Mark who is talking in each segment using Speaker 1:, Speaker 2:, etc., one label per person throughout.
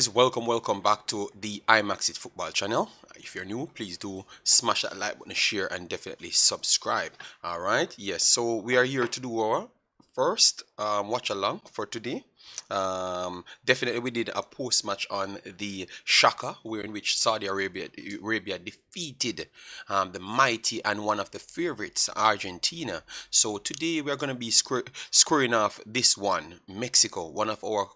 Speaker 1: Welcome back to the Wemaxit football channel. If you're new, please do smash that like button, share, and definitely subscribe. All right, yes. So we are here to do our first watch along for today. Definitely, we did a post match on the Shaka, where in which Saudi Arabia defeated the mighty and one of the favorites, Argentina. So today we are going to be scoring off this one, Mexico, one of our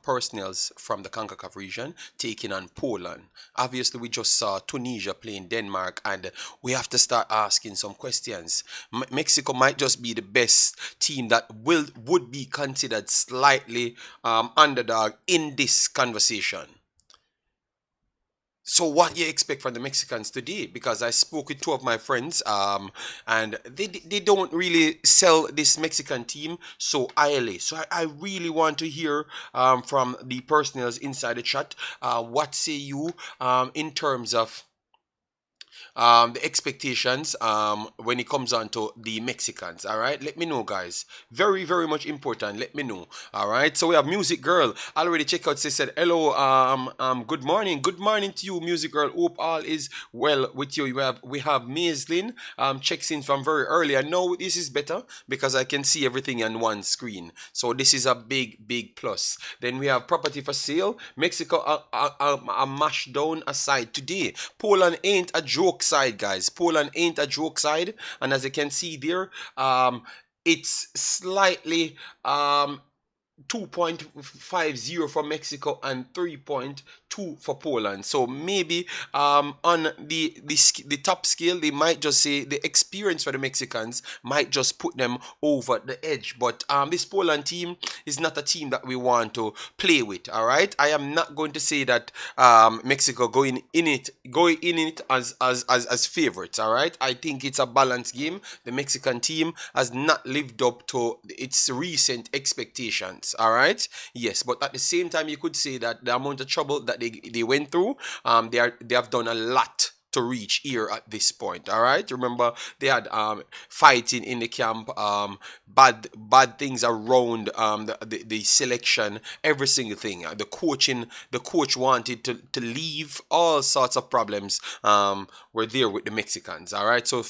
Speaker 1: personnels from the Concacaf region, taking on Poland. Obviously, we just saw Tunisia playing Denmark, and we have to start asking some questions. Mexico might just be the best team that would be considered slightly underdog in this conversation. So what you expect from the Mexicans today? Because I spoke with two of my friends, and they don't really sell this Mexican team so highly. So I really want to hear from the personals inside the chat. What say you in terms of the expectations when it comes on to the Mexicans? All right, let me know, guys. Very much important. Let me know. All right, so we have Music Girl already. Check out. She said hello. Good morning to you, Music Girl. Hope all is well with you. We have Maislin checks in from very early. I know this is better because I can see everything on one screen, so this is a big plus. Then we have Property for Sale. Mexico a mash down aside today. Poland ain't a joke side, guys. Poland ain't a joke side, and as you can see there, it's slightly 2.50 for Mexico and 3.2 for Poland. So maybe on the top scale, they might just say the experience for the Mexicans might just put them over the edge. But this Poland team is not a team that we want to play with. All right, I am not going to say that Mexico going in it as favorites. All right, I think it's a balanced game. The Mexican team has not lived up to its recent expectations. All right, yes, but at the same time, you could say that the amount of trouble that they went through, they have done a lot to reach here at this point. All right, remember they had fighting in the camp, bad things around the selection, every single thing. The coach wanted to leave. All sorts of problems were there with the Mexicans. All right, so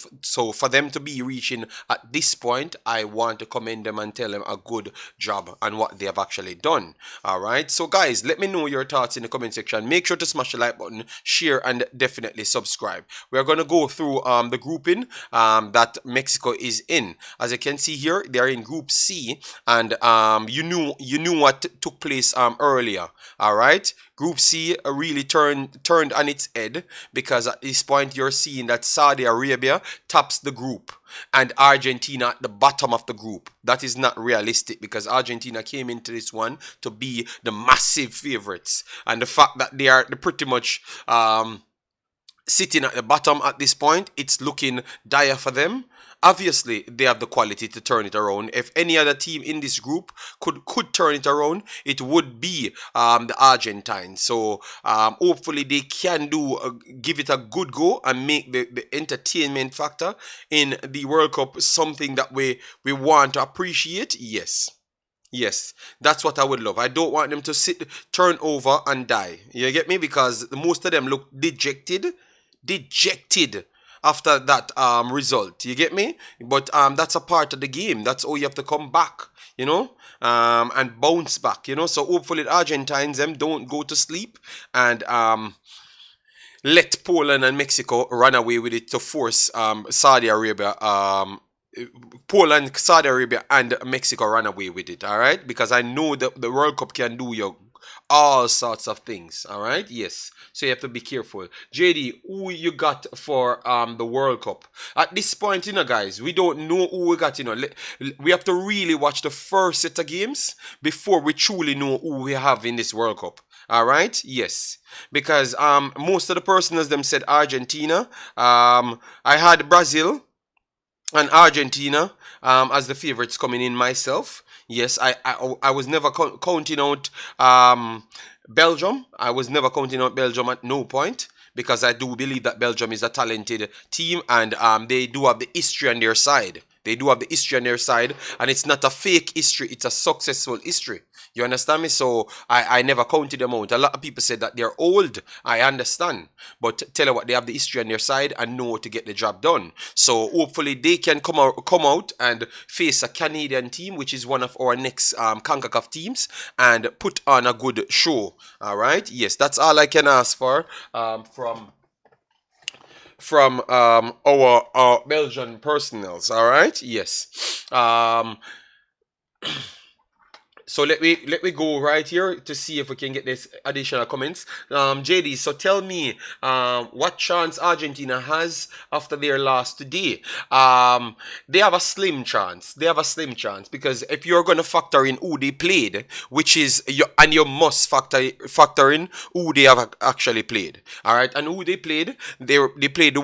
Speaker 1: for them to be reaching at this point, I want to commend them and tell them a good job on what they have actually done. All right, so guys, let me know your thoughts in the comment section. Make sure to smash the like button, share, and definitely subscribe. We are going to go through the grouping that Mexico is in. As you can see here, they are in Group C, and you knew what took place earlier. All right, Group C really turned on its head, because at this point you're seeing that Saudi Arabia tops the group and Argentina at the bottom of the group. That is not realistic, because Argentina came into this one to be the massive favorites, and the fact that they are pretty much sitting at the bottom at this point, it's looking dire for them. Obviously, they have the quality to turn it around. If any other team in this group could turn it around, it would be the Argentines. So hopefully they can give it a good go and make the entertainment factor in the World Cup something that we want to appreciate. Yes, that's what I would love. I don't want them to turn over and die. You get me? Because most of them look dejected after that result. You get me? But that's a part of the game. That's how you have to come back, and bounce back, So hopefully the Argentines them don't go to sleep and let Poland and Mexico run away with it to force Saudi Arabia. Poland, Saudi Arabia, and Mexico run away with it. All right, because I know that the World Cup can do all sorts of things. All right, yes, so you have to be careful. JD, who you got for the World Cup at this point? Guys, we don't know who we got. We have to really watch the first set of games before we truly know who we have in this World Cup. All right, yes, because most of the personals them said Argentina. I had Brazil and Argentina as the favorites coming in myself. Yes, I was never counting out Belgium. I was never counting out Belgium at no point, because I do believe that Belgium is a talented team, and they do have the history on their side. They do have the history on their side, and it's not a fake history, it's a successful history. You understand me? So I never counted them out. A lot of people said that they're old. I understand. But tell you what, they have the history on their side and know how to get the job done. So hopefully they can come out and face a Canadian team, which is one of our next Concacaf teams, and put on a good show. All right? Yes, that's all I can ask for from our Belgian personnels. All right? Yes. So let me go right here to see if we can get this additional comments. JD, so tell me what chance Argentina has after their loss today. They have a slim chance. They have a slim chance because if you're gonna factor in who they played, which is and you must factor in who they have actually played. All right, and who they played, they played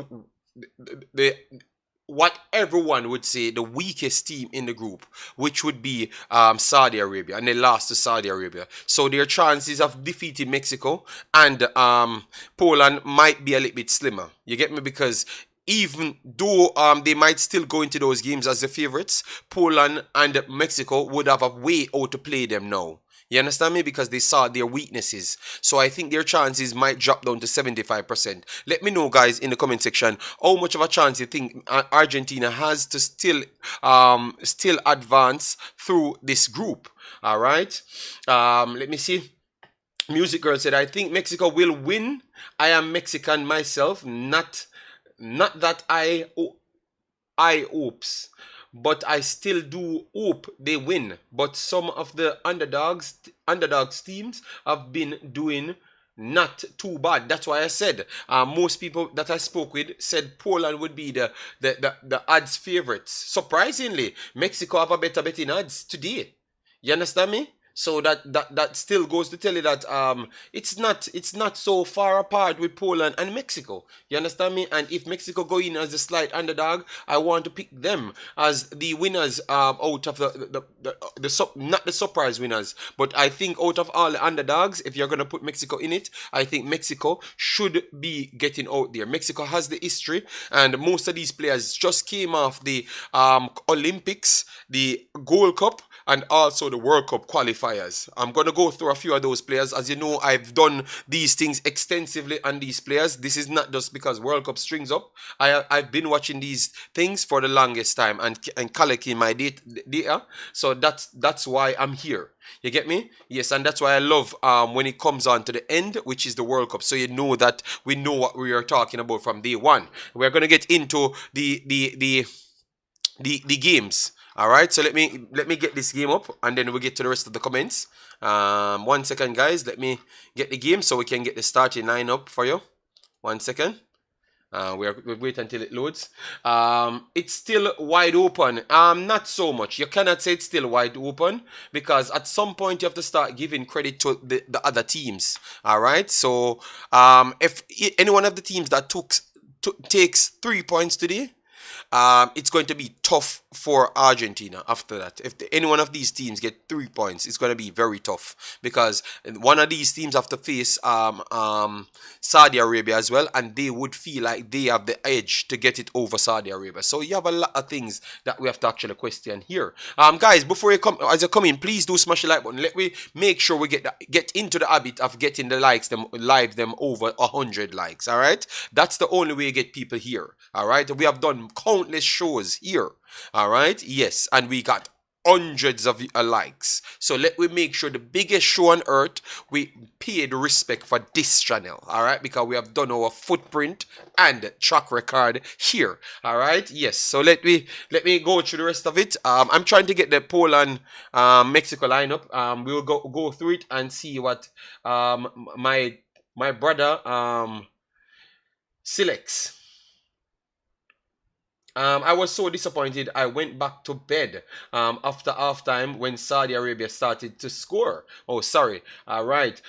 Speaker 1: the what everyone would say the weakest team in the group, which would be Saudi Arabia, and they lost to Saudi Arabia. So their chances of defeating Mexico and Poland might be a little bit slimmer. You get me? Because even though they might still go into those games as the favorites, Poland and Mexico would have a way out to play them now. You understand me? Because they saw their weaknesses. So I think their chances might drop down to 75%. Let me know, guys, in the comment section how much of a chance you think Argentina has to still advance through this group. All right. Let me see. Music Girl said, I think Mexico will win. I am Mexican myself. Not that I hopes, but I still do hope they win. But some of the underdogs teams have been doing not too bad. That's why I said most people that I spoke with said Poland would be the odds favorites. Surprisingly, Mexico have a better betting odds today. You understand me? So that still goes to tell you that it's not so far apart with Poland and Mexico. You understand me? And if Mexico go in as a slight underdog, I want to pick them as the winners out of the not the surprise winners, but I think out of all the underdogs, if you're gonna put Mexico in it, I think Mexico should be getting out there. Mexico has the history, and most of these players just came off the Olympics, the Gold Cup, and also the World Cup qualifiers. I'm going to go through a few of those players. As you know, I've done these things extensively on these players. This is not just because World Cup strings up. I've been watching these things for the longest time and collecting my data. So that's why I'm here. You get me? Yes, and that's why I love when it comes on to the end, which is the World Cup. So you know that we know what we are talking about from day one. We're going to get into the games. All right, so let me get this game up, and then we'll get to the rest of the comments. 1 second, guys. Let me get the game so we can get the starting line up for you. 1 second. We'll wait until it loads. It's still wide open. Not so much. You cannot say it's still wide open because at some point you have to start giving credit to the other teams. All right. So if any one of the teams that takes 3 points today, it's going to be tough for Argentina after that. If any one of these teams get 3 points, it's going to be very tough because one of these teams have to face Saudi Arabia as well, and they would feel like they have the edge to get it over Saudi Arabia. So you have a lot of things that we have to actually question here. Guys, before you come in, please do smash the like button. Let me make sure we get into the habit of getting the likes them over 100 likes. All right, that's the only way you get people here. All right, we have done countless shows here. All right, yes, and we got hundreds of likes. So let me make sure the biggest show on earth, we pay the respect for this channel. All right, because we have done our footprint and track record here. All right, yes. So let me go through the rest of it. I'm trying to get the Poland Mexico lineup. We'll go through it and see what my brother selects. I was so disappointed. I went back to bed after halftime when Saudi Arabia started to score. Oh, sorry. All right.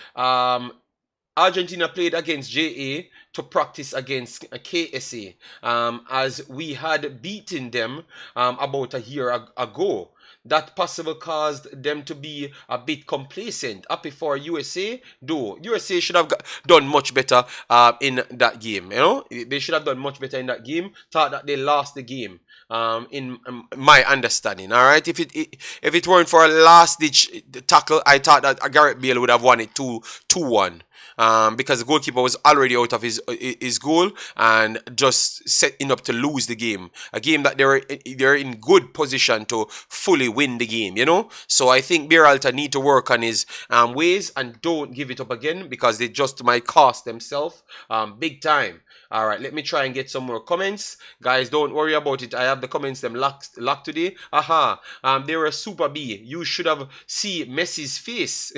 Speaker 1: Argentina played against JA to practice against KSA, as we had beaten them about a year ago. That possible caused them to be a bit complacent. Happy for USA, though. USA should have done much better in that game. You know, they should have done much better in that game. Thought that they lost the game. In my understanding, all right. If it weren't for a last ditch tackle, I thought that Gareth Bale would have won it 2-1. Because the goalkeeper was already out of his goal and just setting up to lose the game. A game that they're in good position to fully win the game, you know. So I think Berhalter need to work on his ways and don't give it up again, because they just might cost themselves big time. All right, let me try and get some more comments. Guys, don't worry about it. I have the comments them locked today. Aha. They were Super B. You should have seen Messi's face.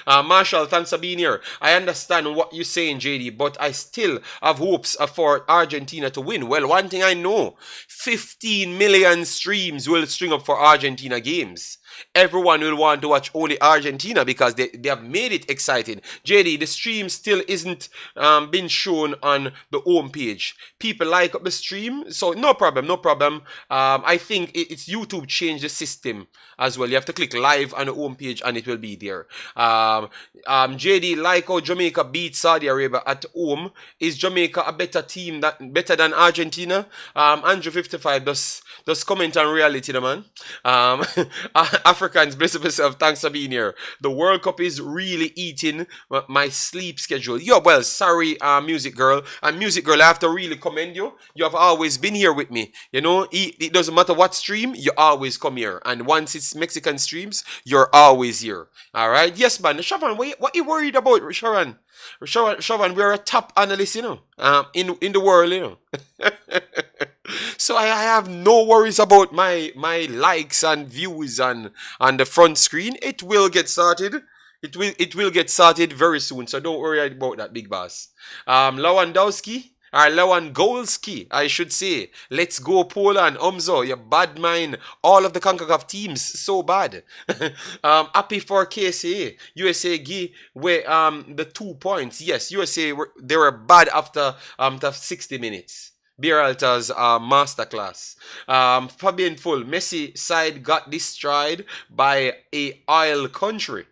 Speaker 1: Marshall, thanks for being here. I understand what you're saying, JD, but I still have hopes for Argentina to win. Well, one thing I know, 15 million streams will string up for Argentina games. Everyone will want to watch only Argentina because they have made it exciting. JD, the stream still isn't been shown on the home page. People like up the stream, so no problem, no problem. I think it's YouTube changed the system as well. You have to click live on the home page and it will be there. JD, like how Jamaica beat Saudi Arabia at home. Is Jamaica a better team, better than Argentina? Andrew 55 does comment on reality, the man. Africans, bless yourself. Thanks for being here. The World Cup is really eating my sleep schedule. Yo, well, sorry, Music Girl. And Music Girl, I have to really commend you. You have always been here with me. You know, it doesn't matter what stream, you always come here. And once it's Mexican streams, you're always here. All right? Yes, man. Shavan, what you worried about, Sharon? Shavan, we're a top analyst, you know, in the world, you know. So I have no worries about my likes and views on the front screen. It will get started. It will get started very soon. So don't worry about that, big boss. Lewandowski, I should say. Let's go Poland. Omzo, you bad mind. All of the Concacaf teams, so bad. Happy for KSA. USA give away the 2 points. Yes, USA they were bad after 60 minutes. Berhalter's masterclass. Fabian Full, Messi side got destroyed by a oil country.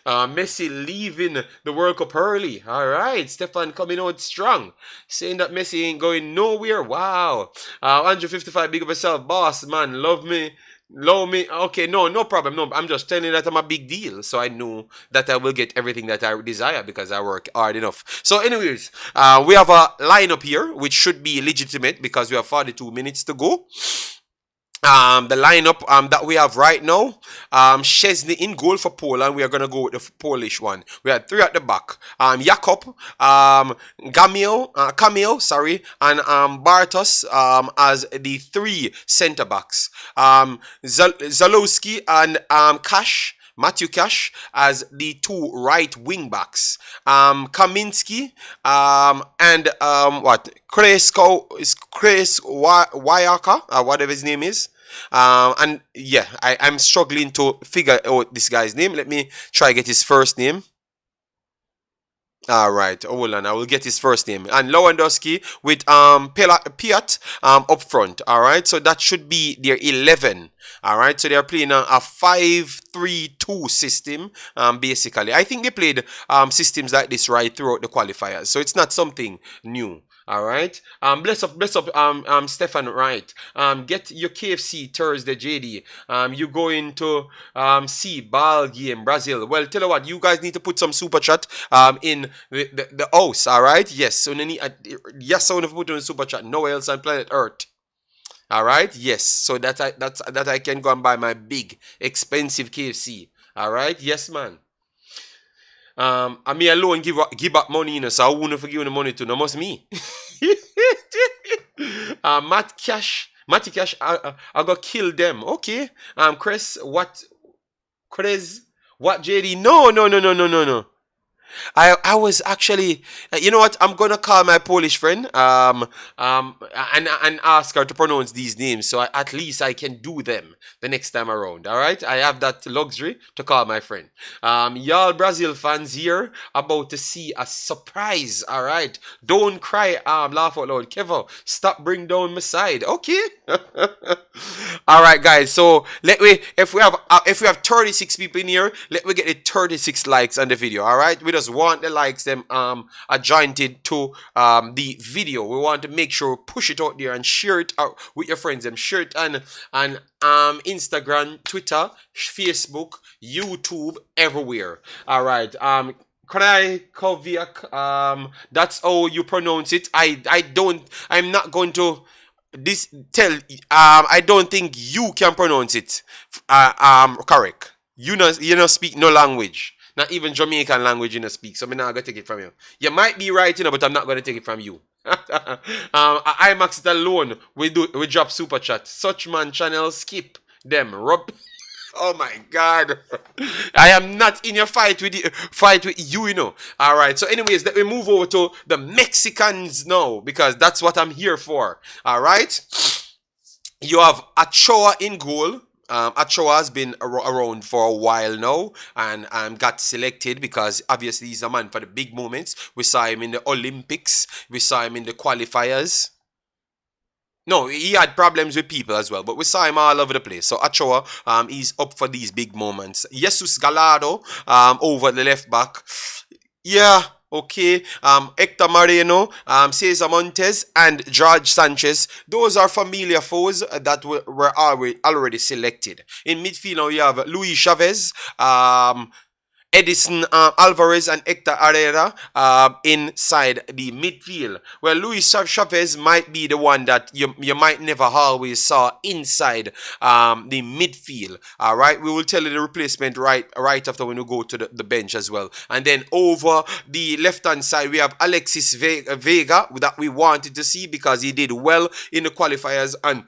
Speaker 1: Messi leaving the World Cup early. All right, Stefan coming out strong, saying that Messi ain't going nowhere. Wow. 155, big of yourself, boss man. Love me. Okay, no problem. No, I'm just telling you that I'm a big deal. So I know that I will get everything that I desire because I work hard enough. So anyways, we have a lineup here, which should be legitimate because we have 42 minutes to go. The lineup that we have right now, Szczesny in goal for Poland. We are gonna go with the Polish one. We had 3 at the back. Jakob, Camille, sorry, and Bartos as the 3 centre backs. Zalewski and Matthew Cash as the 2 right wing backs. Kaminski and Chris Wayaka, whatever his name is. And yeah, I'm struggling to figure out this guy's name. Let me try get his first name. All right, hold on. I will get his first name. And Lewandowski with Piat up front. All right, so that should be their 11. All right, so they're playing a 5-3-2 system. Basically, I think they played systems like this right throughout the qualifiers, so it's not something new. All right. Bless up, Stefan. Right. Get your KFC Thursday, JD. You going to see ball game Brazil. Well, tell you what, you guys need to put some super chat in the house. All right. Yes. So yes, I want to put in super chat. Nowhere else on planet Earth. All right. Yes. So that I can go and buy my big expensive KFC. All right. Yes, man. I me alone give back money, you know, so I wouldn't forgive the money to no must me. Matty Cash, I got kill them. Okay. Chris, what JD? No. I was actually, you know what? I'm gonna call my Polish friend, and ask her to pronounce these names, so at least I can do them the next time around. All right, I have that luxury to call my friend. Y'all Brazil fans here about to see a surprise. All right, don't cry. Laugh out loud, Kevo. Stop, bring down my side. Okay. All right, guys. So if we have 36 people in here, let me get the 36 likes on the video. All right, we just want the likes them adjointed to the video. We want to make sure we push it out there and share it out with your friends. Them share it on Instagram, Twitter, Facebook, YouTube, everywhere. All right. Koviak, that's how you pronounce it. I'm not going to this tell I don't think you can pronounce it correct. You know speak no language. Not even Jamaican language you know speak. So I'm not gonna take it from you. You might be right, but I'm not gonna take it from you. I max it alone. We drop super chat. Such man channel skip them. Rob. Oh my God. I am not in your fight with you, you know. All right. So anyways, let me move over to the Mexicans now because that's what I'm here for. All right. You have Achoa in goal. Achoa has been around for a while now and got selected because obviously he's a man for the big moments. We saw him in the Olympics. We saw him in the qualifiers. No, he had problems with people as well, but we saw him all over the place. So Achoa, he's up for these big moments. Jesus Gallardo, over the left back. Yeah, okay. Hector Moreno, Cesar Montes, and George Sanchez. Those are familiar foes that were already selected. In midfield now you have Luis Chavez, Edison Alvarez and Hector Herrera inside the midfield. Well, Luis Chavez might be the one that you might never always saw inside the midfield. All right, we will tell you the replacement right after when we go to the bench as well. And then over the left-hand side, we have Alexis Vega that we wanted to see because he did well in the qualifiers and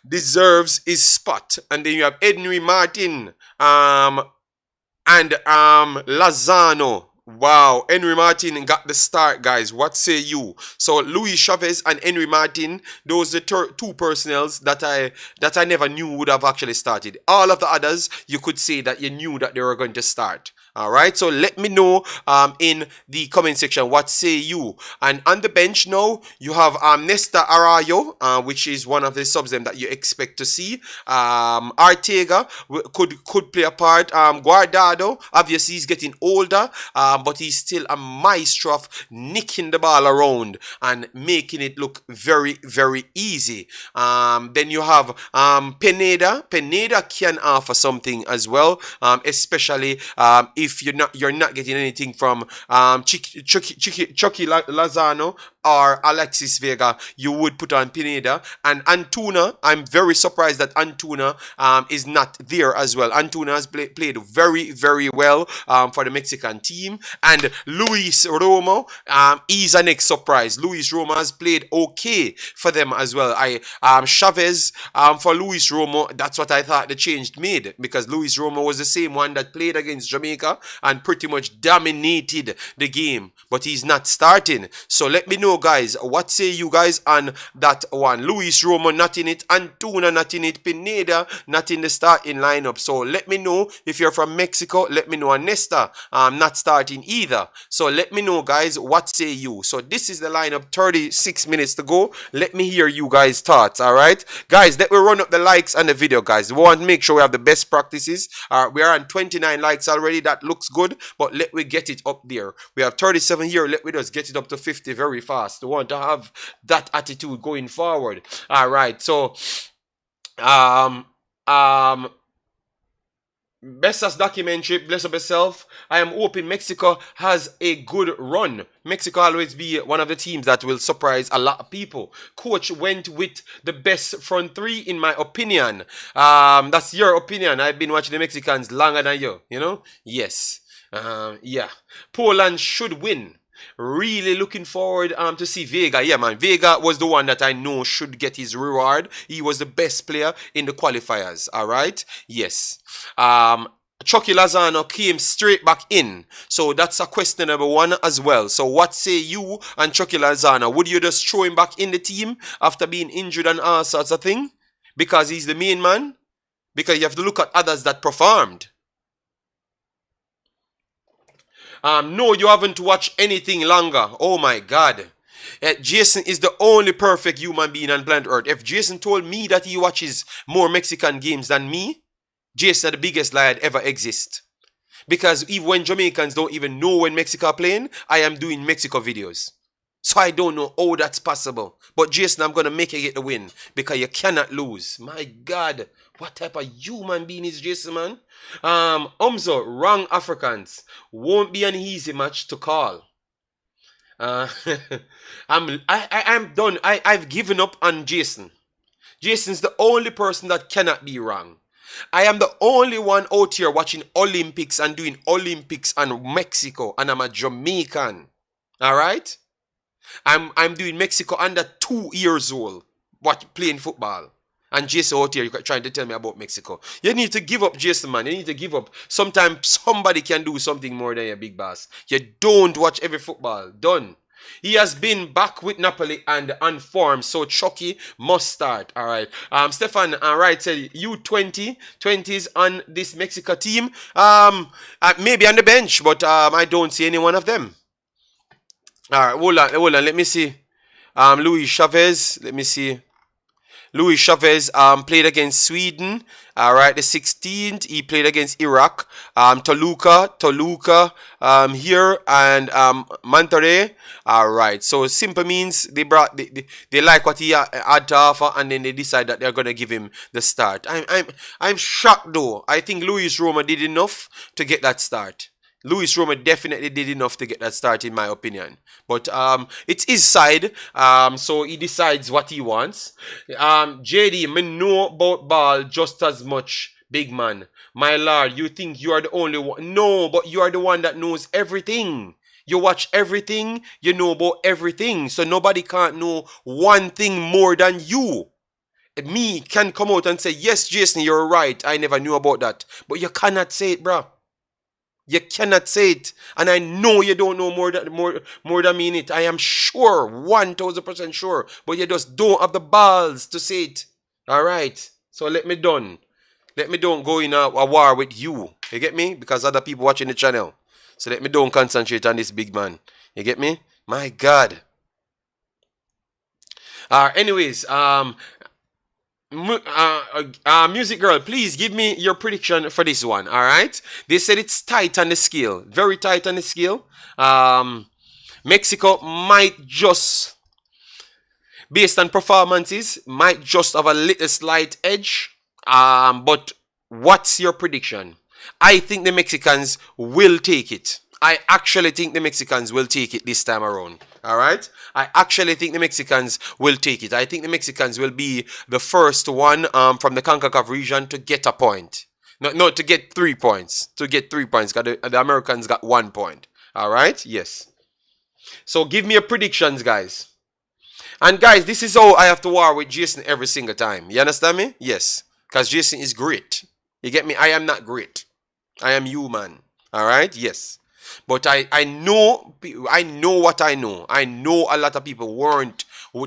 Speaker 1: deserves his spot. And then you have Henry Martin, and Lozano. Wow, Henry Martin got the start, guys. What say you? So Luis Chavez and Henry Martin, those are the two personnels that I never knew would have actually started. All of the others, you could say that you knew that they were going to start. All right, so let me know in the comment section what say you. And on the bench now, you have Nesta Arroyo, which is one of the subs that you expect to see. Ortega could play a part. Guardado, obviously he's getting older, but he's still a maestro of nicking the ball around and making it look very, very easy. Then you have Pineda. Pineda can offer something as well, especially if you're not getting anything from Chucky Lozano or Alexis Vega, you would put on Pineda. And Antuna, I'm very surprised that Antuna is not there as well. Antuna has played very, very well for the Mexican team. And Luis Romo is a next surprise. Luis Romo has played okay for them as well. Chavez for Luis Romo, that's what I thought the change made, because Luis Romo was the same one that played against Jamaica and pretty much dominated the game, but he's not starting. So let me know, guys, what say you guys on that one? Luis Romo not in it, Antuna not in it, Pineda not in the starting lineup. So let me know if you're from Mexico. Let me know. And Nesta not starting either. So let me know, guys, what say you? So this is the lineup, 36 minutes to go. Let me hear you guys' thoughts. All right, guys, let me run up the likes on the video, guys. We want to make sure we have the best practices. We are on 29 likes already. That looks good, but let me get it up there. We have 37 here. Let me just get it up to 50 very fast. We want to have that attitude going forward. All right, so Besta's documentary, bless up yourself. I am hoping Mexico has a good run. Mexico always be one of the teams that will surprise a lot of people. Coach went with the best front three, in my opinion. That's your opinion. I've been watching the Mexicans longer than you, you know? Yes. Yeah. Poland should win. Really looking forward to see Vega. Yeah, man. Vega was the one that I know should get his reward. He was the best player in the qualifiers. All right. Yes. Chucky Lozano came straight back in. So that's a questionable one as well. So what say you and Chucky Lozano? Would you just throw him back in the team after being injured and all sorts of thing? Because he's the main man? Because you have to look at others that performed. No, you haven't watched anything longer. Oh my God. Jason is the only perfect human being on planet Earth. If Jason told me that he watches more Mexican games than me, Jason the biggest liar ever exist. Because even when Jamaicans don't even know when Mexico are playing, I am doing Mexico videos. So I don't know how that's possible. But Jason, I'm going to make you get the win. Because you cannot lose. My God. What type of human being is Jason, man? Umzo, wrong Africans. Won't be an easy match to call. I'm done. I've given up on Jason. Jason's the only person that cannot be wrong. I am the only one out here watching Olympics and doing Olympics and Mexico, and I'm a Jamaican. Alright? I'm doing Mexico under 2 years old, playing football. And Jason out here, you're trying to tell me about Mexico. You need to give up, Jason, man. You need to give up. Sometimes somebody can do something more than your big boss. You don't watch every football. Done. He has been back with Napoli and on form, so Chucky must start. All right. Stefan, right, said U20s on this Mexico team. Maybe on the bench, but I don't see any one of them. All right, hold on. Let me see. Luis Chavez. Let me see. Luis Chavez played against Sweden. All right, the 16th. He played against Iraq. Toluca here, and Monterrey. All right. So simple means they like what he had to offer, and then they decide that they're gonna give him the start. I'm shocked though. I think Luis Roma did enough to get that start. Luis Roma definitely did enough to get that start, in my opinion. But it's his side, so he decides what he wants. JD, me know about ball just as much, big man. My lord, you think you are the only one? No, but you are the one that knows everything. You watch everything, you know about everything. So nobody can't know one thing more than you. Me can come out and say, yes, Jason, you're right. I never knew about that. But you cannot say it, bro. You cannot say it. And I know you don't know more than me in it. I am sure, 1000% sure. But you just don't have the balls to say it. Alright. So let me done. Let me don't go in a war with you. You get me? Because other people watching the channel. So let me don't concentrate on this big man. You get me? My God. Anyways, Music Girl, please give me your prediction for this one. All right, they said it's tight on the scale, very tight on the scale. Mexico might just, based on performances, might just have a little slight edge. But what's your prediction? I think the Mexicans will take it. I actually think the Mexicans will take it this time around. All right? I actually think the Mexicans will take it. I think the Mexicans will be the first one from the Concacaf region to get a point. No, to get 3 points. To get 3 points. Because the Americans got 1 point. All right? Yes. So give me your predictions, guys. And guys, this is how I have to war with Jason every single time. You understand me? Yes. Because Jason is great. You get me? I am not great. I am human. All right? Yes. But I know what I know. I know a lot of people weren't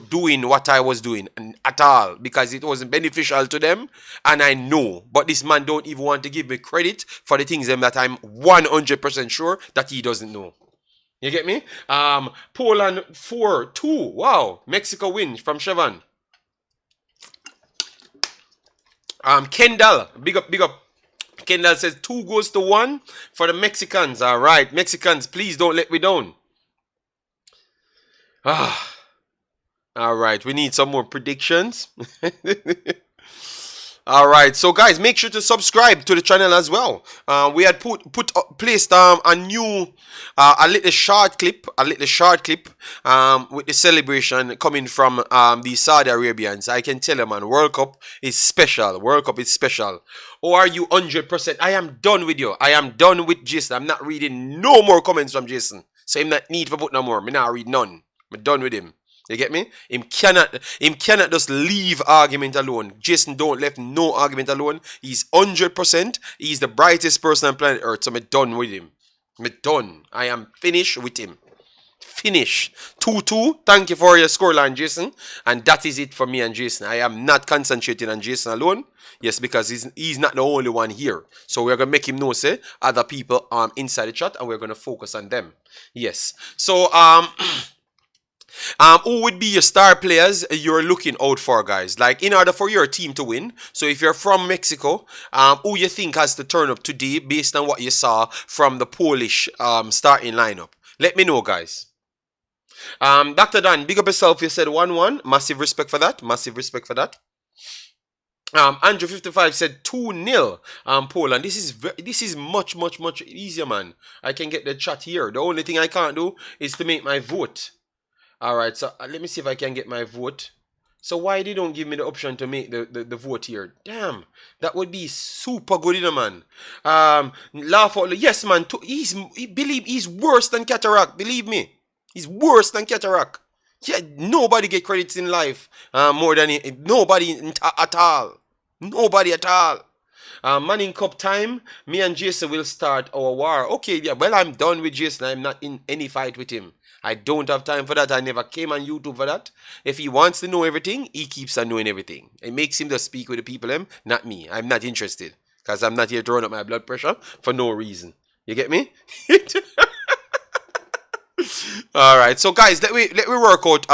Speaker 1: doing what I was doing at all because it wasn't beneficial to them. And I know. But this man don't even want to give me credit for the things that I'm 100% sure that he doesn't know. You get me? Poland 4-2. Wow. Mexico win from Chevan. Kendall. Big up. Kendall says 2-1 for the Mexicans. All right, Mexicans, please don't let me down. All right, we need some more predictions. All right, so guys, make sure to subscribe to the channel as well. We had placed a new a little short clip with the celebration coming from the Saudi Arabians. I can tell you, man, World Cup is special. World Cup is special. Or are you 100%? I am done with you. I am done with Jason. I'm not reading no more comments from Jason. So I'm not need for put no more. I'm not read none. I'm done with him. You get me? Him cannot just leave argument alone. Jason don't left no argument alone. He's 100%. He's the brightest person on planet Earth. So I'm done with him. I'm done. I am finished with him. Finish 2-2. Thank you for your scoreline, Jason. And that is it for me and Jason. I am not concentrating on Jason alone. Yes, because he's not the only one here. So we're gonna make him know, say, other people inside the chat, and we're gonna focus on them. Yes. So who would be your star players you're looking out for, guys? Like, in order for your team to win. So if you're from Mexico, who you think has to turn up today based on what you saw from the Polish starting lineup? Let me know, guys. Dr. Dan, big up yourself. You said 1-1. Massive respect for that. Massive respect for that. Andrew55 said 2-0 Poland. This is much easier, man. I can get the chat here. The only thing I can't do is to make my vote. Alright, so let me see if I can get my vote. So why they don't give me the option to make the vote here? Damn, that would be super good, you know, man. Laugh out. Yes, man. He's worse than Cataract. Believe me. He's worse than Cataract. Yeah, nobody get credits in life more than him. Nobody at all. Nobody at all. Manning Cup time, me and Jason will start our war. Okay, yeah, well, I'm done with Jason. I'm not in any fight with him. I don't have time for that. I never came on YouTube for that. If he wants to know everything, he keeps on knowing everything. It makes him just speak with the people, not me. I'm not interested. Because I'm not here to run up my blood pressure for no reason. You get me? Alright, so guys, let me work out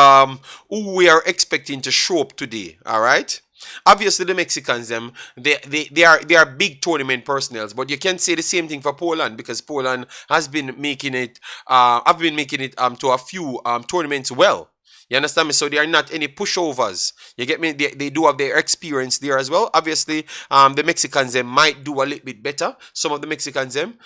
Speaker 1: who we are expecting to show up today. Alright? Obviously, the Mexicans, they are big tournament personnel, but you can say the same thing for Poland, because Poland has been making it. I've been making it to a few tournaments well. You understand me? So they are not any pushovers. You get me? They do have their experience there as well. Obviously, the Mexicans them might do a little bit better. Some of the Mexicans them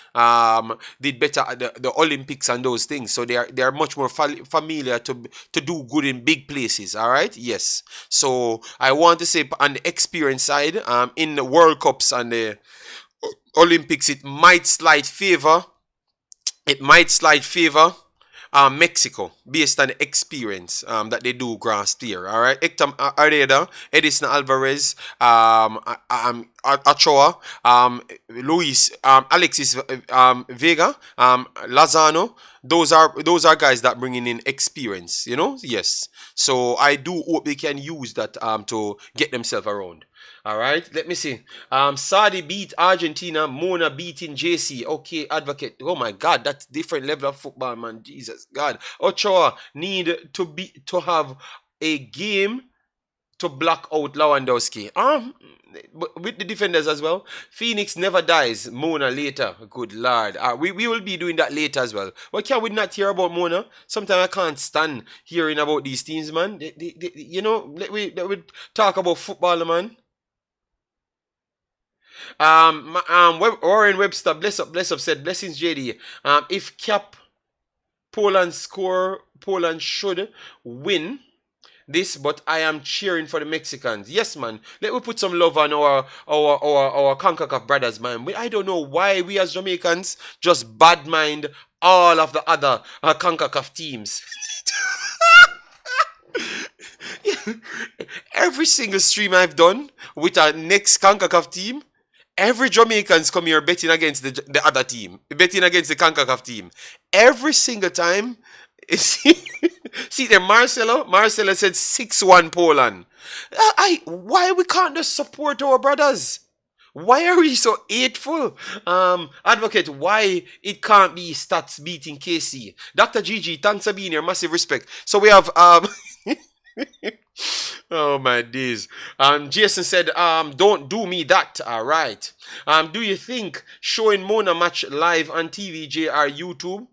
Speaker 1: did better at the Olympics and those things. So they are much more familiar to do good in big places. All right? Yes. So I want to say on the experience side, in the World Cups and the Olympics, it might slight favor. Mexico, based on the experience that they do grasp here. All right, Hector Areda, Edison Alvarez, Ochoa, Luis, Alexis Vega, Lozano. Those are guys that bringing in experience. You know, yes. So I do hope they can use that to get themselves around. All right, let me see. Suadi beat Argentina. Mona beating JC. Okay, Advocate. Oh my God, that's different level of football, man. Jesus God. Ochoa need to have a game to block out Lewandowski. With the defenders as well. Phoenix never dies. Mona later. Good Lord. We will be doing that later as well. Why can we not hear about Mona? Sometimes I can't stand hearing about these teams, man. You know, let we talk about football, man. Warren Webster, bless up, said, blessings JD. If Poland score, Poland should win this, but I am cheering for the Mexicans. Yes, man. Let me put some love on our Concacaf brothers, man. I don't know why we as Jamaicans just bad mind all of the other Concacaf teams. Every single stream I've done with our next Concacaf team, every Jamaicans come here betting against the other team, betting against the Concacaf team. Every single time. See there, Marcelo said 6-1 Poland. Why we can't just support our brothers? Why are we so hateful? Advocate, why it can't be Stats beating KC? Dr. GG, thanks for being here. Massive respect. So we have oh my days. Jason said, don't do me that. Alright. Do you think showing Mona match live on TVJ or YouTube?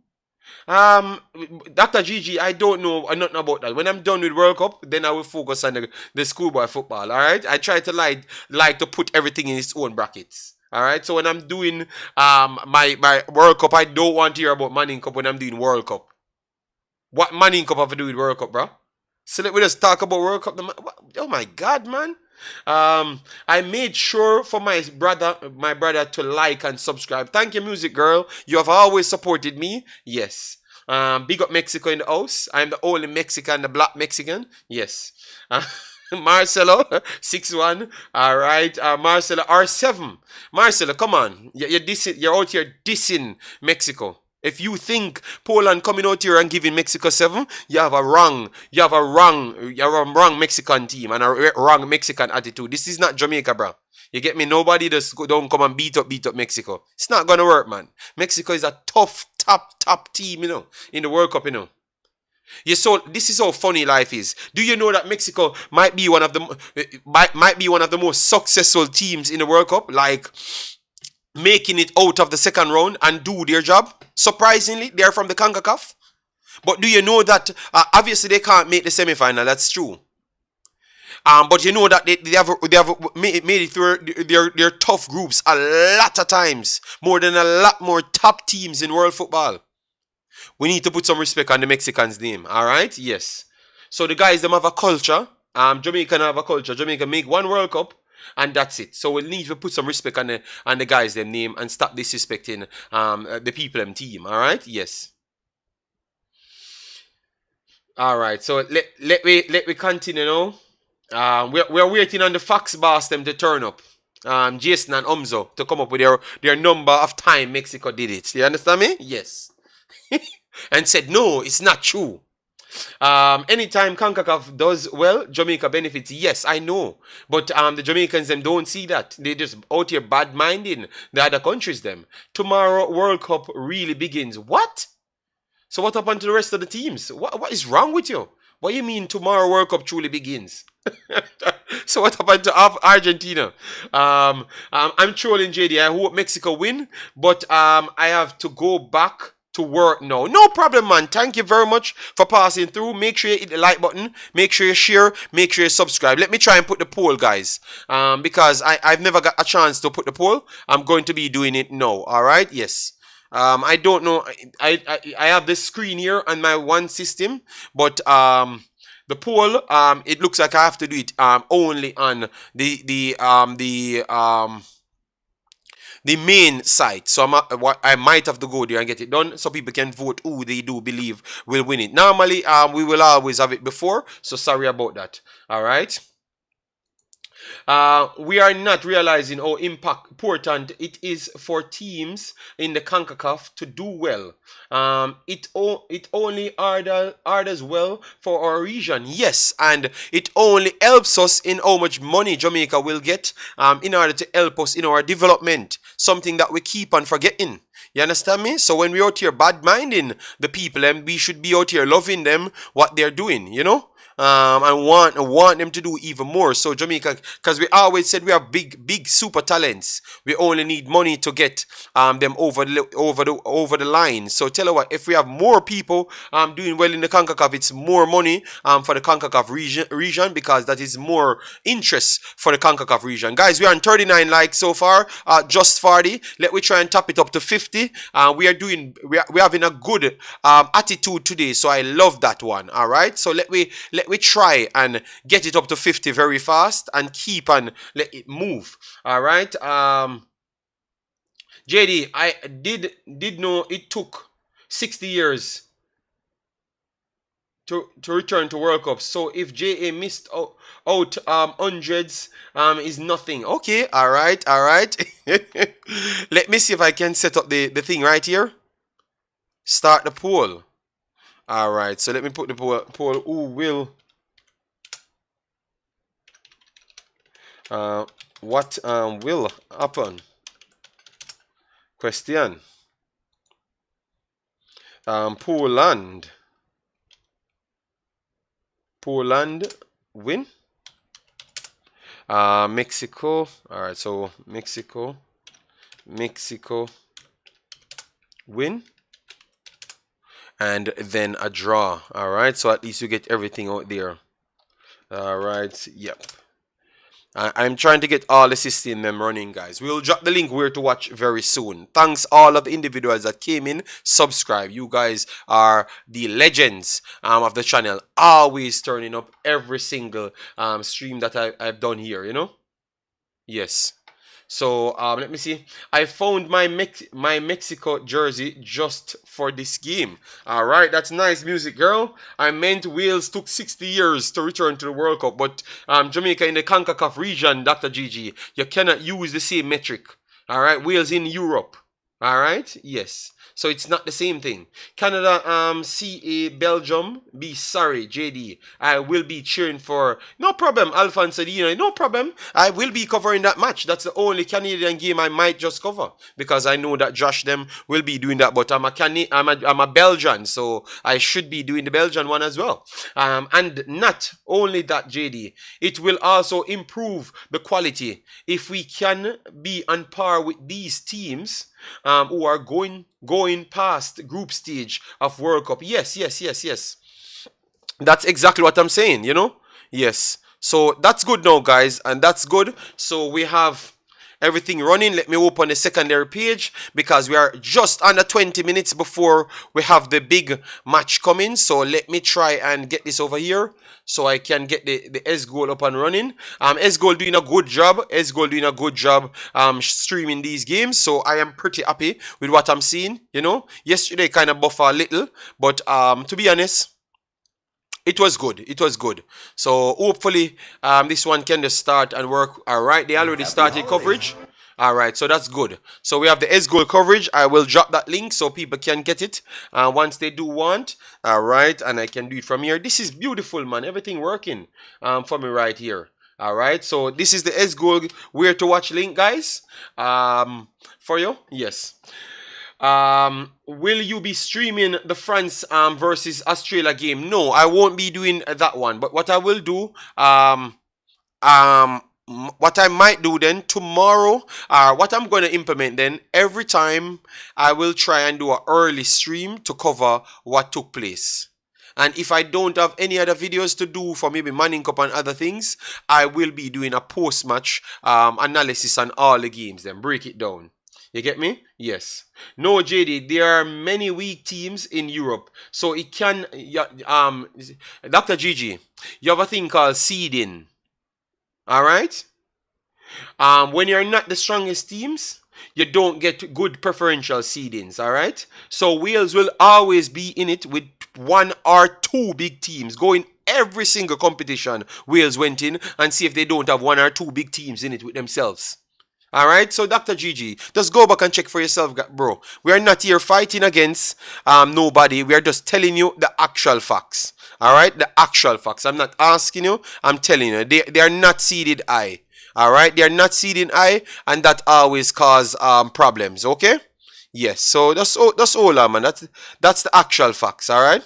Speaker 1: Dr. GG, I don't know nothing about that. When I'm done with World Cup, then I will focus on the schoolboy football. Alright? I try to like to put everything in its own brackets. Alright? So when I'm doing my World Cup, I don't want to hear about Manning Cup when I'm doing World Cup. What Manning Cup have to do with World Cup, bro? So let me just talk about World Cup. Oh my God, man. I made sure for my brother to like and subscribe. Thank you, Music Girl. You have always supported me. Yes. Big up Mexico in the house. I'm the only Mexican, the black Mexican. Yes. Marcelo, 6-1. All right. Marcelo, R7. Marcelo, come on. You're out here dissing Mexico. If you think Poland coming out here and giving Mexico 7, you have a wrong Mexican team and a wrong Mexican attitude. This is not Jamaica, bro. You get me? Nobody just don't come and beat up Mexico. It's not gonna work, man. Mexico is a tough, top team, in the World Cup, this is how funny life is. Do you know that Mexico might be one of the most successful teams in the World Cup, like making it out of the second round and do their job? Surprisingly, they're from the Concacaf. But do you know that obviously they can't make the semi-final? That's true. But you know that they have made it through their tough groups a lot of times, more than a lot more top teams in world football. We need to put some respect on the Mexicans' name. All right, yes. So the guys them have a culture. Jamaica have a culture. Jamaica make one World Cup, and that's it. So we need to put some respect on the guys them name and stop disrespecting the people them team. All right, yes. All right. So let me continue now. We're waiting on the Fox boss them to turn up. Jason and Umzo to come up with their number of time Mexico did it. You understand me? Yes. And said, no, it's not true. Anytime CONCACAF does well, Jamaica benefits. Yes, I know. But the Jamaicans them don't see that. They just out here bad-minding the other countries them. Tomorrow, World Cup really begins. What? So what happened to the rest of the teams? What is wrong with you? What do you mean tomorrow World Cup truly begins? So what happened to Argentina? I'm trolling JD. I hope Mexico win, but I have to go back to work now. No problem, man. Thank you very much for passing through. Make sure you hit the like button. Make sure you share. Make sure you subscribe. Let me try and put the poll, guys, because I've never got a chance to put the poll. I'm going to be doing it now. All right? Yes. I don't know. I have this screen here on my one system, but the poll, it looks like I have to do it only on the main site. So I might have to go there and get it done so people can vote who they do believe will win it. Normally, we will always have it before, so sorry about that. All right. We are not realizing how important it is for teams in the CONCACAF to do well. It only orders well for our region. Yes, and it only helps us in how much money Jamaica will get in order to help us in our development. Something that we keep on forgetting. You understand me? So when we're out here bad-minding the people, and we should be out here loving them, what they're doing, and want them to do even more. So Jamaica, because we always said we have big super talents. We only need money to get them over the line. So tell you what, if we have more people doing well in the CONCACAF, it's more money for the CONCACAF region because that is more interest for the CONCACAF region. Guys, we are on 39 likes so far, just 40. Let me try and tap it up to 50. We're having a good attitude today, so I love that one. All right, so let me try and get it up to 50 very fast and keep on let it move. All right. JD, I did know it took 60 years to return to World Cup. So if JA missed out hundreds is nothing. Okay. All right. Let me see if I can set up the thing right here. Start the poll. All right. So let me put the poll. Who will what will happen? Question. Poland win. Mexico. All right. So Mexico win. And then a draw. All right. So at least you get everything out there. All right. Yep. I'm trying to get all the system them running, guys. We'll drop the link where to watch very soon. Thanks all of the individuals that came in. Subscribe. You guys are the legends of the channel. Always turning up every single stream that I've done here, Yes. So let me see. I found my Mexico jersey just for this game. All right, that's nice music, girl. I meant Wales took 60 years to return to the World Cup, but Jamaica in the Concacaf region, Dr. Gigi, you cannot use the same metric. All right, Wales in Europe. All right, yes. So it's not the same thing. Canada, CA, Belgium, be sorry, JD. I will be cheering for, no problem, Alphonse Sadino, no problem. I will be covering that match. That's the only Canadian game I might just cover because I know that Josh them will be doing that. But I'm a Belgian, so I should be doing the Belgian one as well. And not only that, JD, it will also improve the quality if we can be on par with these teams who are going past group stage of World Cup. Yes, yes, yes, yes. That's exactly what I'm saying, you know? Yes. So that's good now, guys, and that's good. So we have everything running. Let me open the secondary page because we are just under 20 minutes before we have the big match coming. So let me try and get this over here so I can get the S goal up and running. S goal doing a good job. S goal doing a good job streaming these games. So I am pretty happy with what I'm seeing. You know, yesterday kind of buffer a little, but to be honest, it was good. It was good. So hopefully this one can just start and work. All right, they already started coverage. All right, so that's good. So we have the S goal coverage. I will drop that link so people can get it once they do want. All right, and I can do it from here. This is beautiful, man. Everything working for me right here. All right, so this is the S goal where to watch link, guys. For you, yes. Will you be streaming the France versus Australia game? No, I won't be doing that one. But what I will do, what I might do then tomorrow, what I'm going to implement then, every time I will try and do an early stream to cover what took place. And if I don't have any other videos to do for maybe Manning Cup and other things, I will be doing a post-match analysis on all the games, then break it down. You get me? Yes. No, JD, there are many weak teams in Europe. So it can, Dr. Gigi, you have a thing called seeding. All right? When you're not the strongest teams, you don't get good preferential seedings. All right? So Wales will always be in it with one or two big teams going every single competition Wales went in and see if they don't have one or two big teams in it with themselves. All right, so Dr. Gigi, just go back and check for yourself, bro. We are not here fighting against nobody. We are just telling you the actual facts. All right, the actual facts. I'm not asking you. I'm telling you. They are not seeded high. All right, they are not seeded high, and that always cause problems. Okay. Yes. So that's all, man. That's the actual facts. All right.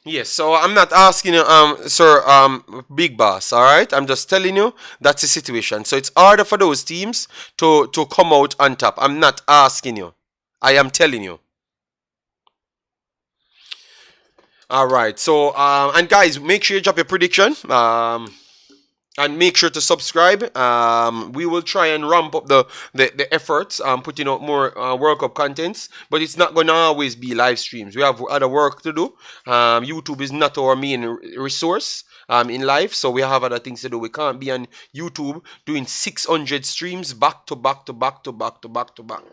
Speaker 1: Yes, so I'm not asking you, sir, big boss, all right? I'm just telling you that's the situation. So it's harder for those teams to come out on top. I'm not asking you. I am telling you. All right. So, and guys, make sure you drop your prediction. And make sure to subscribe. We will try and ramp up the efforts, putting out more World Cup contents, but it's not going to always be live streams. We have other work to do. YouTube is not our main resource in life, so we have other things to do. We can't be on YouTube doing 600 streams back to back to back to back to back to back.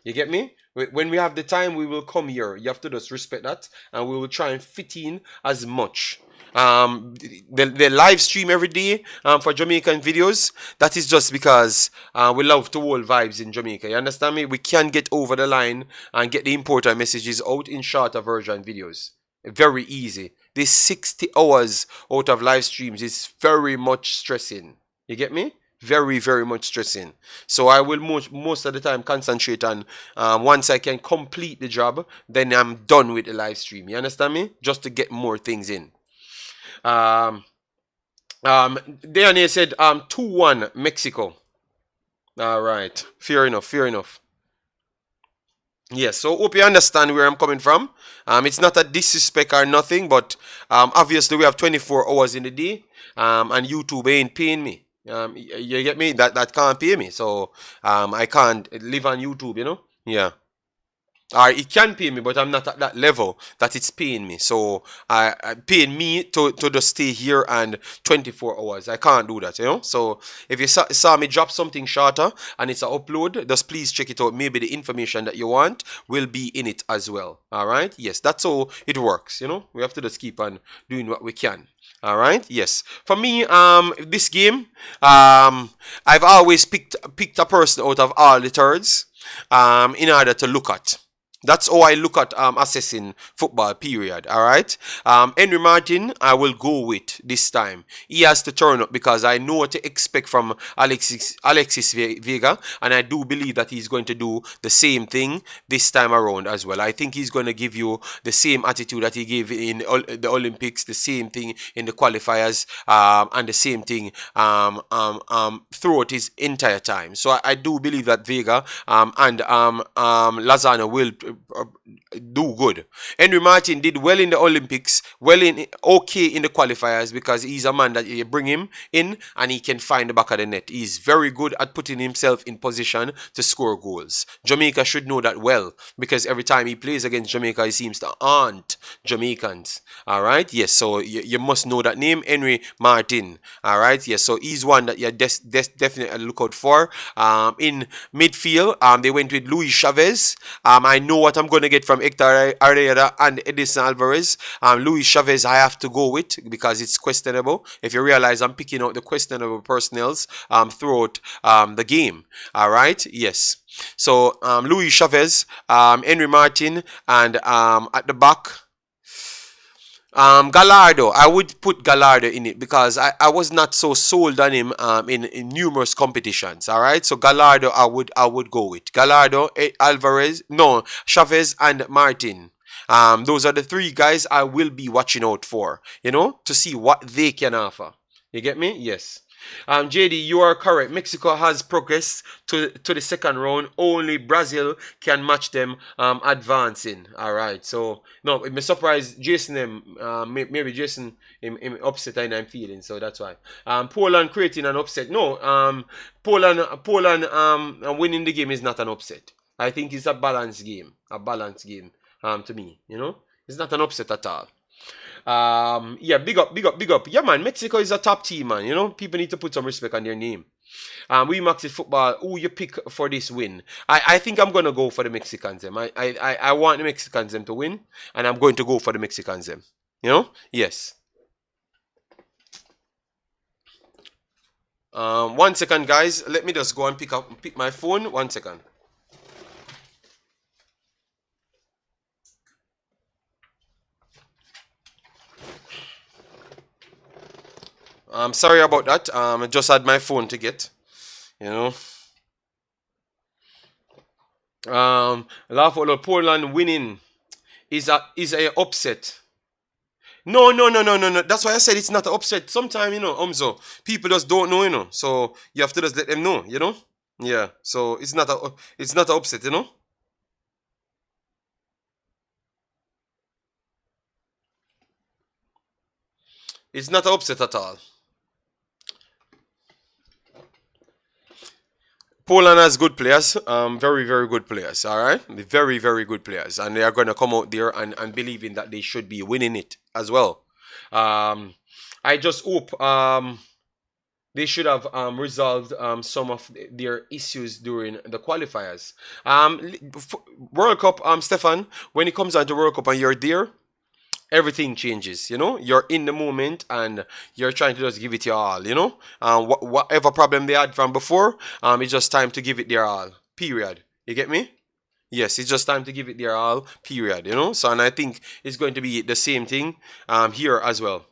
Speaker 1: You get me? When we have the time, we will come here. You have to just respect that, and we will try and fit in as much. The live stream every day for Jamaican videos, that is just because we love to hold vibes in Jamaica. You understand me? We can get over the line and get the important messages out in shorter version videos. Very easy. This 60 hours out of live streams is very much stressing. You get me? Very, very much stressing. So I will most of the time concentrate on once I can complete the job, then I'm done with the live stream. You understand me? Just to get more things in. Deane said 2-1 Mexico. All right, fair enough, fair enough. Yes, so hope you understand where I'm coming from. It's not a disrespect or nothing, but obviously we have 24 hours in the day, and YouTube ain't paying me. You get me? That can't pay me, so I can't live on YouTube, you know. Yeah. Or it can pay me, but I'm not at that level that it's paying me. So paying me to just stay here and 24 hours. I can't do that, you know. So if you saw me drop something shorter and it's an upload, just please check it out. Maybe the information that you want will be in it as well. All right. Yes, that's how it works. You know, we have to just keep on doing what we can. All right. Yes. For me, this game, I've always picked a person out of all the thirds, in order to look at. That's how I look at assessing football, period. All right. Henry Martin, I will go with this time. He has to turn up because I know what to expect from Alexis Vega, and I do believe that he's going to do the same thing this time around as well. I think he's going to give you the same attitude that he gave in the Olympics, the same thing in the qualifiers, and the same thing throughout his entire time. So I do believe that Vega and Lozano will do good. Henry Martin did well in the Olympics, okay in the qualifiers, because he's a man that you bring him in and he can find the back of the net. He's very good at putting himself in position to score goals. Jamaica should know that well, because every time he plays against Jamaica, he seems to haunt Jamaicans. All right, yes. So you must know that name, Henry Martin. All right, yes. So he's one that you definitely look out for. In midfield, they went with Luis Chavez. I know what I'm going to get from Hector Herrera and Edison Alvarez. Luis Chavez I have to go with because it's questionable. If you realize I'm picking out the questionable personnels throughout the game. All right, yes. So Luis Chavez, Henry Martin, and at the back, Gallardo. I would put Gallardo in it because I was not so sold on him in numerous competitions. All right, so Gallardo I would go with Gallardo, Alvarez, no, Chavez and Martin. Those are the three guys I will be watching out for, you know, to see what they can offer. You get me? Yes. JD, you are correct. Mexico has progressed to the second round. Only Brazil can match them advancing. All right. So no, I'm surprised Jason maybe Jason him upset and I'm feeling. So that's why. Poland creating an upset. No. Poland winning the game is not an upset. I think it's a balanced game. A balanced game. To me, you know, it's not an upset at all. Yeah, big up. Yeah, man, Mexico is a top team, man. You know, people need to put some respect on their name. Wemaxit football. Who you pick for this win? I think I'm gonna go for the Mexicans. I want the Mexicans to win, and I'm going to go for the Mexicans. You know, yes. 1 second, guys. Let me just go and pick my phone. 1 second. I'm sorry about that. I just had my phone to get. You know. Laugh out Poland winning is a upset. No. That's why I said it's not an upset. Sometimes, you know, people just don't know, you know. So you have to just let them know, you know. Yeah. So it's not an upset, you know. It's not an upset at all. Poland has good players, very, very good players, all right? Very, very good players. And they are going to come out there and believing that they should be winning it as well. I just hope they should have resolved some of their issues during the qualifiers. World Cup, Stefan, when it comes down to World Cup and you're there, everything changes, you know. You're in the moment and you're trying to just give it your all, you know. Whatever problem they had from before, it's just time to give it their all, period. You get me? Yes, it's just time to give it their all, period, you know. So, and I think it's going to be the same thing here as well.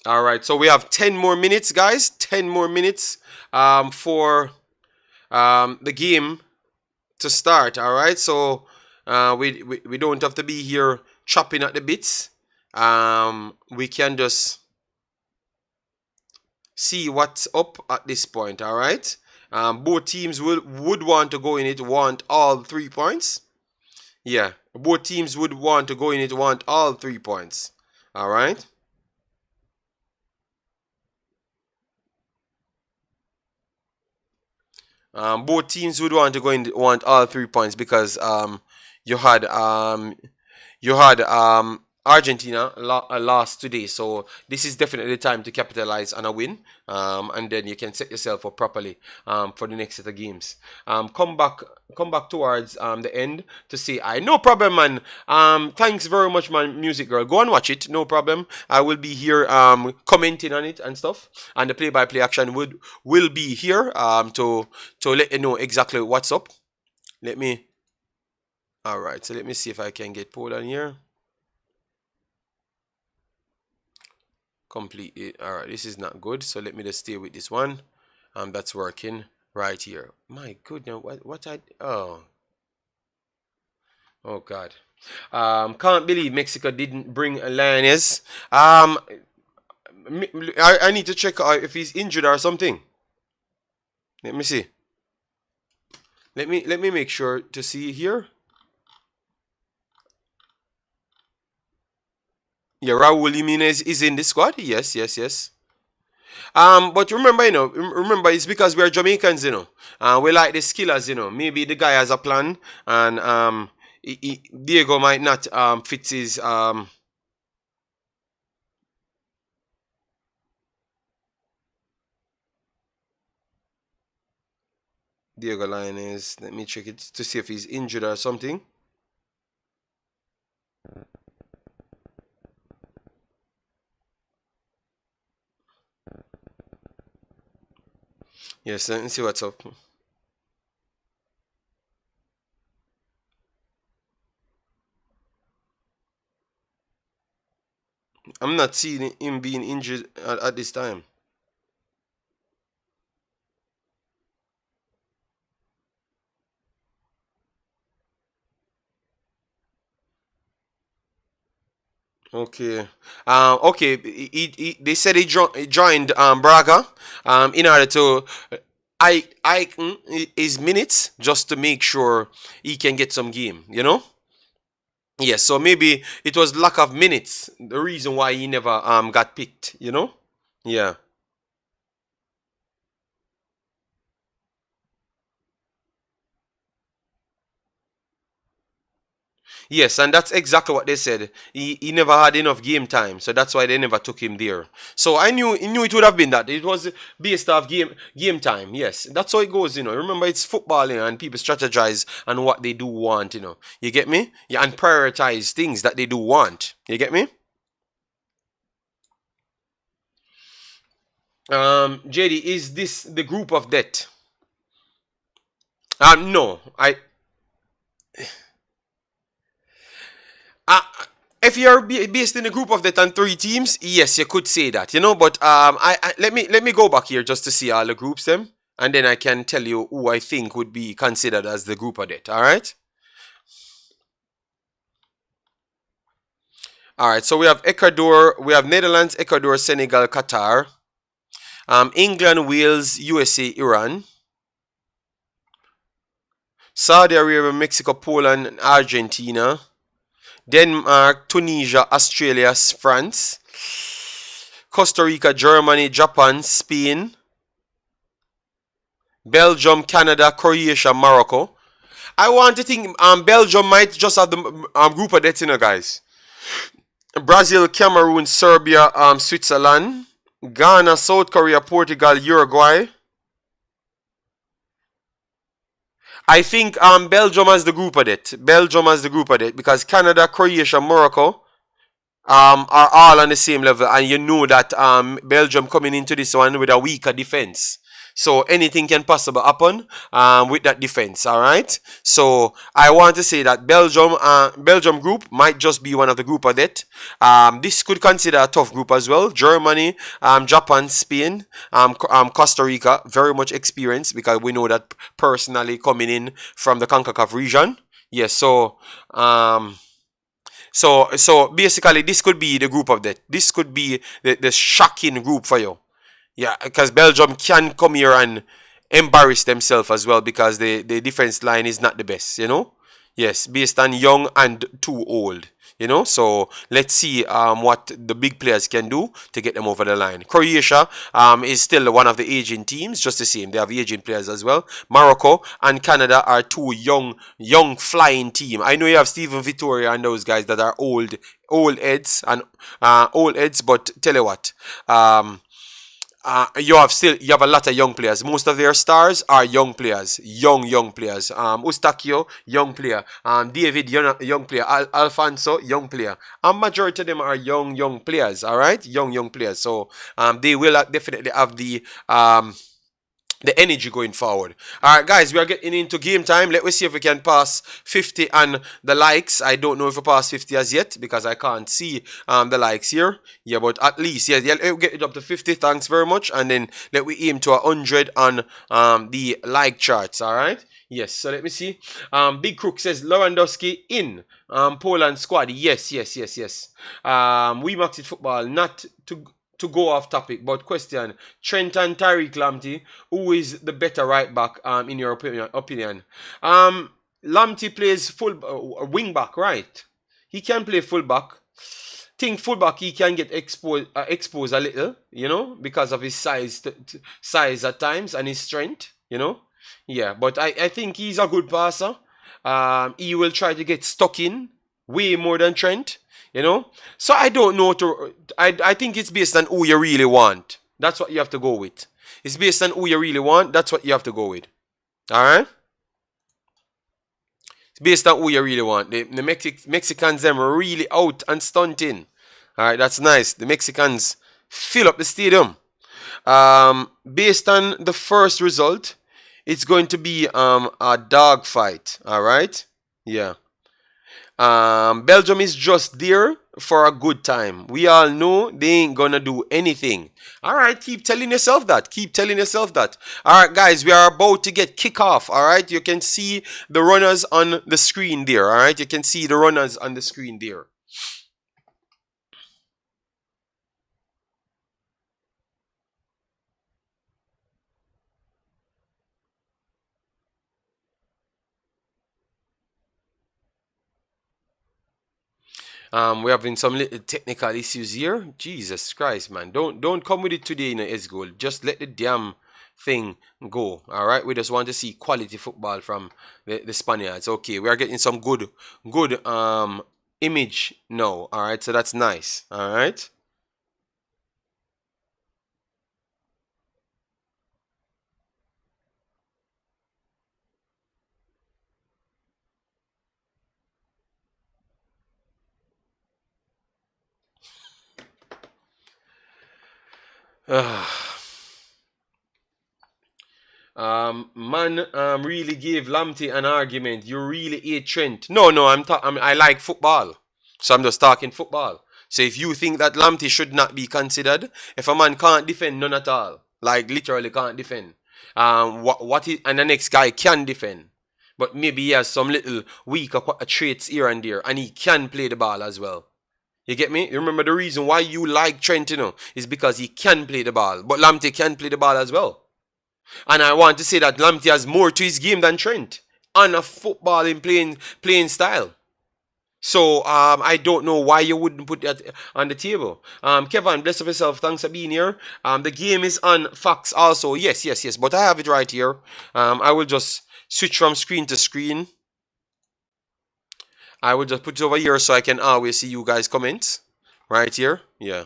Speaker 1: All right, so we have 10 more minutes, guys. 10 more minutes for the game to start. All right, so we don't have to be here chopping at the bits. We can just see what's up at this point. All right, both teams would want to go in it, want all 3 points. Yeah, both teams would want to go in it, want all 3 points. All right. Both teams would want to want all 3 points because you had you had Argentina lost today, so this is definitely the time to capitalize on a win, and then you can set yourself up properly for the next set of games. Come back towards the end to say, I no problem, man. Thanks very much, man. Music girl, go and watch it, no problem. I will be here commenting on it and stuff, and the play-by-play action will be here to let you know exactly what's up. Let me. All right, so let me see if I can get pulled on here. Completely. All right, this is not good, so let me just stay with this one. That's working right here. My goodness, what I oh God. Can't believe Mexico didn't bring a lioness. I need to check if he's injured or something. Let me see. Let me make sure to see here. Yeah, Raul Jimenez is in the squad. Yes, yes, yes. But remember, remember it's because we're Jamaicans, we like the skillers, Maybe the guy has a plan, and Diego might not fit his Diego Lioness. Let me check it to see if he's injured or something. Yes, let me see what's up. I'm not seeing him being injured at this time. Okay. Okay. They said he joined Braga in order to I his minutes just to make sure he can get some game. Yes, so maybe it was lack of minutes, the reason why he never got picked. Yeah. Yes, and that's exactly what they said. He never had enough game time, so that's why they never took him there. So I knew it would have been that. It was based off game time. Yes, that's how it goes. Remember, it's football, and people strategize on what they do want. You get me? Yeah, and prioritize things that they do want. You get me? JD, is this the group of death? No. Uh, if you're based in a group of that and 3 teams, yes, you could say that, But let me go back here just to see all the groups them, and then I can tell you who I think would be considered as the group of that. All right. All right. So we have Ecuador, we have Netherlands, Ecuador, Senegal, Qatar, England, Wales, USA, Iran, Saudi Arabia, Mexico, Poland, Argentina. Denmark, Tunisia, Australia, France, Costa Rica, Germany, Japan, Spain, Belgium, Canada, Croatia, Morocco. I want to think Belgium might just have the group of death, guys. Brazil, Cameroon, Serbia, Switzerland, Ghana, South Korea, Portugal, Uruguay. I think Belgium has the group of it. Belgium has the group of it because Canada, Croatia, Morocco are all on the same level, and you know that Belgium coming into this one with a weaker defense. So anything can possibly happen with that defense. All right. So I want to say that Belgium group might just be one of the group of that. This could consider a tough group as well. Germany, Japan, Spain, Costa Rica, very much experienced because we know that personally coming in from the Concacaf region. Yes. So basically, this could be the group of that. This could be the shocking group for you. Yeah, because Belgium can come here and embarrass themselves as well because the defense line is not the best. Yes, based on young and too old. You know, so let's see what the big players can do to get them over the line. Croatia is still one of the aging teams, just the same. They have aging players as well. Morocco and Canada are two young flying team. I know you have Steven Vittoria and those guys that are old heads and old heads, but tell you what, you have a lot of young players. Most of their stars are young players, young players. Eustáquio, young player. David, young player. Alfonso, young player. And majority of them are young players. All right, young players. So they will definitely have the energy going forward. All right, guys, we are getting into game time. Let me see if we can pass 50 on the likes. I don't know if we pass 50 as yet because I can't see the likes here. Yeah, but at least, yeah, we'll get it up to 50. Thanks very much. And then let we aim to 100 on the like charts. All right. Yes, so let me see. Big Crook says Lewandowski in Poland squad. Yes. Wemaxit football, not to go off topic, but question: Trent and Tariq Lamptey, who is the better right back in your opinion? Lamptey plays wing back, right? He can play full back. Think fullback he can get exposed a little, you know, because of his size at times and his strength, you know. Yeah, but I think he's a good passer. He will try to get stuck in way more than Trent, you know. So I don't know I think it's based on who you really want. That's what you have to go with. It's based on who you really want. That's what you have to go with. All right. It's based on who you really want. The Mexicans them are really out and stunting. All right, that's nice. The Mexicans fill up the stadium. Based on the first result, it's going to be a dog fight. All right. Yeah. Belgium is just there for a good time. We all know they ain't gonna do anything. All right, keep telling yourself that. Keep telling yourself that. All right, guys, we are about to get kickoff. All right, you can see the runners on the screen there. All right, you can see the runners on the screen there. We're having some little technical issues here. Jesus Christ, man. Don't come with it today in S goal. Just let the damn thing go. Alright. We just want to see quality football from the Spaniards. Okay, we are getting some good image now. Alright, so that's nice. Alright. Man, really gave Lamptey an argument. You really hate Trent. No, I like football, so I'm just talking football. So if you think that Lamptey should not be considered, if a man can't defend none at all, like literally can't defend, and the next guy can defend, but maybe he has some little weaker traits here and there, and he can play the ball as well. You get me? You remember the reason why you like Trent, you know, is because he can play the ball, but Lamptey can play the ball as well. And I want to say that Lamptey has more to his game than Trent on a footballing playing style. So I don't know why you wouldn't put that on the table. Kevin, bless of yourself. Thanks for being here. The game is on Fox also. Yes. But I have it right here. I will just switch from screen to screen. I will just put it over here so I can always see you guys' comments. Right here. Yeah.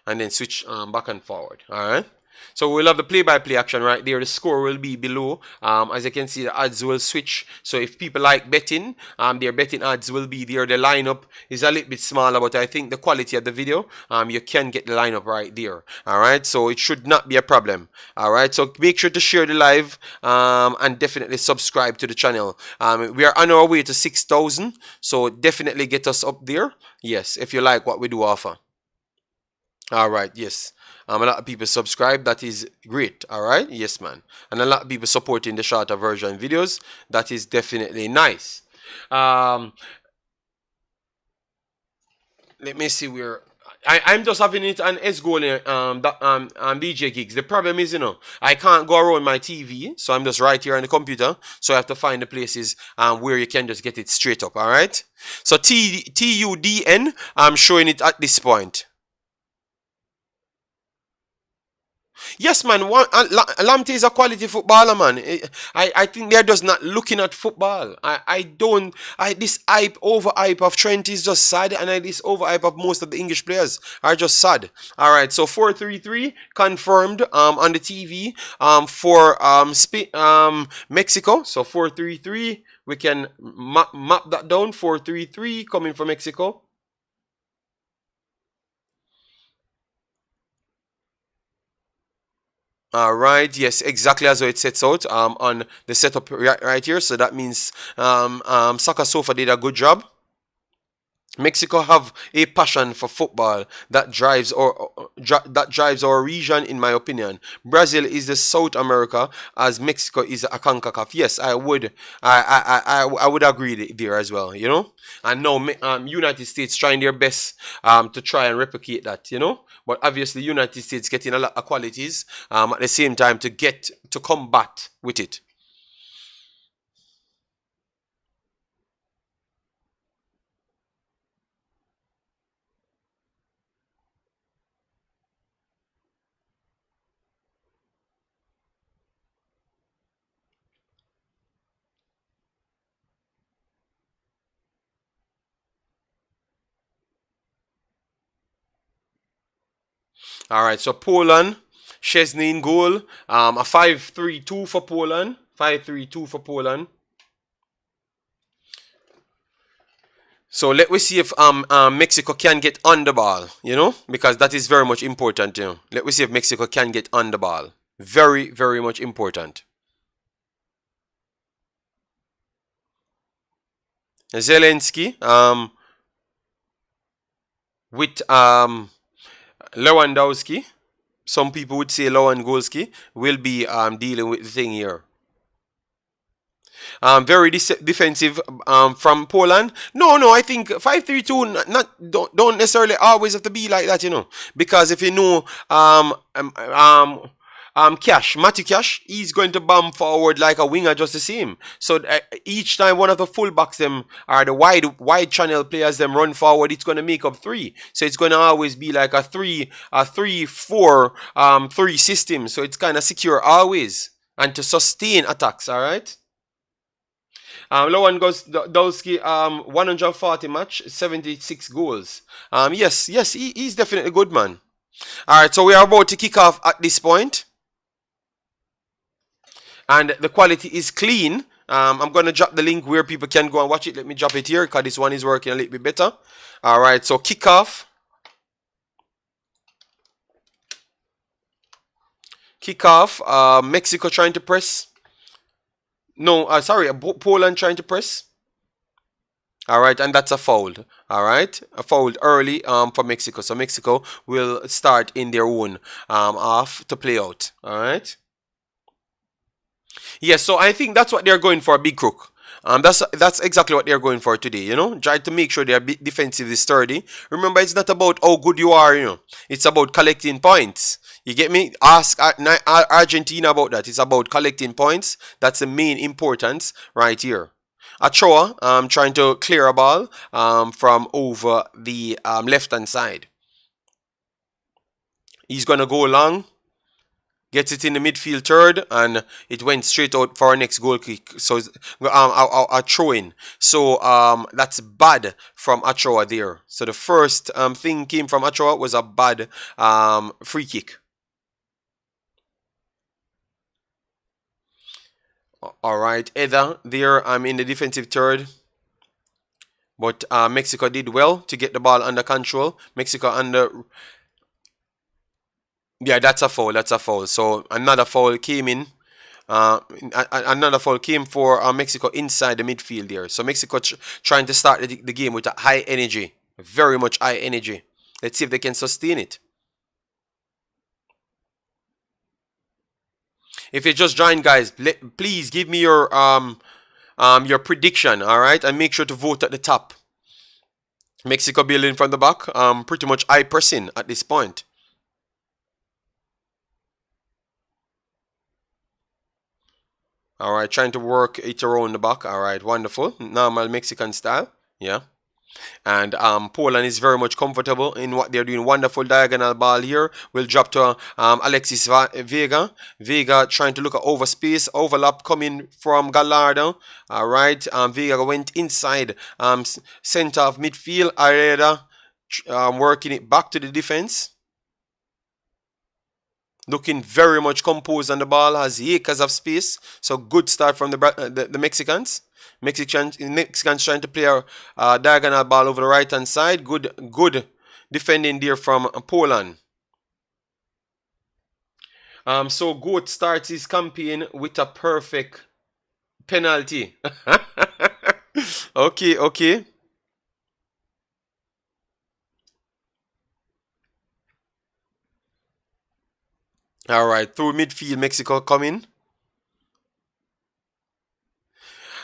Speaker 1: And then switch back and forward. Alright. So we'll have the play-by-play action right there. The score will be below. As you can see, the odds will switch. So if people like betting, their betting odds will be there. The lineup is a little bit smaller, but I think the quality of the video, you can get the lineup right there. All right, so it should not be a problem. All right, so make sure to share the live and definitely subscribe to the channel. We are on our way to 6,000, so definitely get us up there. Yes, if you like what we do offer. All right, yes. A lot of people subscribe. That is great. All right. Yes, man. And a lot of people supporting the shorter version videos. That is definitely nice. Let me see where I'm just having it on S goal DJ gigs. The problem is, I can't go around my TV, so I'm just right here on the computer. So I have to find the places where you can just get it straight up. All right. So TUDN, I'm showing it at this point. Yes, man. Lamptey is a quality footballer, man. I think they're just not looking at football. I don't. This hype, over hype of Trent is just sad, and this over hype of most of the English players are just sad. All right, so 4-3-3 confirmed on the TV for Mexico. So 4-3-3. We can map that down. 4-3-3 coming from Mexico. Right, yes, exactly as it sets out on the setup right here. So that means Saka Sofa did a good job. Mexico have a passion for football that drives our region, in my opinion. Brazil is the South America, as Mexico is a Concacaf. Yes, I would agree there as well. And now United States trying their best to try and replicate that. But obviously United States getting a lot of qualities at the same time to combat with it. All right, so Poland, Szczesny in goal. A 5-3-2 for Poland. 5-3-2 for Poland. So let me see if Mexico can get on the ball, because that is very much important, Let me see if Mexico can get on the ball. Very, very much important. Zelensky with Lewandowski. Some people would say Lewandowski will be dealing with the thing here. Very defensive from Poland. No, I think 5-3-2 don't necessarily always have to be like that, because if you know Matty Cash, he's going to bomb forward like a winger just the same. So each time one of the fullbacks them are the wide channel players them run forward, it's going to make up three. So it's going to always be like a 3-4-3 system. So it's kind of secure always and to sustain attacks. All right. Lewandowski, 140 match, 76 goals. Yes, he's definitely good, man. All right, so we are about to kick off at this point. And the quality is clean. I'm going to drop the link where people can go and watch it. Let me drop it here because this one is working a little bit better. All right, so kickoff. Kickoff. Mexico trying to press. No, sorry, Poland trying to press. All right, and that's a foul. All right, a foul early for Mexico. So Mexico will start in their own half to play out. All right. Yes, so I think that's what they're going for, Big Crook. That's exactly what they're going for today, Try to make sure they're defensively sturdy. Remember, it's not about how good you are, It's about collecting points. You get me? Ask Argentina about that. It's about collecting points. That's the main importance right here. Achoa trying to clear a ball from over the left-hand side. He's going to go long. Gets it in the midfield third, and it went straight out for our next goal kick. So a throw in. So that's bad from Achoa there. So the first thing came from Achoa was a bad free kick. All right, Eda there. I'm in the defensive third. But Mexico did well to get the ball under control. Mexico under. Yeah, that's a foul. That's a foul. So another foul came in. Another foul came for Mexico inside the midfield there. So Mexico trying to start the game with a high energy. Very much high energy. Let's see if they can sustain it. If you just joined, guys, please give me your prediction, all right? And make sure to vote at the top. Mexico building from the back. Pretty much eye pressing at this point. All right, trying to work it around the back. All right, wonderful. Normal Mexican style. Yeah. And Poland is very much comfortable in what they're doing. Wonderful diagonal ball here. Will drop to Alexis Vega. Vega trying to look at over space. Overlap coming from Gallardo. All right. Vega went inside center of midfield. Areda working it back to the defense. Looking very much composed on the ball, has acres of space. So good start from the Mexicans. Mexicans trying to play a diagonal ball over the right hand side. Good defending there from Poland. So Goat starts his campaign with a perfect penalty. Okay. All right, through midfield, Mexico coming.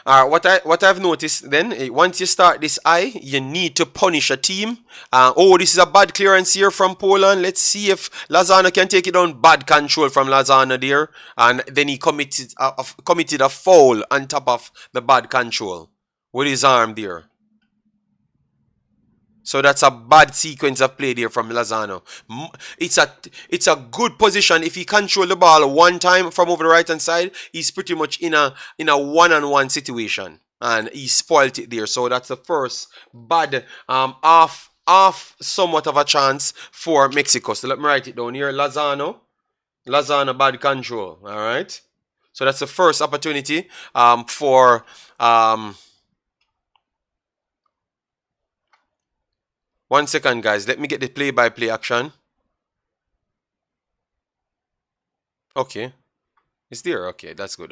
Speaker 1: What I've noticed then, once you start this eye, you need to punish a team. This is a bad clearance here from Poland. Let's see if Lozano can take it down. Bad control from Lozano there, and then he committed a foul on top of the bad control with his arm there. So that's a bad sequence of play there from Lozano. It's a good position. If he control the ball one time from over the right hand side, he's pretty much in a one-on-one situation, and he spoilt it there. So that's the first bad off somewhat of a chance for Mexico. So let me write it down here. Lozano bad control. All right. So that's the first opportunity for 1 second, guys. Let me get the play-by-play action. Okay. It's there. Okay, that's good.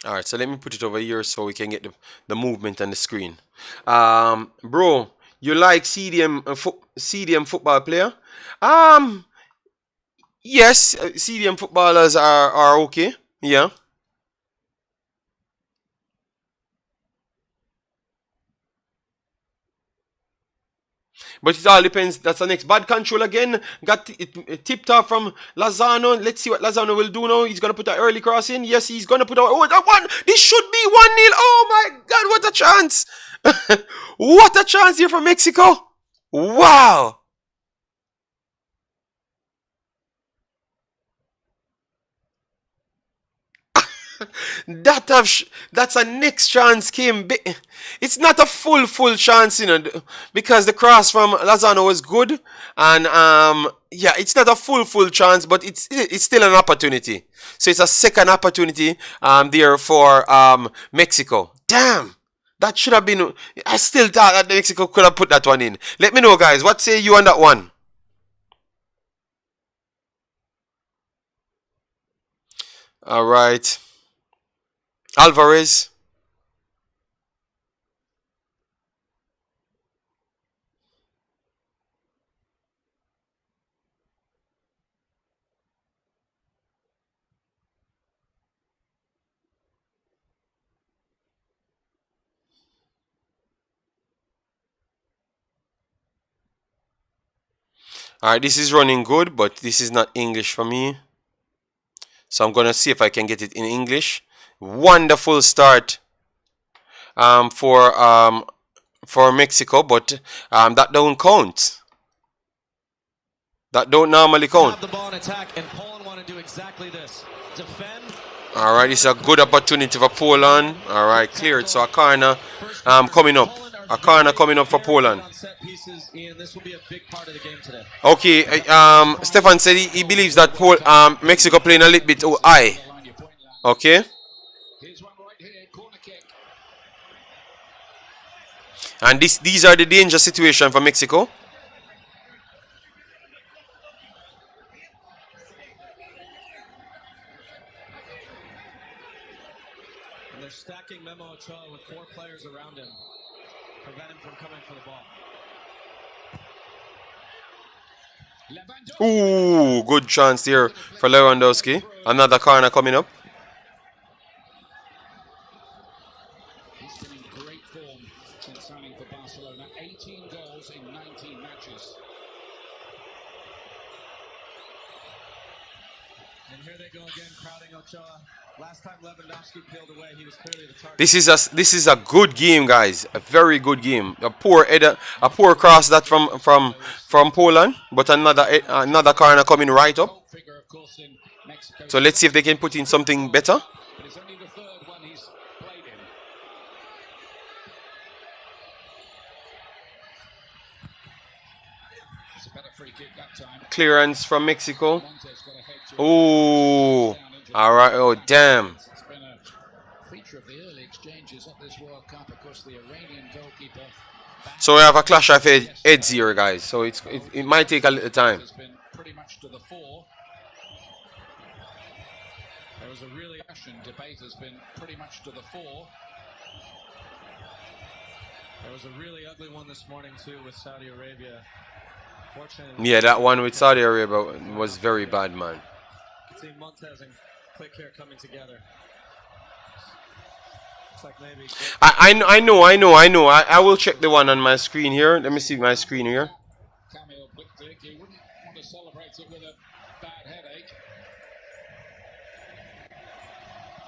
Speaker 1: All right, so let me put it over here so we can get the movement on the screen. Bro, you like CDM football player? Yes, CDM footballers are okay. Yeah. But it all depends. That's the next. Bad control again. Got it tipped off from Lozano. Let's see what Lozano will do now. He's going to put an early cross in. Yes, he's going to put out. Oh, that one. This should be 1-0. Oh, my God. What a chance. What a chance here for Mexico. Wow. That's a next chance came. It's not a full chance, because the cross from Lozano was good, and yeah, it's not a full chance, but it's still an opportunity. So it's a second opportunity there for Mexico. Damn, that should have been. I still thought that Mexico could have put that one in. Let me know, guys. What say you on that one? All right, Alvarez. All right, this is running good, but this is not English for me. So I'm going to see if I can get it in English. Wonderful start for Mexico, but that don't count. That don't normally count. All right, this is a good opportunity for Poland. All right, cleared. So a corner coming up. A corner coming up for Poland. Okay, Stefan said he believes that Mexico playing a little bit high. Okay. And these are the danger situation for Mexico.
Speaker 2: they're stacking Memo Ochoa with 4 players around him, prevent him from coming for the ball.
Speaker 1: Ooh, good chance here for Lewandowski. Another corner coming up.
Speaker 3: He's been in great form since signing for Barcelona. 18 goals in 19 matches.
Speaker 2: And here they go again, crowding Ochoa. Last time Lewandowski peeled away, he was clearly the target.
Speaker 1: This is a good game, guys. A very good game. A poor cross that from Poland, but another corner coming right up. So let's see if they can put in something better.
Speaker 3: But it's only the third one he's played in. It's a better free kick that time.
Speaker 1: Clearance from Mexico. Oh, all right. Oh, damn.
Speaker 3: It's been a feature of the early exchanges at this World Cup. Of course, the Iranian goalkeeper.
Speaker 1: So we have a clash of heads here, guys. So it might take a little time.
Speaker 3: Has been pretty much to the fore. There was a really passionate debate has been pretty much to the fore.
Speaker 2: There was a really ugly one this morning too with Saudi Arabia. Fortunately,
Speaker 1: Yeah, that one with Saudi Arabia was very bad, man.
Speaker 2: you can see Montez and Click here coming together. Looks like maybe.
Speaker 1: I know. I will check the one on my screen here. Let me see my screen here.
Speaker 3: Cameo quick dig. He wouldn't want to celebrate it with a bad headache.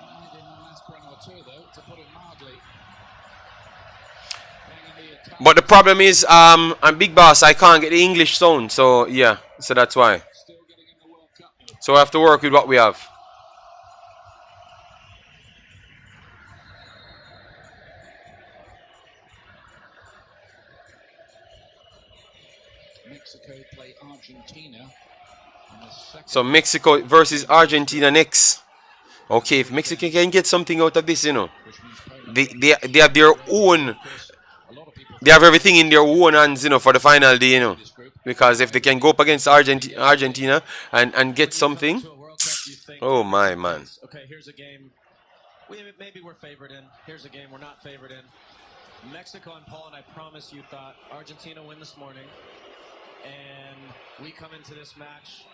Speaker 3: Might in the last run or two, though, to put it mildly.
Speaker 1: But the problem is, I'm Big Boss. I can't get the English sound, so yeah. So that's why.
Speaker 3: Still getting in the World Cup.
Speaker 1: So I have to work with what we have.
Speaker 3: Mexico play Argentina. In the second
Speaker 1: So Mexico versus Argentina next. Okay, if Mexico can get something out of this, you know,
Speaker 3: which means Poland.
Speaker 1: they have their own.
Speaker 3: A lot of people
Speaker 1: They have everything in their own hands, you know, for the final day, you know.
Speaker 3: this group.
Speaker 1: Because if they can go up against Argentina and get something,
Speaker 2: To a World Cup, you think,
Speaker 1: oh my man.
Speaker 2: okay, here's a game. Maybe we're favored in. Here's a game we're not favored in. Mexico and Poland, I promise you thought Argentina win this morning. And we come into this match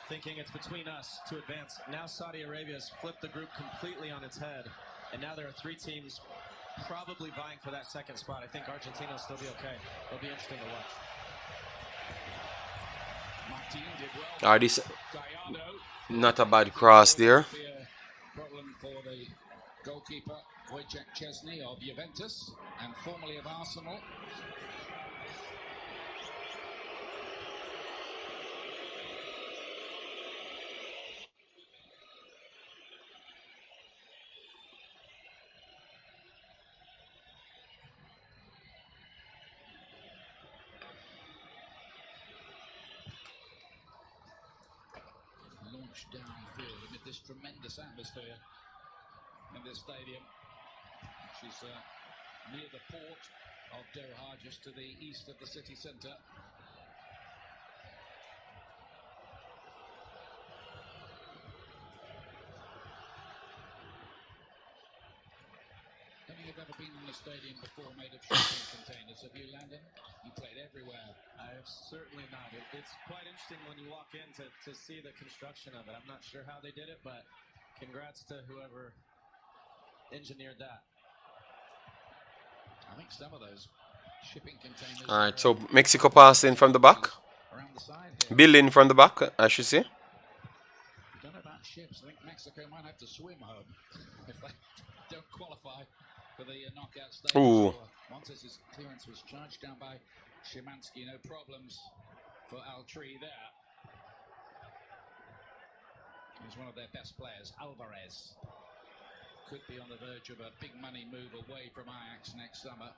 Speaker 2: thinking it's between us to advance. Now Saudi Arabia has flipped the group completely on its head. And now there are 3 teams probably vying for that second spot. I think Argentina will still be okay. It'll be interesting to watch.
Speaker 3: Martin did well.
Speaker 1: Ah, this
Speaker 3: Gallardo.
Speaker 1: not a bad cross there.
Speaker 3: Be a problem for the goalkeeper Wojciech Szczesny of Juventus and formerly of Arsenal. Launched downfield amid this tremendous atmosphere in this stadium, which is near the port of Doha, just to the east of the city centre. Have you ever been in a stadium before made of shipping containers? Have you, Landon? You played everywhere.
Speaker 2: I have certainly not. It's quite interesting when you walk in to see the construction of it. I'm not sure how they did it, but congrats to whoever engineered that.
Speaker 3: I think some of those shipping containers.
Speaker 1: All right, so Mexico passing from the back,
Speaker 3: around the side here.
Speaker 1: building from the back, I should say.
Speaker 3: Don't know about ships. I think Mexico might have to swim home if they don't qualify for the knockout stage.
Speaker 1: Ooh.
Speaker 3: Montez's clearance was charged down by Szymanski. No problems for Altri there. He's one of their best players, Alvarez. Could be on the verge of a big money move away from Ajax next summer.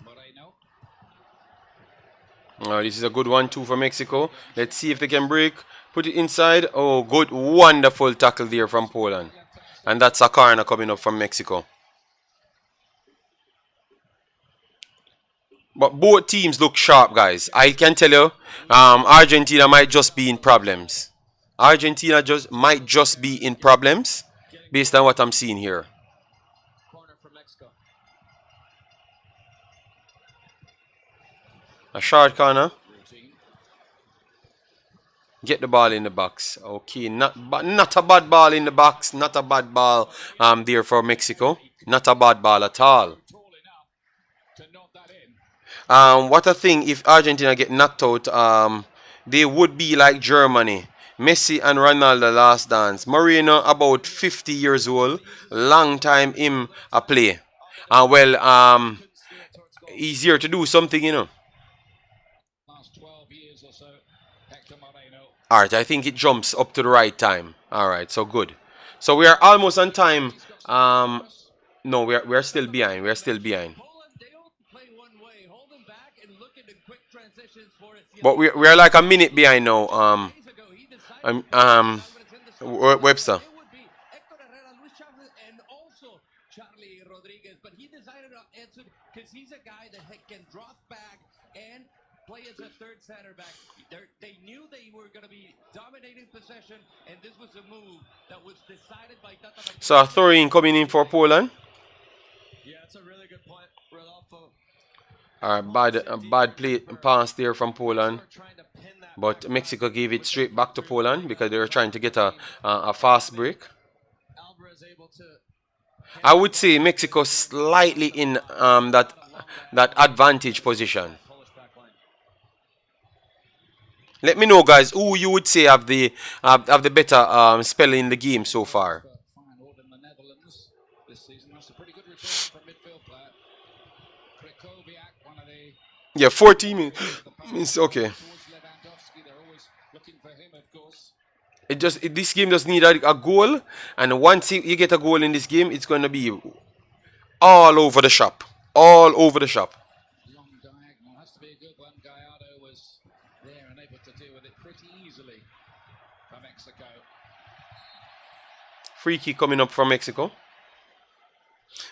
Speaker 3: Moreno.
Speaker 1: Oh, this is a good 1-2 for Mexico. Let's see if they can break. Put it inside. Oh, good, wonderful tackle there from Poland. And that's a corner coming up from Mexico. But both teams look sharp, guys. I can tell you, Argentina might just be in problems. Argentina might just be in problems based on what I'm seeing here.
Speaker 2: Corner for Mexico.
Speaker 1: A short corner. Get the ball in the box. Okay, not a bad ball in the box. Not a bad ball there for Mexico. Not a bad ball at all. What a thing if Argentina get knocked out, they would be like Germany. Messi and Ronaldo last dance. Marino about 50 years old. Long time him a play. Easier to do something, you know. Alright, I think it jumps up to the right time. Alright, so good. So we are almost on time. No, we're still behind. We're still behind. But we're like a minute behind now. Webster.
Speaker 2: But he decided to answer because he's a guy that can drop back and play as a third center back. They knew they were going to be dominating possession, and this was a move that was decided by Tata.
Speaker 1: So a throw-in coming in for Poland.
Speaker 2: Yeah, that's a really good point, Rodolfo.
Speaker 1: Bad play pass there from Poland, but Mexico gave it straight back to Poland because they were trying to get a fast break. I would say Mexico slightly in that advantage position. Let me know, guys, who you would say have the better spell in the game so far. Yeah, 14 minutes. Okay. This game just need a goal, and once you get a goal in this game, it's going to be all over the shop. All over the shop.
Speaker 3: Long diagonal has to be a good one. Gallardo was there and able to deal with it pretty easily for Mexico.
Speaker 1: Free kick coming up for Mexico.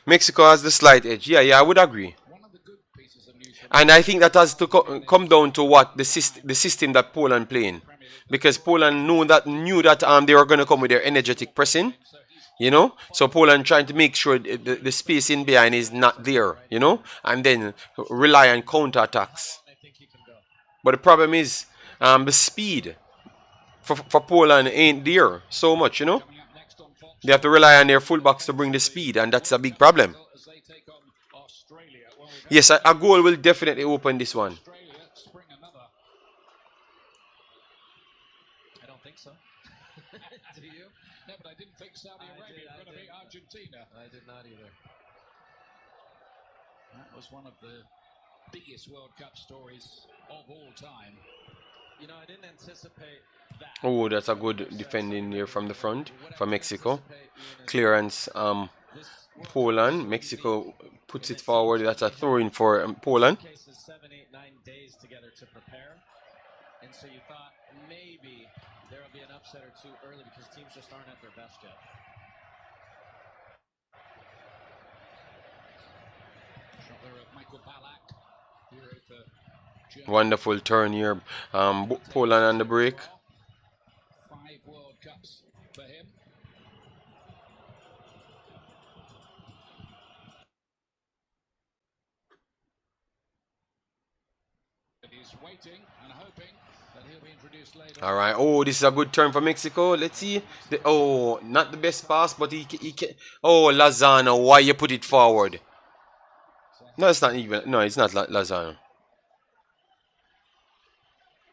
Speaker 1: Mexico has the slight edge. Yeah, I would agree. And I think that has to come down to what the system that Poland playing. Because Poland knew that they were going to come with their energetic pressing, you know. So Poland trying to make sure the space in behind is not there, you know, and then rely on counter attacks. But the problem is the speed for Poland ain't there so much, you know. They have to rely on their fullbacks to bring the speed, and that's a big problem. Yes, a goal will definitely open this one.
Speaker 3: Do you? No, but I didn't think Saudi Arabia was going to beat Argentina.
Speaker 2: I did not either.
Speaker 3: That was one of the biggest World Cup stories of all time.
Speaker 2: You know, I didn't anticipate that.
Speaker 1: Oh, that's a good defending here from the front for Mexico. Clearance, Poland. Mexico puts it forward. That's a throw-in for Poland.
Speaker 2: 7, 8, 9 days together to prepare, and so you thought maybe there will be an upset or two early because teams just aren't at their best yet.
Speaker 1: Wonderful turn here. Poland on the break.
Speaker 3: 5 World Cups for him. He's waiting and hoping that he'll be introduced later.
Speaker 1: All right. Oh, this is a good turn for Mexico. Let's see. Not the best pass, but he can. Oh, Lozano, why you put it forward? No, it's not even. No, it's not Lozano.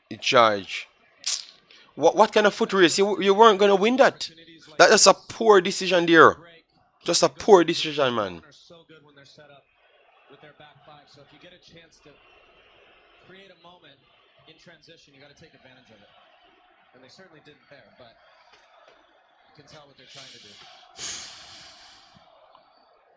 Speaker 1: It charge. What kind of foot race? You weren't gonna win that. That's a poor decision there. Just a poor decision, man.
Speaker 2: So good when they're set up with their back five. So if you get a chance to create a moment in transition, you got to take advantage of it. And they certainly didn't there, but you can tell what they're trying to do.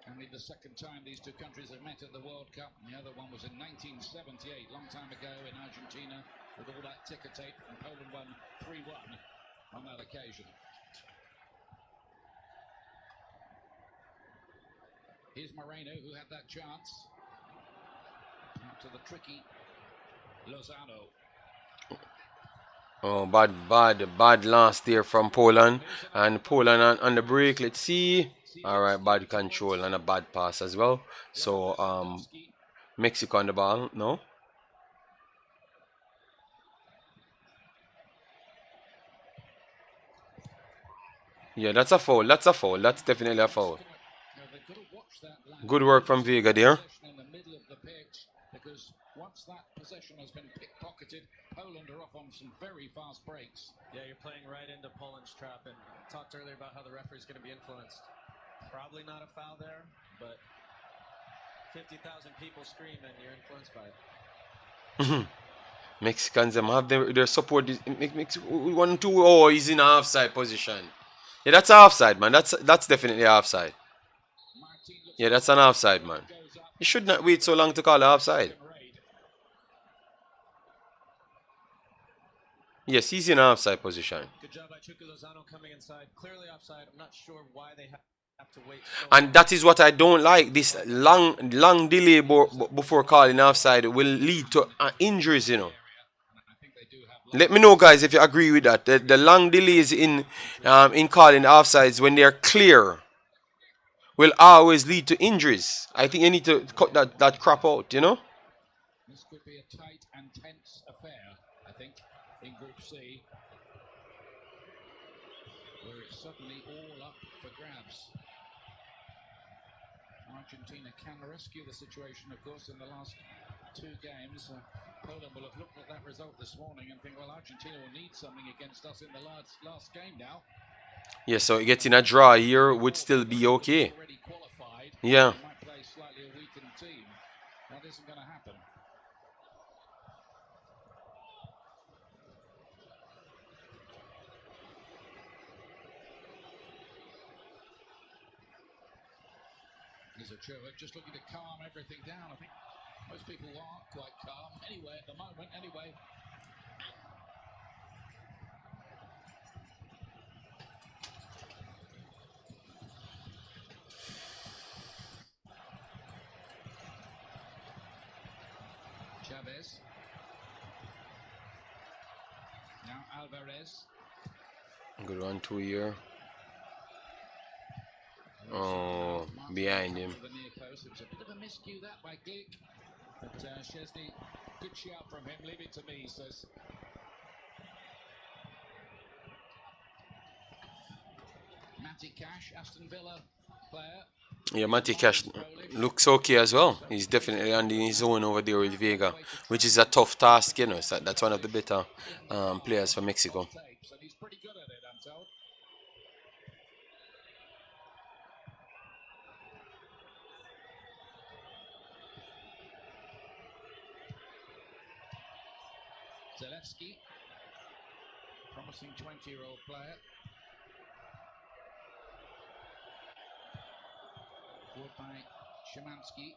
Speaker 3: Only the second time these two countries have met at the World Cup, and the other one was in 1978, long time ago in Argentina, with all that ticker tape, and Poland won 3-1 on that occasion. Here's Moreno, who had that chance. Out to the tricky Lozano.
Speaker 1: Oh, bad last there from Poland. And Poland on the break. Let's see. All right, bad control and a bad pass as well. So, Mexico on the ball. No? Yeah, that's a foul. That's a foul. That's definitely a foul. Good work from Vega there.
Speaker 3: In the middle of the pitch, because once that possession has been pickpocketed, Poland are off on some very fast breaks.
Speaker 2: Yeah, you're playing right into Poland's trap, and talked earlier about how the referee's going to be influenced. Probably not a foul there, but 50,000 people scream and you're influenced by it.
Speaker 1: Mexicans them have their support. 1-2. Oh, he's in offside position. Yeah, that's offside, man. That's definitely offside. Yeah, that's an offside, man. You should not wait so long to call offside. Yes, he's in offside position.
Speaker 2: Good job by Chucky Lozano coming inside. Clearly offside. I'm not sure why they have to wait so
Speaker 1: And that is what I don't like. This long delay before calling offside will lead to injuries, you know. Let me know, guys, if you agree with that. The long delays in calling offsides when they are clear will always lead to injuries. I think you need to cut that crap out, you know?
Speaker 3: This could be a tight and tense affair, I think, in Group C, where it's suddenly all up for grabs. Argentina can rescue the situation, of course, in the last two games. Poland will have looked at that result this morning and think, well, Argentina will need something against us in the last game now.
Speaker 1: Yeah, so getting a draw here would still be okay. Yeah.
Speaker 3: Might play slightly a weakened team. That isn't going to happen. Here's Ochoa just looking to calm everything down. I think most people aren't quite calm anyway at the moment. Anyway. Chavez. Now Alvarez.
Speaker 1: Good 1-2 here. Oh, behind him.
Speaker 3: The near post. It was a bit of a miscue that by Glick. But Szczesny, good shout from him. Leave it to me, he says. Matty Cash, Aston Villa player.
Speaker 1: Yeah, Matty Cash looks okay as well. He's definitely on his own over there with Vega, which is a tough task, you know. So that's one of the better players for Mexico.
Speaker 3: And he's pretty good at it, I'm told. Zalewski, promising 20-year-old player. Forward by Szymanski.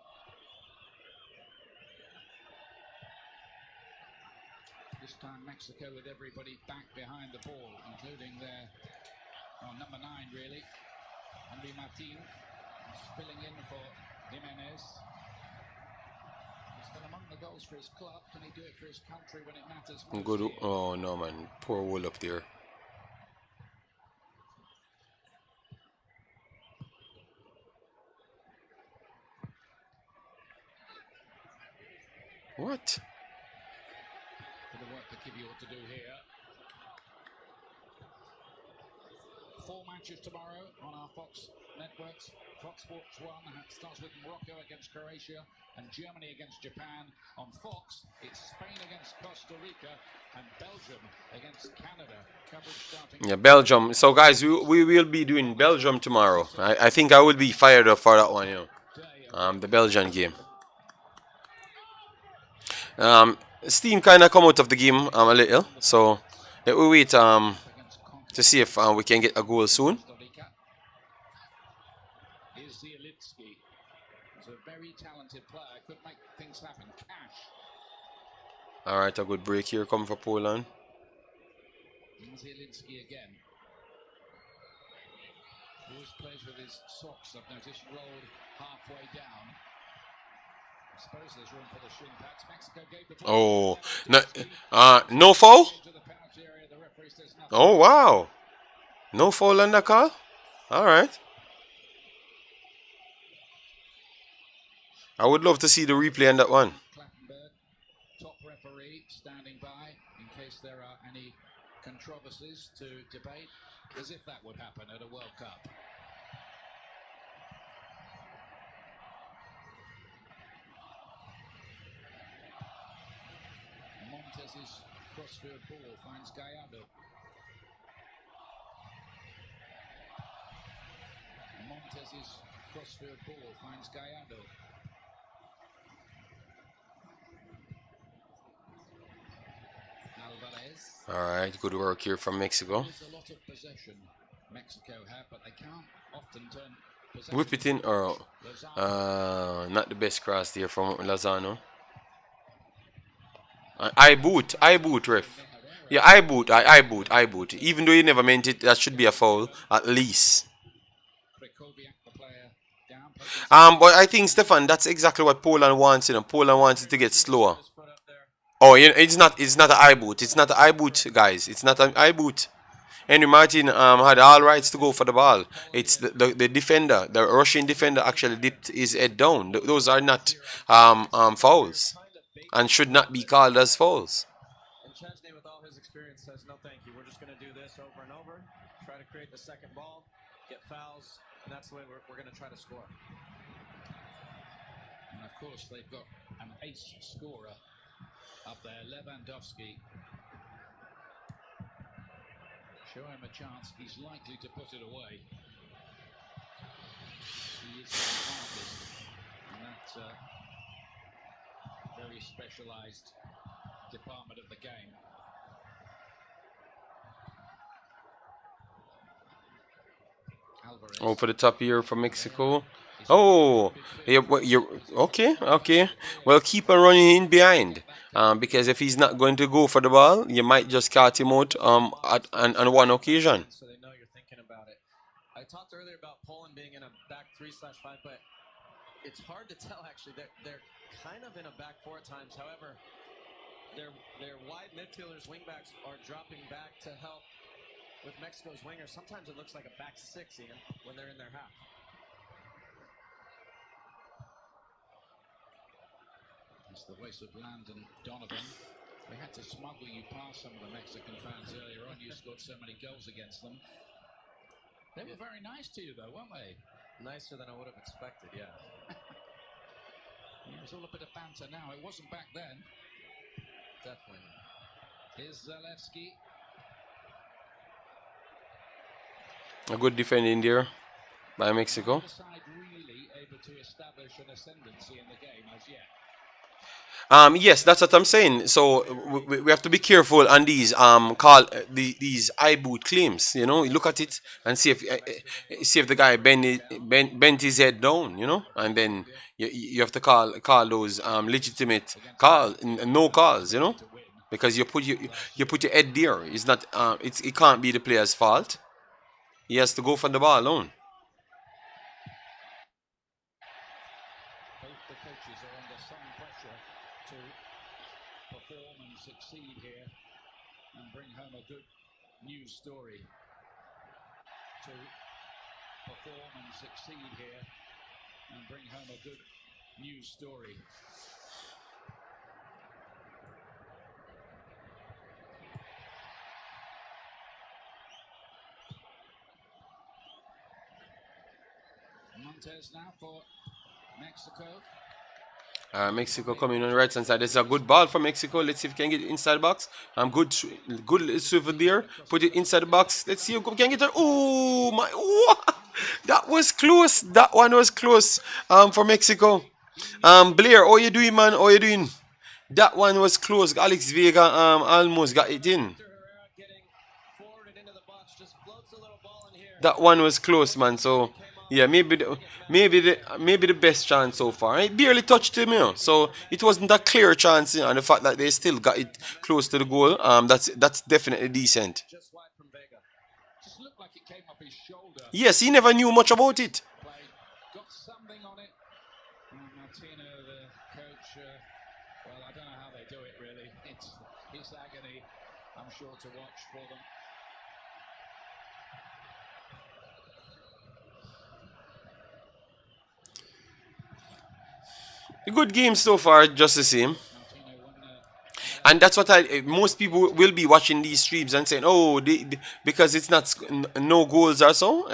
Speaker 3: This time Mexico with everybody back behind the ball, including their number 9 really, Henry Martin, filling in for Jimenez. He's been among the goals for his club. Can he do it for his country when it matters most?
Speaker 1: Good. Oh no, man, poor Wool up there. What?
Speaker 3: Bit of work for Kivior to do here. 4 matches tomorrow on our Fox networks. Fox Sports 1 starts with Morocco against Croatia and Germany against Japan. On Fox, it's Spain against Costa Rica and Belgium against Canada. Coverage starting.
Speaker 1: Yeah, Belgium. So, guys, we will be doing Belgium tomorrow. I think I will be fired up for that one, you know. The Belgian game. Steam kind of come out of the game a little, so let we wait to see if we can get a goal soon.
Speaker 3: He's a very talented player, could make things happen. Cash.
Speaker 1: All right, a good break here coming for Poland.
Speaker 3: Zielinski again. Always plays with his socks, I've noticed, rolled halfway down. suppose there's room for the shin pads. Mexico gave the
Speaker 1: Oh, no foul?
Speaker 3: into the penalty area. The referee says nothing.
Speaker 1: Oh, wow. No foul on the call? All right. I would love to see the replay on that one.
Speaker 3: Clattenburg, top referee, standing by in case there are any controversies to debate, as if that would happen at a World Cup. Montez's crossfield ball finds Gallardo. Montez's crossfield ball finds Gallardo. Alvarez.
Speaker 1: All right, good work here from Mexico.
Speaker 3: There's a lot of possession Mexico have, but they can't often turn possession.
Speaker 1: Whip it in, or
Speaker 3: Lozano.
Speaker 1: not the best cross there from Lozano. I boot, ref. Yeah, I boot. Even though you never meant it, that should be a foul at least.
Speaker 3: Krychowiak, the player, down.
Speaker 1: But I think Stefan, that's exactly what Poland wants. You know, Poland wants it to get slower. Oh, you know, it's not an eye boot. It's not an eye boot, guys. It's not an eye boot. Henry Martin had all rights to go for the ball. It's the defender, the Russian defender, actually dipped his head down. Those are not fouls, and should not be called as fouls.
Speaker 2: And Chesney, with all his experience, says no thank you. We're just going to do this over and over, try to create the second ball, get fouls, and that's the way we're going to try to score.
Speaker 3: And of course, they've got an ace scorer up there, Lewandowski. Show him a chance, he's likely to put it away. He is the hardest in that very specialized department of the game. Alvarez.
Speaker 1: Oh, for the top here from Mexico. Oh, you're okay. Well, keep on running in behind. Because if he's not going to go for the ball, you might just cut him out on one occasion.
Speaker 2: So they know you're thinking about it. I talked earlier about Poland being in a back 3/5, but it's hard to tell actually. They're kind of in a back 4 at times. However, their wide midfielders, wingbacks, are dropping back to help with Mexico's wingers. Sometimes it looks like a back 6, Ian, when they're in their half.
Speaker 3: It's the voice of Landon Donovan. We had to smuggle you past some of the Mexican fans earlier on. You scored so many goals against them. They were very nice to you, though, weren't they?
Speaker 2: Nicer than I would have expected, yeah.
Speaker 3: There's all a bit of banter now. It wasn't back then.
Speaker 2: Definitely.
Speaker 3: Here's Zalewski.
Speaker 1: A good defending there by Mexico.
Speaker 3: Neither side really able to establish an ascendancy in the game as yet.
Speaker 1: Yes, that's what I'm saying. So we have to be careful on these these eye boot claims. You know, look at it and see if the guy bent his head down. You know, and then you have to call those legitimate no calls. You know, because you put your head there. It's not it can't be the player's fault. He has to go for the ball alone.
Speaker 3: Both the coaches are under some pressure to perform and succeed here and bring home a good news story. To perform and succeed here and bring home a good news story. Montez now for Mexico.
Speaker 1: Mexico coming on the right hand side. There's a good ball for Mexico. Let's see if we can get it inside the box. Good swivel there. Put it inside the box. Let's see if we can get it. Oh my! What? That was close. That one was close. For Mexico. Blair, how you doing, man? How you doing? That one was close. Alex Vega almost got it in. That one was close, man. So yeah, maybe the best chance so far. It barely touched him, you know. So it wasn't a clear chance, you know, and the fact that they still got it close to the goal, that's definitely decent.
Speaker 3: Just wide from Vega. Just looked like it came off his shoulder.
Speaker 1: Yes, he never knew much about it.
Speaker 3: Got something on it. And Martino, the coach, well, I don't know how they do it really. It's agony, I'm sure, to watch for them.
Speaker 1: A good game so far, just the same. And that's what most people will be watching these streams and saying, oh, because it's not no goals or so.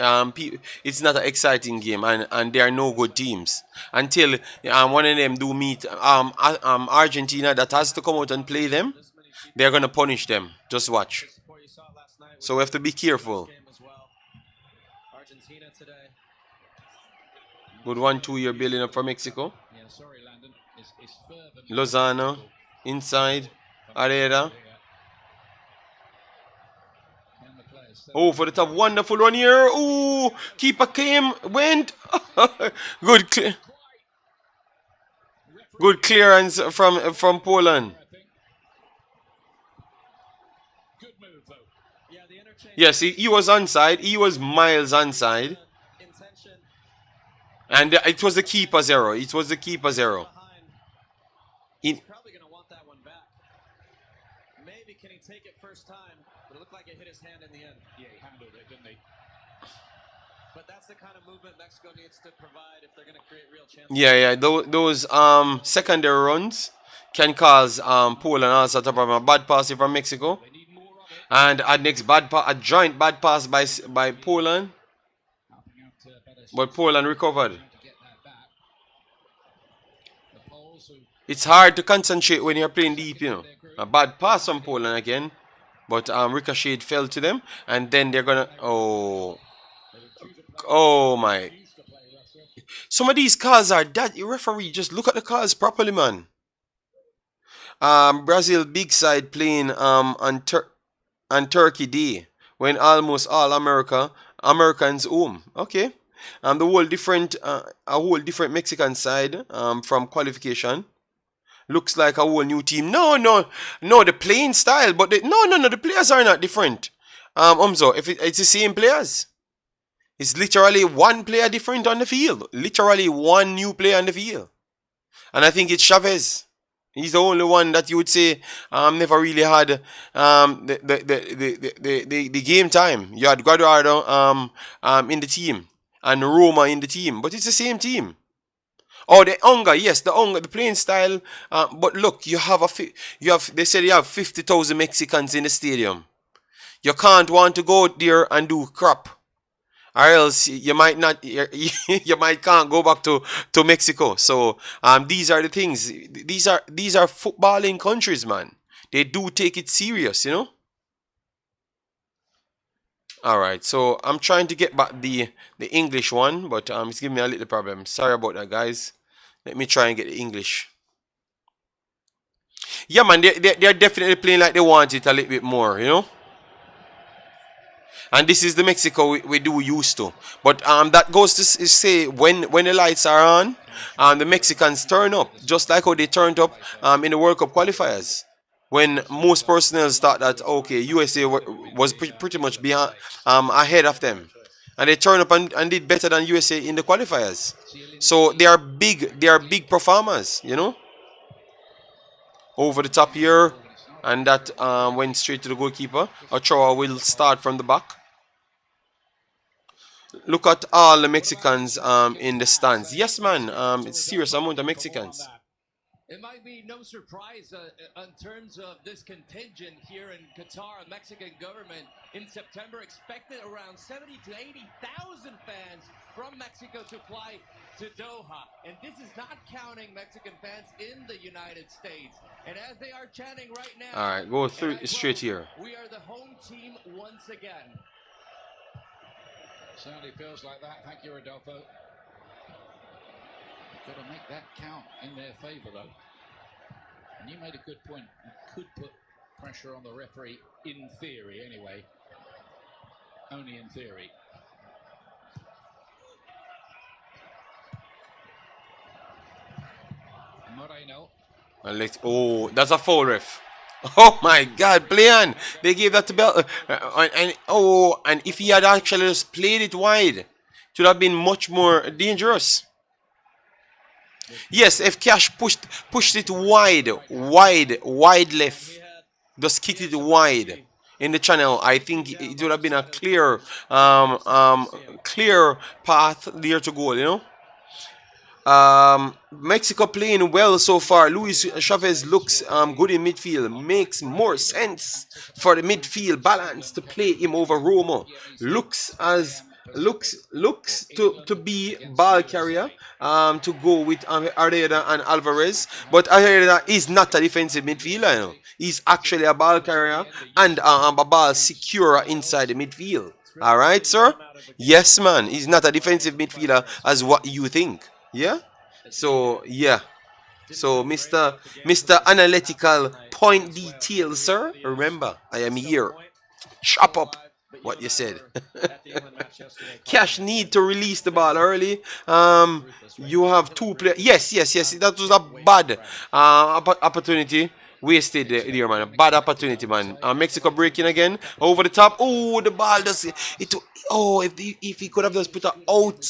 Speaker 1: It's not an exciting game, and there are no good teams until one of them do meet Argentina, that has to come out and play them. They're gonna punish them. Just watch. So we have to be careful. Good 1-2 you're building up for Mexico. Lozano inside. Areda. Oh, for the top, wonderful one here. Ooh, keeper came, went. Good clearance from Poland. Yes, he was onside. He was miles onside. And it was the keeper's error. It was the keeper's error.
Speaker 2: He's probably going to want that one back. Maybe can he take it first time, but it looked like it hit his hand in the end.
Speaker 3: Yeah, he handled it, didn't he?
Speaker 2: But that's the kind of movement Mexico needs to provide if they're going to create real chances.
Speaker 1: Yeah. Those secondary runs can cause Poland also to have a bad pass from Mexico. And a joint bad pass by Poland. But Poland recovered. It's hard to concentrate when you're playing deep, you know. A bad pass from Poland again. But Ricochet fell to them. And then they're gonna... Oh my. Some of these calls are that. Referee, just look at the calls properly, man. Brazil big side playing on Turkey Day. When almost all Americans home. Okay. A whole different Mexican side from qualification. Looks like a whole new team. No, the playing style, but the players are not different. Umzo, if it's the same players, it's literally one player different on the field. Literally one new player on the field, and I think it's Chavez. He's the only one that you would say never really had the game time. You had Guadardo in the team and Roma in the team, but it's the same team. Oh, the hunger, yes, the playing style. But look, they said you have 50,000 Mexicans in the stadium. You can't want to go there and do crap, or else you might not. You might can't go back to Mexico. So these are the things. These are footballing countries, man. They do take it serious, you know. All right, so I'm trying to get back the English one, but it's giving me a little problem. Sorry about that, guys. Let me try and get the English. Yeah, man, they're definitely playing like they want it a little bit more, you know. And this is the Mexico we do used to. But that goes to say when the lights are on, the Mexicans turn up, just like how they turned up in the World Cup qualifiers. When most personnel thought that, okay, USA was pretty much behind, ahead of them. And they turned up and did better than USA in the qualifiers. So they are big performers, you know. Over the top here. And that went straight to the goalkeeper. Ochoa will start from the back. Look at all the Mexicans in the stands. Yes, man. It's a serious amount of Mexicans.
Speaker 2: It might be no surprise in terms of this contingent here in Qatar. The Mexican government in September expected around 70 to 80,000 fans from Mexico to fly to Doha. And this is not counting Mexican fans in the United States. And as they are chanting right now...
Speaker 1: All right, go through straight here.
Speaker 2: We are the home team once again.
Speaker 3: Certainly feels like that. Thank you, Rodolfo. Got to make that count in their favour, though. And you made a good point. You could put pressure on the referee, in theory, anyway. Only in theory. Moreno.
Speaker 1: Oh, that's a foul, ref. Oh my God, play on. They gave that to Bell. And if he had actually just played it wide, it would have been much more dangerous. Yes, if Cash pushed it wide left, just kicked it wide in the channel, I think it would have been a clear path there to goal, you know. Mexico playing well so far. Luis Chavez looks good in midfield. Makes more sense for the midfield balance to play him over Romo. Looks to be ball carrier to go with Areda and Alvarez. But Areda is not a defensive midfielder. You know. He's actually a ball carrier and a ball securer inside the midfield. All right, sir? Yes, man. He's not a defensive midfielder as what you think. Yeah? So, yeah. So, Mr. Analytical Point Detail, sir. Remember, I am here. Chop up what you said. Cash need to release the ball early. You have two players. Yes. That was a bad opportunity. Wasted there, man. Bad opportunity, man. Mexico breaking again. Over the top. Oh, the ball does it. Oh, if he could have just put an out.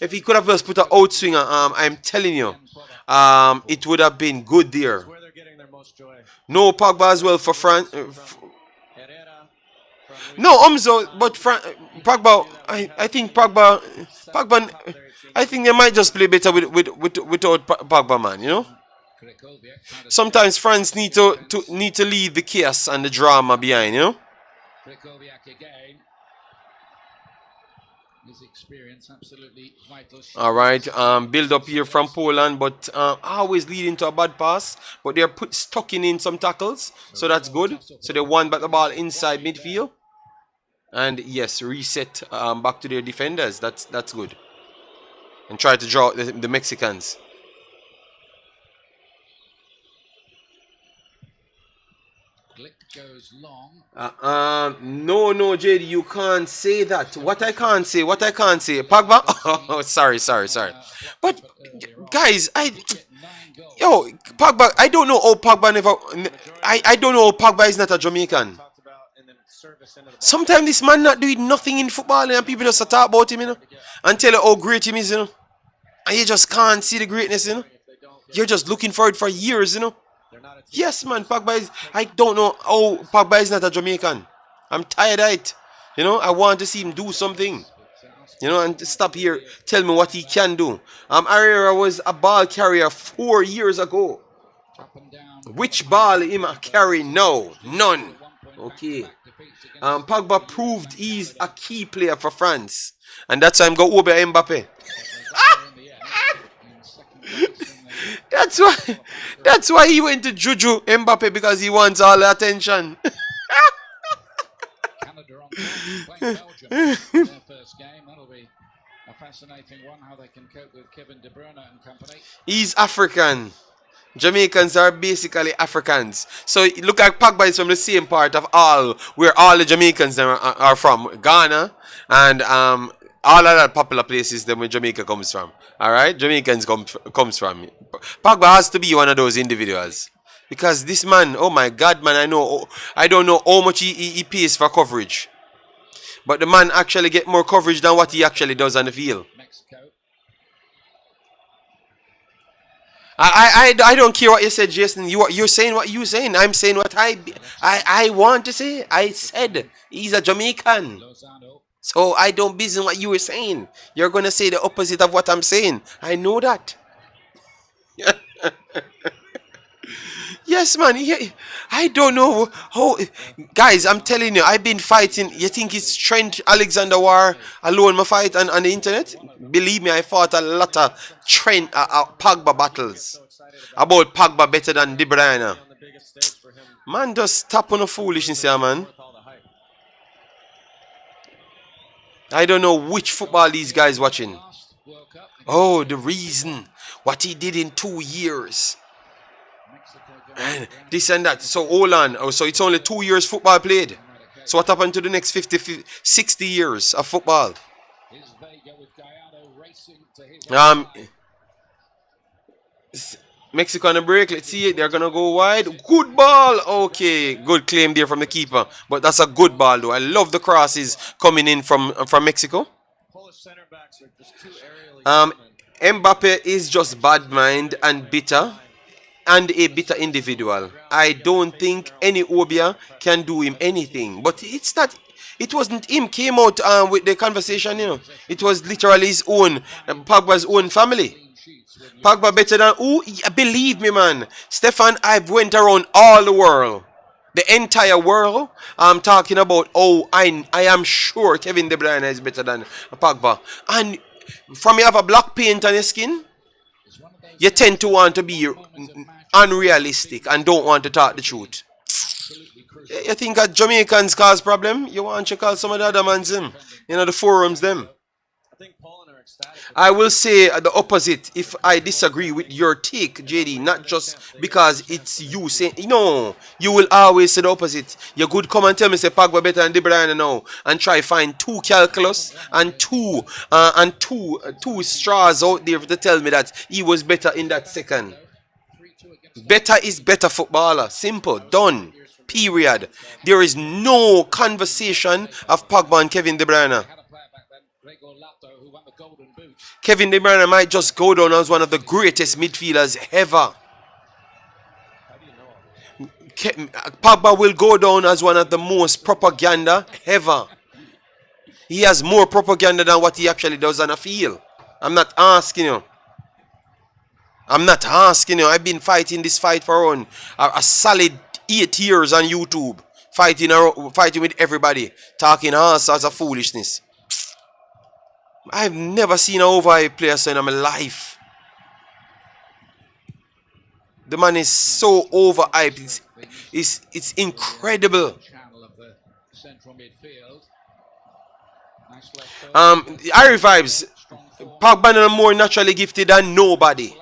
Speaker 1: If he could have just put an out swinger, I'm telling you, it would have been good there. No Pogba as well for France. No, Umzo, but Pogba. I think Pogba. I think they might just play better without Pogba, man. You know. Sometimes France need to leave the chaos and the drama behind, you know. All right, build up here from Poland, but always leading to a bad pass. But they're stuck in some tackles, so that's good. So they won back the ball inside midfield, and yes, reset back to their defenders. That's good, and try to draw the Mexicans.
Speaker 3: Goes long.
Speaker 1: No, JD, you can't say that. What I can't say. Pogba. Oh, sorry. But guys, Pogba. I don't know how Pogba never. I don't know how Pogba is not a Jamaican. Sometimes this man not doing nothing in football, and people just talk about him, you know, and tell you how great him is, you know, and you just can't see the greatness, you know. You're just looking for it for years, you know. Yes, man, Pogba is. I don't know how Pogba is not a Jamaican. I'm tired of it. You know, I want to see him do something. You know, and stop here. Tell me what he can do. Herrera was a ball carrier 4 years ago. Which ball him carry now? None. Okay. Pogba proved he's a key player for France, and that's why I'm going over Mbappe. That's why he went to Juju Mbappe, because he wants all the attention.
Speaker 3: Canada on playing Belgium in their first game. That'll be a fascinating one, how they can cope with Kevin De Bruyne and company.
Speaker 1: He's African. Jamaicans are basically Africans. So look at Pogba is from the same part of where all the Jamaicans are from. Ghana and all of that popular places them where Jamaica comes from. Alright? Jamaicans comes from. Pogba has to be one of those individuals. Because this man, oh my God, man, I don't know how much he pays for coverage. But the man actually get more coverage than what he actually does on the field. I don't care what you said, Jason. You're saying what you're saying. I'm saying what I want to say. I said he's a Jamaican. So I don't business what you were saying. You're gonna say the opposite of what I'm saying. I know that. Yes, man. I don't know how. Guys, I'm telling you, I've been fighting. You think it's Trent Alexander War alone? My fight on the internet? Believe me, I fought a lot of Trent Pogba battles about Pogba better than De Bruyne. Man, just stop on the foolishness here, man. I don't know which football these guys watching. Oh, the reason. What he did in 2 years. And this and that. So hold on. Oh, so it's only 2 years football played. So what happened to the next 60 years of football? Mexico on the break. Let's see it. They're going to go wide. Good ball. Okay. Good claim there from the keeper. But that's a good ball, though. I love the crosses coming in from Mexico. Mbappe is just bad mind and bitter, and a bitter individual. I don't think any Obia can do him anything. But it's not. It wasn't him came out with the conversation. It was literally his own, Pogba's own family. Pogba better than who? Believe me, man. Stefan, I've went around all the world. The entire world. I'm talking about, I am sure Kevin De Bruyne is better than Pogba. And from you have a black paint on your skin, you tend to want to be unrealistic and don't want to talk the truth. You think that Jamaicans cause problem? You want to call some of the other mans them? The forums them. I will say the opposite if I disagree with your take, JD, not just because it's you saying, you will always say the opposite. You could come and tell me say Pogba better than De Bruyne now and try find two calculus and two straws out there to tell me that he was better in that second. Better is better footballer. Simple. Done. Period. There is no conversation of Pogba and Kevin De Bruyne. Kevin De Bruyne might just go down as one of the greatest midfielders ever. Pogba will go down as one of the most propaganda ever. He has more propaganda than what he actually does on a field. I'm not asking you. I've been fighting this fight for around a solid 8 years on YouTube. Fighting with everybody. Talking all sorts of foolishness. I've never seen an overhyped player so in my life. The man is so overhyped. It's incredible. Harry vibes. Pogba is more naturally gifted than nobody.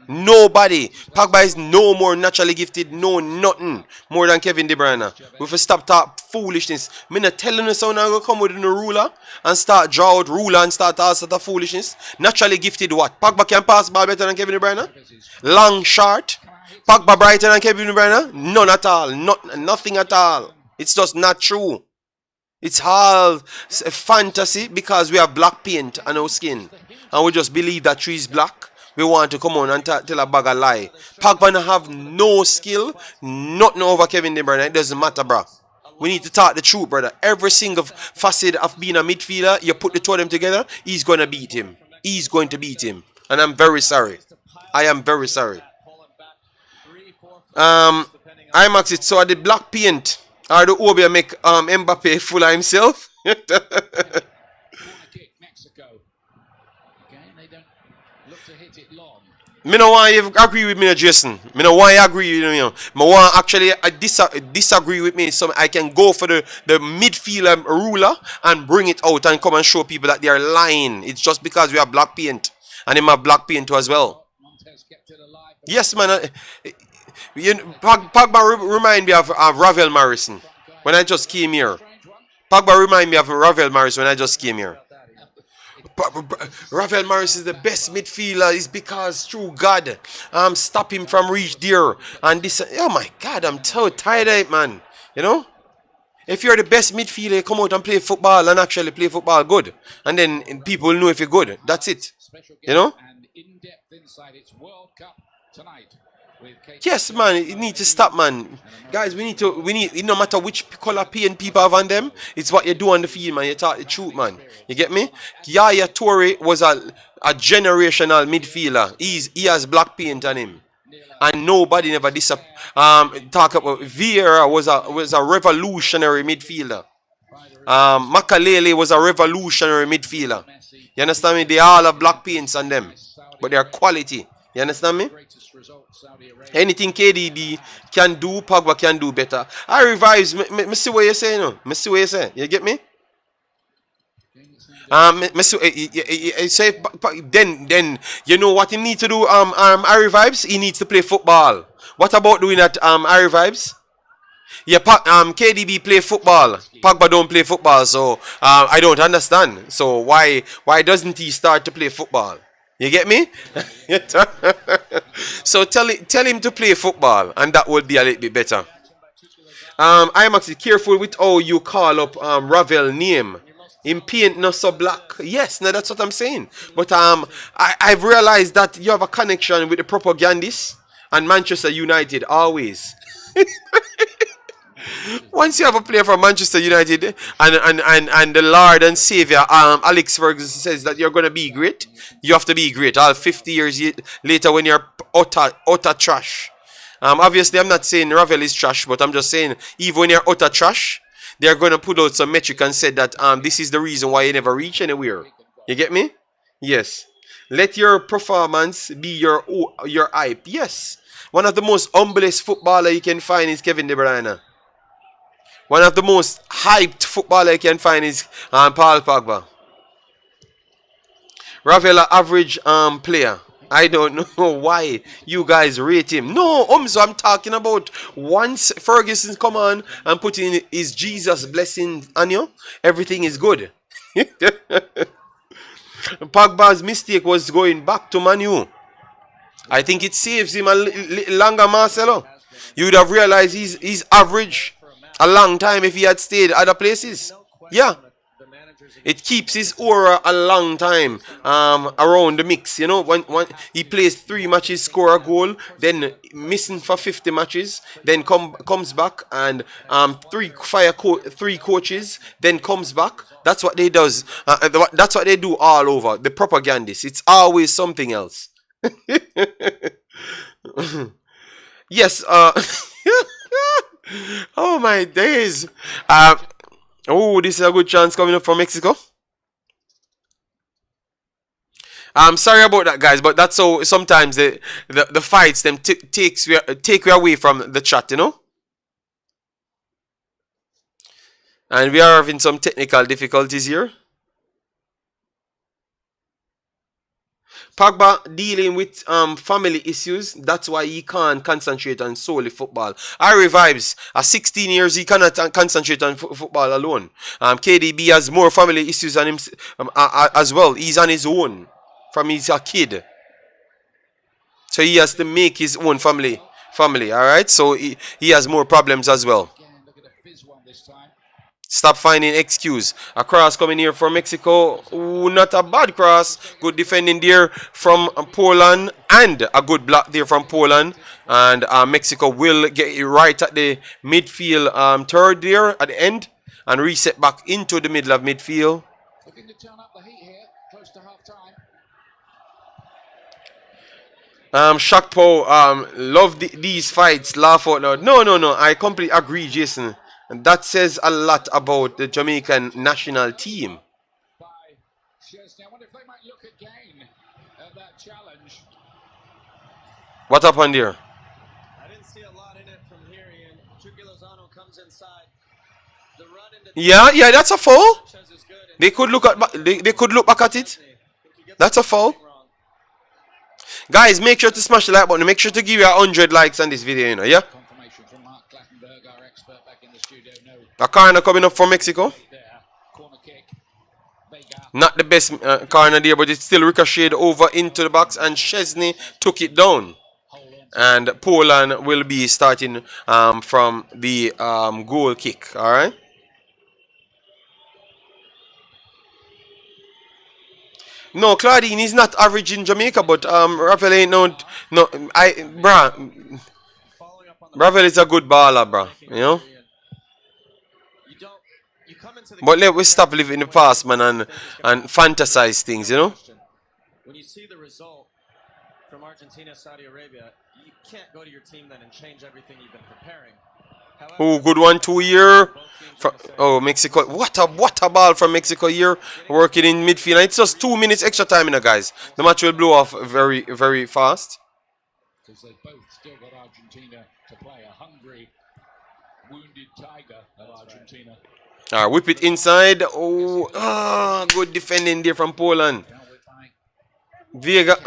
Speaker 1: Pogba is no more naturally gifted, nothing more than Kevin De Bruyne. We have to stop talk foolishness. I'm not telling you so now I'm going to come with a ruler and start draw out ruler and start all sort of foolishness. Naturally gifted what? Pogba can pass ball better than Kevin De Bruyne? Long, short? Pogba brighter than Kevin De Bruyne? None at all. Nothing at all. It's just not true. It's all fantasy because we have black paint on our skin. And we just believe that tree is black. We want to come on and tell a bag of lie. Pogba have no skill, nothing over Kevin De Bruyne. It doesn't matter, bro. We need to talk the truth, brother. Every single facet of being a midfielder, you put the two of them together, he's going to beat him. He's going to beat him. And I'm very sorry. I am very sorry. Wemaxit, so the black paint or the Obia make Mbappe fool of himself? Me no want you agree with me, Jason. Me no want you agree with me. Me want actually disagree with me so I can go for the midfield ruler and bring it out and come and show people that they are lying. It's just because we have black paint and they have black paint too as well. Yes, man. Pogba remind me of Ravel Morrison when I just came here. Pogba remind me of Ravel Morrison when I just came here. Ravel Morris is the best midfielder is because through God stop him from reach there and this. Oh my God, I'm so tired of it, man. If you're the best midfielder, come out and play football and actually play football good, and then people will know if you're good. That's it. Yes, man, it need to stop, man. Guys, we need, no matter which color paint people have on them, it's what you do on the field, man. You talk the truth, man. You get me? Yaya Toure was a generational midfielder. He has black paint on him. And nobody never talk about Vieira was a revolutionary midfielder. Makalele was a revolutionary midfielder. You understand me? They all have black paints on them. But they are quality. You understand me? Anything KDB can do, Pogba can do better. I revives. Me see what you say, Me see what you say. You get me? Then you know what he needs to do. I revives. He needs to play football. What about doing that? I revives. Yeah, KDB play football. Pogba don't play football, so I don't understand. So why doesn't he start to play football? You get me? So tell him to play football, and that would be a little bit better. I'm actually careful with how you call up Ravel name. In paint, not so black. Yes, no, that's what I'm saying. But I've realized that you have a connection with the propagandists and Manchester United always. Once you have a player from Manchester United and the Lord and Savior, Alex Ferguson says that you're gonna be great, you have to be great. All 50 years later when you're utter trash. Obviously, I'm not saying Ravel is trash, but I'm just saying even when you're utter trash, they're going to put out some metric and said that this is the reason why you never reach anywhere. You get me? Yes. Let your performance be your hype. Yes. One of the most humblest footballer you can find is Kevin De Bruyne. One of the most hyped footballer you can find is Paul Pogba. Ravel, average player. I don't know why you guys rate him. No, so I'm talking about once Ferguson come on and put in his Jesus blessing on you, everything is good. Pogba's mistake was going back to Man U. I think it saves him a little longer, Marcelo. You would have realized he's average a long time if he had stayed other places. Yeah. It keeps his aura a long time around the mix. You know, when he plays 3 matches, score a goal, then missing for 50 matches, then comes back and 3 coaches, then comes back. That's what they does. That's what they do all over. The propagandists. It's always something else. Yes. Oh my days. Oh, this is a good chance coming up from Mexico. I'm sorry about that, guys, but that's so sometimes the fights them take you away from the chat, you know. And we are having some technical difficulties here. Pogba dealing with family issues. That's why he can't concentrate on solely football. Harry Vibes, at 16 years, he cannot concentrate on football alone. KDB has more family issues on him as well. He's on his own from he's a kid. So he has to make his own family. Alright? So he has more problems as well. Stop finding excuse. A cross coming here from Mexico. Ooh, not a bad cross. Good defending there from Poland. And a good block there from Poland. And Mexico will get it right at the midfield third there at the end. And reset back into the middle of midfield.
Speaker 3: Looking to turn up the heat here, close to half time.
Speaker 1: Shakpo, love these fights. Laugh out loud. No. I completely agree, Jason. And that says a lot about the Jamaican national team.
Speaker 3: I wonder if they might look again at that challenge.
Speaker 1: What happened there?
Speaker 2: I didn't see a lot in it from here, Ian. Chucky Lozano comes inside. The run into
Speaker 1: Yeah, that's a foul. They could look at they could look back at it. That's a foul. Guys, make sure to smash the like button. Make sure to give you 100 likes on this video, you know, yeah? A corner coming up from Mexico. Not the best corner there, but it's still ricocheted over into the box, and Chesney took it down. And Poland will be starting from the goal kick. All right. No, Claudine is not average in Jamaica, but Rafael ain't Rafael is a good baller, bro. You know. But let we stop living in the past, man, and fantasize things, you know.
Speaker 2: When you see the result from Argentina, Saudi Arabia, you can't go to your team then and change everything you've been preparing.
Speaker 1: Oh, good one, 2 year. Oh, Mexico. What a ball from Mexico here. Working in midfield. And it's just 2 minutes extra time, you know, guys. The match will blow off very, very fast.
Speaker 3: Because they both still got Argentina to play. A hungry, wounded tiger of Argentina.
Speaker 1: Whip it inside. Oh, good defending there from Poland. Vega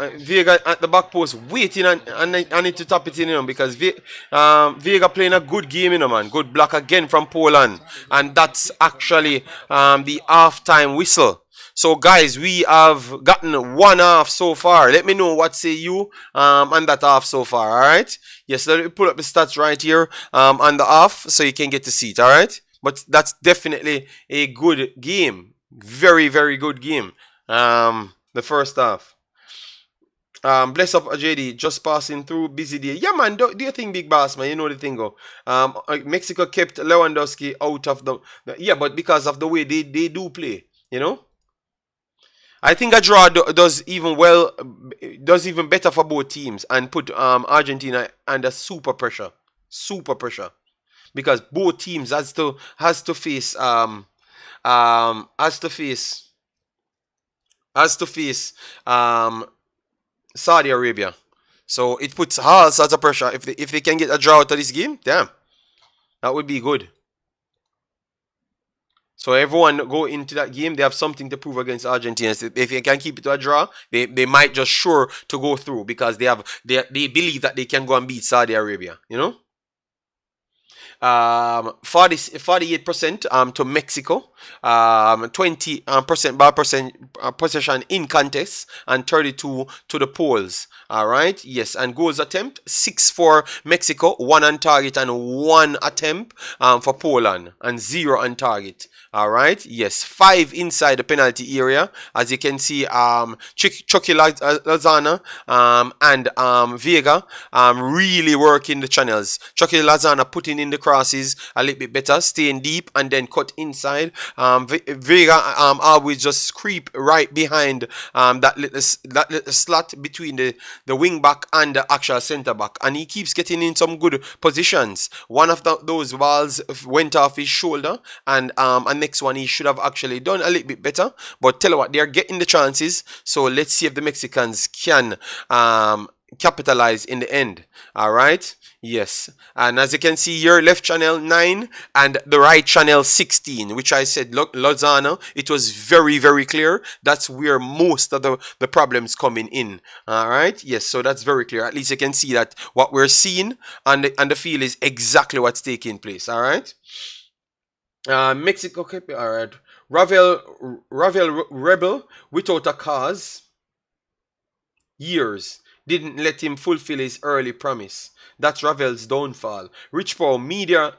Speaker 1: at the back post waiting and I need to tap it in, you know, because Vega playing a good game, you know, man. Good block again from Poland, and that's actually the half-time whistle. So guys, we have gotten 1 half so far. Let me know what say you on that half so far. All right. Yes, let me pull up the stats right here on the half so you can get to see it. All right. But that's definitely a good game. Very, very good game. The first half. Bless up JD, just passing through, busy day. Yeah, man, do you think, Big Boss, man? You know the thing, go. Mexico kept Lewandowski out of yeah, but because of the way they do play, you know? I think a draw does even better for both teams and put Argentina under super pressure. Super pressure. Because both teams has to face um Saudi Arabia. So it puts all sorts of pressure. If they can get a draw out of this game, damn, that would be good. So everyone go into that game, they have something to prove against Argentina. If they can keep it to a draw, they might just sure to go through because they believe that they can go and beat Saudi Arabia. You know. 48% to Mexico, 20% possession in contest, and 32 to the Poles. All right, yes, and goals attempt 6 for Mexico, 1 on target and 1 attempt for Poland, and 0 on target. All right, yes, 5 inside the penalty area, as you can see. Chucky Lozano and Vega really working the channels. Chucky Lozano putting in the crosses a little bit better, staying deep and then cut inside. Vega always just creep right behind that little slot between the wing back and the actual centre back, and he keeps getting in some good positions. One of those balls went off his shoulder, and next one he should have actually done a little bit better. But tell you what, they're getting the chances, so let's see if the Mexicans can capitalize in the end. All right, yes, and as you can see here, left channel 9 and the right channel 16, which I said, look, Lozano, it was very, very clear. That's where most of the problems coming in. All right, yes, so that's very clear. At least you can see that what we're seeing and the feel is exactly what's taking place. All right, Mexico, okay, all right. Ravel Rebel without a cause, years didn't let him fulfill his early promise. That's Ravel's downfall. Rich Paul, media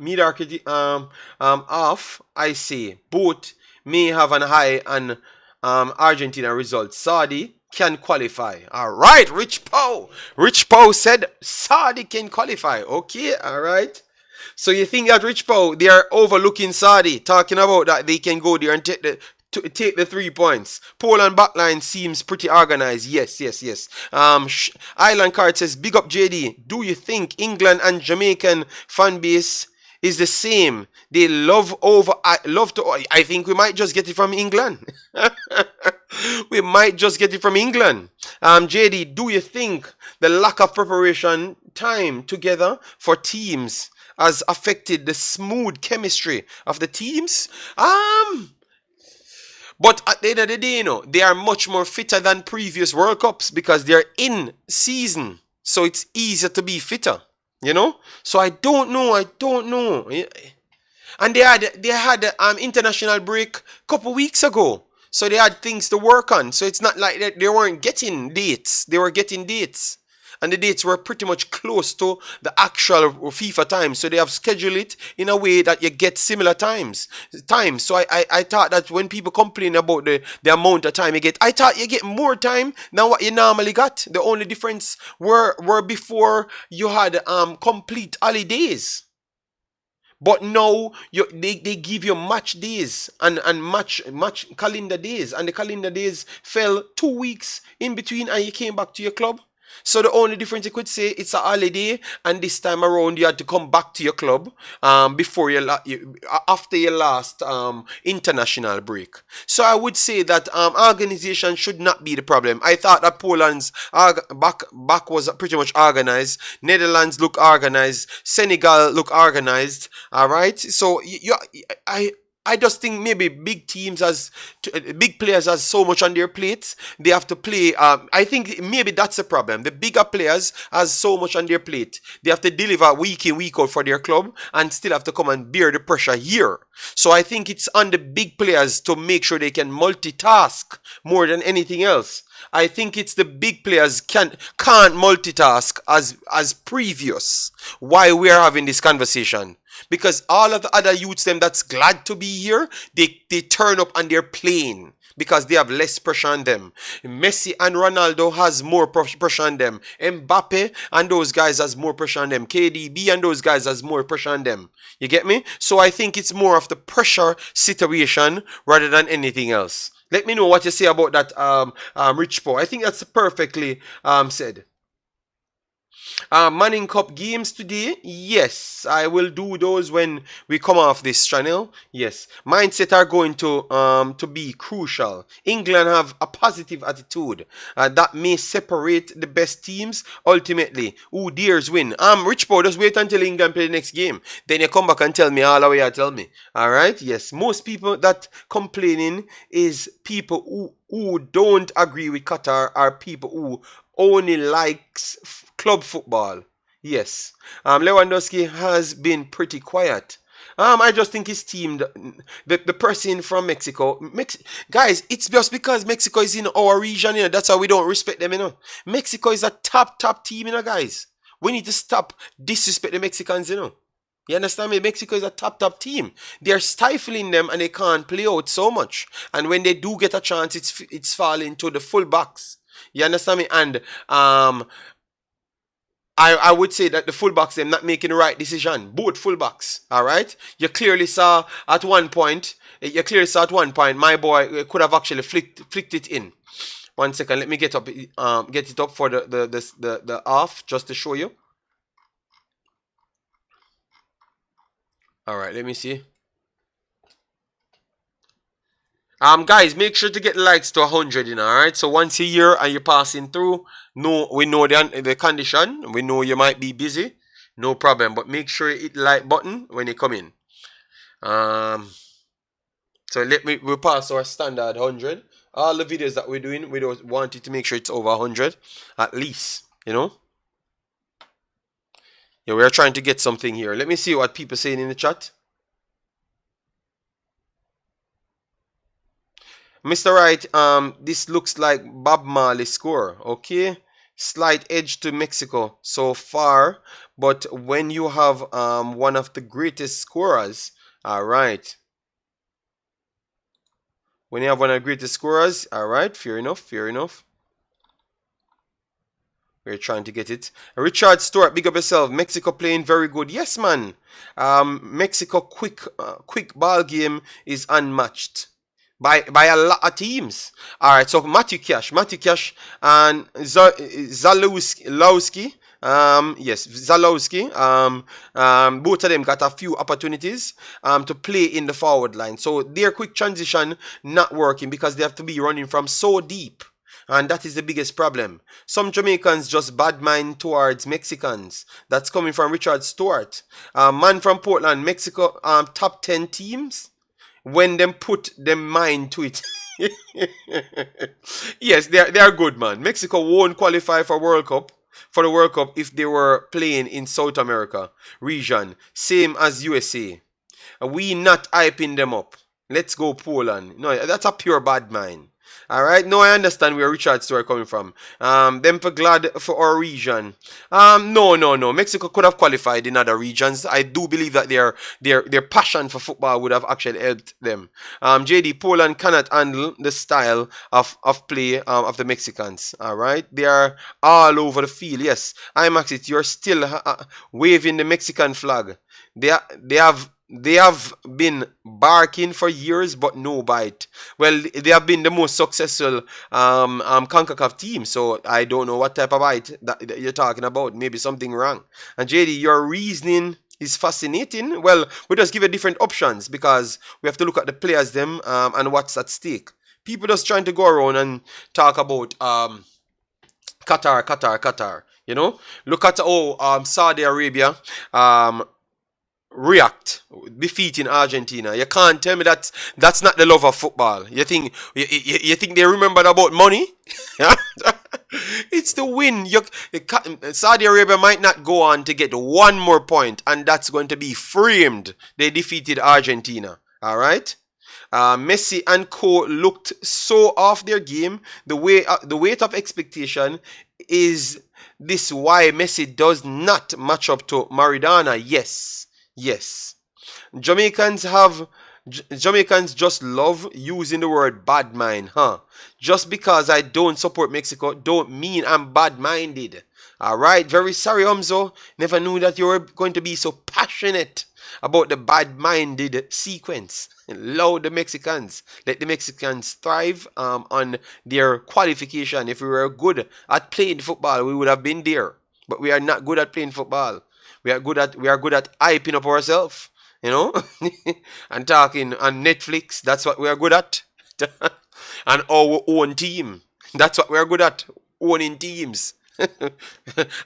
Speaker 1: off, I say. Both may have an high on Argentina results. Saudi can qualify. All right, Rich Paul. Rich Paul said Saudi can qualify. Okay, all right. So you think that Rich Paul, they are overlooking Saudi, talking about that they can go there and take the 3 points. Poland backline seems pretty organized. Yes. Island Card says, big up JD. Do you think England and Jamaican fan base is the same? They I think we might just get it from England. We might just get it from England. JD, do you think the lack of preparation time together for teams has affected the smooth chemistry of the teams? But at the end of the day, they are much more fitter than previous World Cups because they're in season. So it's easier to be fitter, So I don't know. And they had international break a couple weeks ago. So they had things to work on. So it's not like they weren't getting dates. They were getting dates. And the dates were pretty much close to the actual FIFA time. So they have scheduled it in a way that you get similar times. So I thought that when people complain about the amount of time you get, I thought you get more time than what you normally got. The only difference were before you had complete holidays. But now they give you match days and match calendar days. And the calendar days fell 2 weeks in between and you came back to your club. So the only difference you could say, it's a holiday, and this time around you had to come back to your club after your last international break. So I would say that organization should not be the problem. I thought that Poland's back was pretty much organized. Netherlands look organized. Senegal look organized. All right. So I just think maybe big players has so much on their plates. They have to play. I think maybe that's the problem. The bigger players has so much on their plate. They have to deliver week in, week out for their club and still have to come and bear the pressure here. So I think it's on the big players to make sure they can multitask more than anything else. I think it's the big players can't multitask as previous. Why we are having this conversation? Because all of the other youths them that's glad to be here, they turn up and they're playing because they have less pressure on them. Messi and Ronaldo has more pressure on them. Mbappe and those guys has more pressure on them. KDB and those guys has more pressure on them. You get me? So I think it's more of the pressure situation rather than anything else. Let me know what you say about that, Rich Paul. I think that's perfectly said. Manning Cup games today. Yes, I will do those when we come off this channel. Yes, mindset are going to be crucial. England have a positive attitude that may separate the best teams ultimately. Who dares win? Rich Paul, just wait until England play the next game. Then you come back and tell me all the way you tell me. Alright, yes. Most people that complaining is people who don't agree with Qatar are people who only likes club football. Yes. Lewandowski has been pretty quiet. I just think his team, the person from Mexico, guys, it's just because Mexico is in our region, that's why we don't respect them, Mexico is a top team, guys. We need to stop disrespect the Mexicans, You understand me? Mexico is a top team. They're stifling them and they can't play out so much. And when they do get a chance, it's falling to the full backs. You understand me? And I would say that the fullbacks they're not making the right decision. Both fullbacks, all right. You clearly saw at one point. My boy could have actually flicked it in. 1 second, let me get it up for the half just to show you. All right, let me see. Guys, make sure to get likes to 100, alright? So once a year and you're passing through, we know the condition. We know you might be busy. No problem. But make sure you hit the like button when you come in. So we'll pass our standard 100. All the videos that we're doing, we don't want it to make sure it's over 100. At least, Yeah, we're trying to get something here. Let me see what people are saying in the chat. Mr. Wright, this looks like Bob Marley score. Okay. Slight edge to Mexico so far. But when you have one of the greatest scorers, alright. When you have one of the greatest scorers, alright, fair enough. We're trying to get it. Richard Stewart, big up yourself. Mexico playing very good. Yes, man. Mexico quick ball game is unmatched. By a lot of teams. Alright, so Matthew Cash and Zalewski. Zalewski. Both of them got a few opportunities to play in the forward line. So their quick transition not working because they have to be running from so deep. And that is the biggest problem. Some Jamaicans just bad mind towards Mexicans. That's coming from Richard Stewart. Man from Portland, Mexico, top 10 teams. When them put them mind to it. Yes, they are good, man. Mexico won't qualify for the World Cup if they were playing in South America region, same as USA. We not hyping them up. Let's go Poland. No, that's a pure bad mind. Alright, no, I understand where Richard Stewart coming from. Them for glad for our region. No. Mexico could have qualified in other regions. I do believe that their passion for football would have actually helped them. JD, Poland cannot handle the style of play of the Mexicans. Alright, they are all over the field. Yes, Wemaxit, you're still waving the Mexican flag. They have been barking for years, but no bite. Well, they have been the most successful Concacaf team, so I don't know what type of bite that you're talking about. Maybe something wrong. And JD, your reasoning is fascinating. Well, we just give you different options because we have to look at the players them and what's at stake. People just trying to go around and talk about Qatar. Look at Saudi Arabia react defeating Argentina. You can't tell me that's not the love of football. You think they remembered about money? It's the win. Saudi Arabia might not go on to get one more point, and that's going to be framed. They defeated Argentina. All right. Messi and co looked so off their game. The weight of expectation is this why Messi does not match up to Maradona. Yes, yes. Jamaicans have Jamaicans just love using the word bad mind, huh? Just because I don't support Mexico don't mean I'm bad minded. Alright, very sorry, Umzo. Never knew that you were going to be so passionate about the bad minded sequence. Allow the Mexicans. Let the Mexicans thrive on their qualification. If we were good at playing football, we would have been there. But we are not good at playing football. We are good at hyping up ourselves, you know, and talking on Netflix. That's what we are good at. And our own team. That's what we are good at. Owning teams.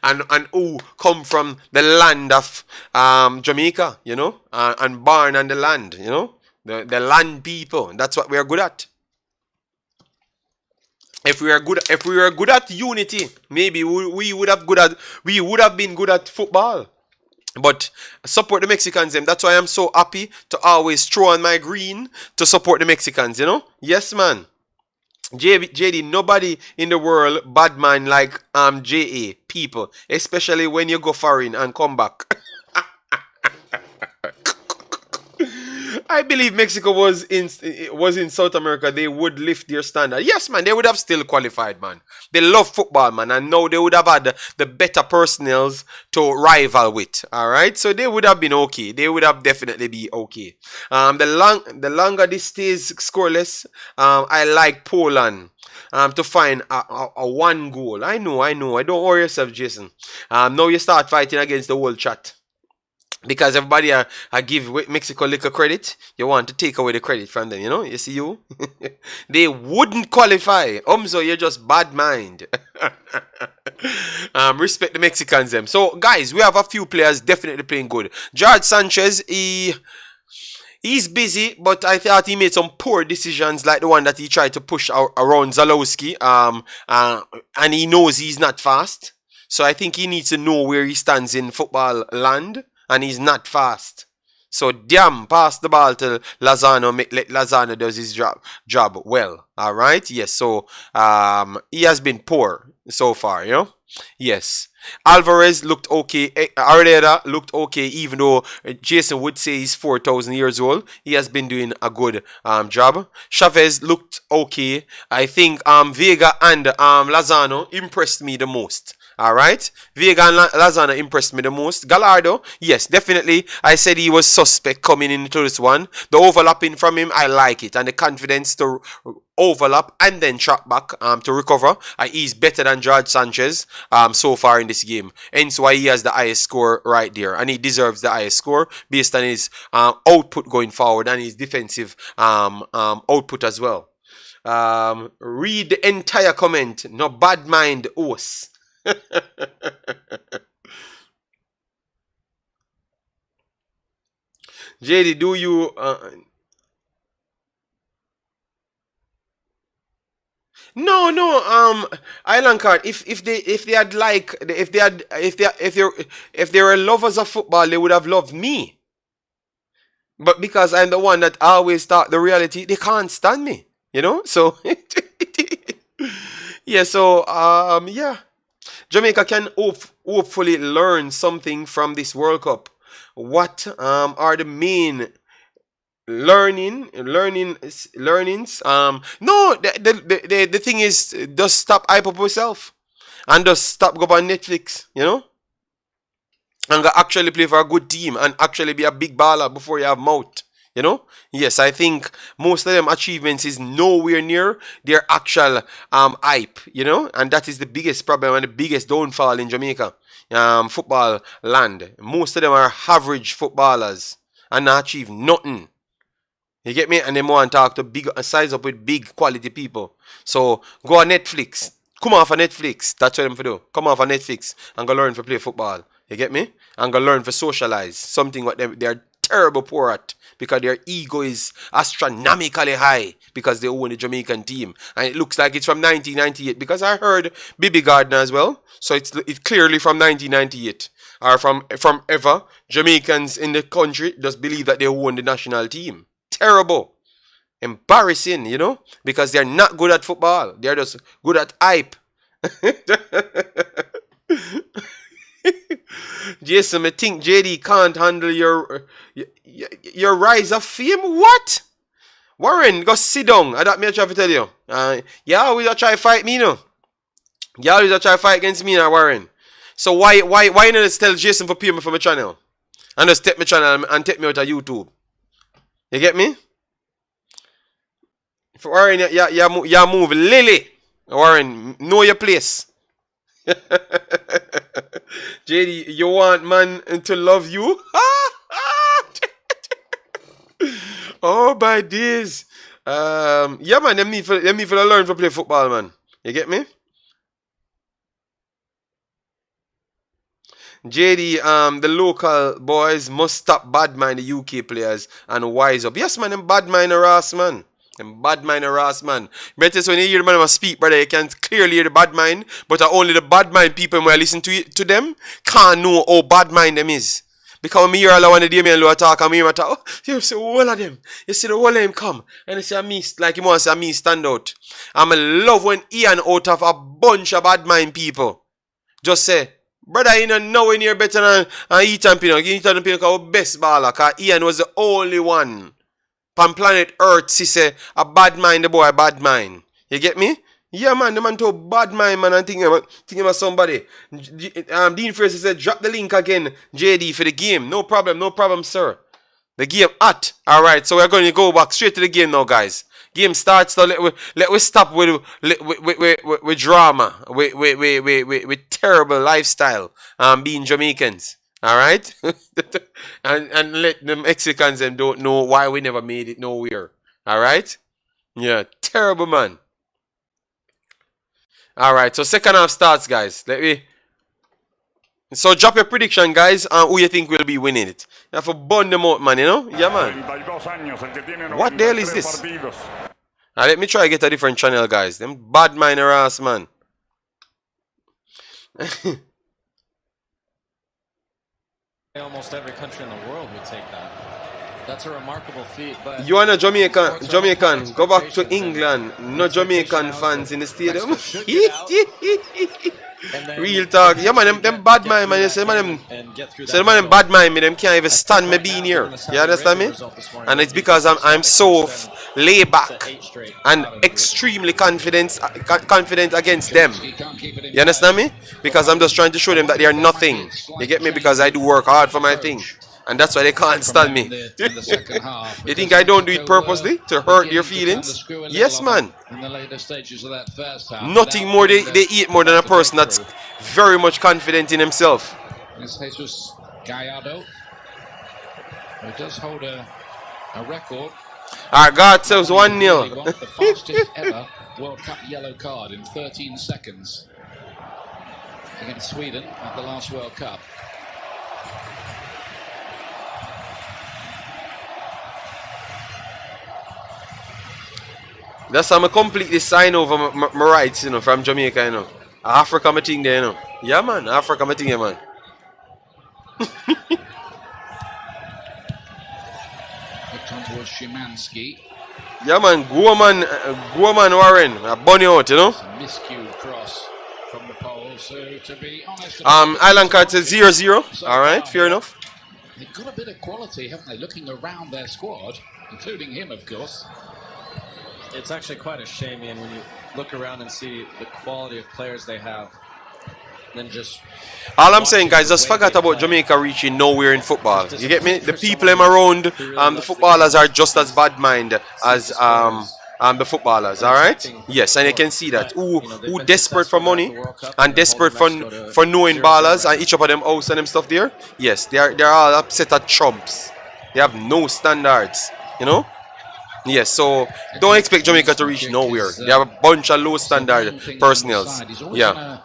Speaker 1: and who come from the land of Jamaica, you know, and born on the land, you know, the land people. That's what we are good at. If we were good at unity, maybe we would have been good at football. But support the Mexicans, them. That's why I'm so happy to always throw on my green to support the Mexicans, you know? Yes, man. JD, nobody in the world bad man like JA people, especially when you go foreign and come back. I believe Mexico was in South America, they would lift their standard. Yes, man, they would have still qualified, man. They love football, man, and now they would have had the better personnels to rival with. All right, so they would have been okay. They would have definitely be okay. The longer this stays scoreless, I like Poland. To find a one goal. I know. I don't worry yourself, Jason. Now you start fighting against the whole chat. Because everybody I give Mexico little credit, you want to take away the credit from them, you know? You see you? They wouldn't qualify. So you're just bad mind. Respect the Mexicans, them. So, guys, we have a few players definitely playing good. Jorge Sanchez, he's busy, but I thought he made some poor decisions, like the one that he tried to push around Zalewski. And he knows he's not fast. So I think he needs to know where he stands in football land. And he's not fast. So damn, pass the ball to Lozano. Let Lozano does his job well. Alright? Yes, so he has been poor so far, you know? Yes. Alvarez looked okay. Arteta looked okay, even though Jason would say he's 4,000 years old. He has been doing a good job. Chavez looked okay. I think Vega and Lozano impressed me the most. Alright, Vega and Lozano impressed me the most. Gallardo, yes, definitely. I said he was suspect coming into this one. The overlapping from him, I like it. And the confidence to overlap and then track back to recover. He's better than Jorge Sanchez so far in this game. Hence why he has the highest score right there. And he deserves the highest score based on his output going forward and his defensive output as well. Read the entire comment. No bad mind, us. JD, do you no Island Card, if they were lovers of football, they would have loved me. But because I'm the one that always thought the reality, they can't stand me, you know? So yeah, so yeah. Jamaica can hopefully learn something from this World Cup. What are the main learnings? No, the thing is, just stop hype up yourself and just stop go on Netflix, you know, and go actually play for a good team and actually be a big baller before you have mouth. You know? Yes, I think most of them achievements is nowhere near their actual hype, you know? And that is the biggest problem and the biggest downfall in Jamaica football land. Most of them are average footballers and not achieve nothing. You get me? And they want to talk to big, size up with big quality people. So go on Netflix. Come off of Netflix. That's what I'm for do. Come off of Netflix and go learn to play football. You get me? And go learn to socialize. Something what they are terrible poor at. Because their ego is astronomically high because they own the Jamaican team. And it looks like it's from 1998 because I heard Bibi Gardner as well. So it's clearly from 1998. Or from ever. Jamaicans in the country just believe that they own the national team. Terrible. Embarrassing, you know, because they're not good at football. They're just good at hype. Jason, I think JD can't handle your rise of fame. What? Warren, go sit down. I don't me try to tell you. You always try to fight me, no? You always try to fight against me now, Warren. So why you not just tell Jason for pay me for my channel? And just take my channel and take me out of YouTube. You get me? For Warren, you move Lily. Warren, know your place. JD, you want man to love you? Oh my days. Yeah man, them need for learn to play football, man. You get me? JD, the local boys must stop bad mind the UK players and wise up. Yes man, them bad mind harass, man. Them bad mind harass, man. Better when you hear the man speak, brother, you can clearly hear the bad mind, but only the bad mind people when I listen to them can't know how bad mind them is. Because when me hear all one of them and low talk and me hear talk, oh, you see all of them. You see the whole of them come. And you see me, like you want to see me stand out. I'm love when Ian out of a bunch of bad mind people just say, brother, you know nowhere near better than Ethan Pinnock. Ethan Pinnock our best baller. Because Ian was the only one on planet Earth, she say, a bad mind, the boy, a bad mind. You get me? Yeah, man, the man to bad mind, man, and thinking about somebody. Dean Fraser said, drop the link again, JD, for the game. No problem, sir. The game hot. Alright, so we're going to go back straight to the game now, guys. Game starts, so let we stop with drama, with terrible lifestyle, being Jamaicans. Alright? and let the Mexicans them don't know why we never made it nowhere. Alright? Yeah, terrible, man. Alright, so second half starts, guys. So drop your prediction, guys, and who you think will be winning it. You have to burn them out, man, you know? Yeah, man. What the hell is this? Let me try to get a different channel, guys. Them bad mind harass, man.
Speaker 2: Almost every country in the world would take that. That's a remarkable feat. But
Speaker 1: you are a Jamaican. Go back to England. No Jamaican fans in the stadium. Real talk. Yeah, man, them bad mind, man. You say, man, them bad mind me. Them can't even stand me being here. You understand me? And it's because I'm so laid back and extremely confident against them. You understand me? Because I'm just trying to show them that they are nothing. You get me? Because I do work hard for my thing. And that's why they can't stand me. You think I don't do it purposely to hurt their feelings? Yes, man. Nothing more they eat more than a person that's very much confident in himself.
Speaker 3: Gallardo, who does hold a record.
Speaker 1: Our God says 1-0.
Speaker 3: The fastest ever World Cup yellow card in 13 seconds against Sweden at the last World Cup.
Speaker 1: That's how I completely sign over my rights, you know, from Jamaica, you know. Africa, my thing there, you know. Yeah, man. Africa, my thing there, man.
Speaker 3: Hooked on towards Szymanski.
Speaker 1: Yeah, man. Go man, Warren. I burn you out, you know.
Speaker 3: Miscued cross from the pole. So, to be honest...
Speaker 1: Island card says 0-0. Alright, fair enough.
Speaker 3: They've got a bit of quality, haven't they? Looking around their squad, including him, of course.
Speaker 2: It's actually quite a shame, Ian, when you look around and see the quality of players they have. Then just
Speaker 1: all I'm saying, guys, just forget about Jamaica reaching nowhere in football. You get me? The people around, the footballers are just as bad mind as the footballers. All right? Yes, and you can see that. Who desperate for money and desperate for knowing ballers and each of them house and them stuff there. Yes, they're all upset at chumps. They have no standards. You know? Yes, so don't expect Jamaica to reach nowhere. They have a bunch of low standard personnels. Yeah.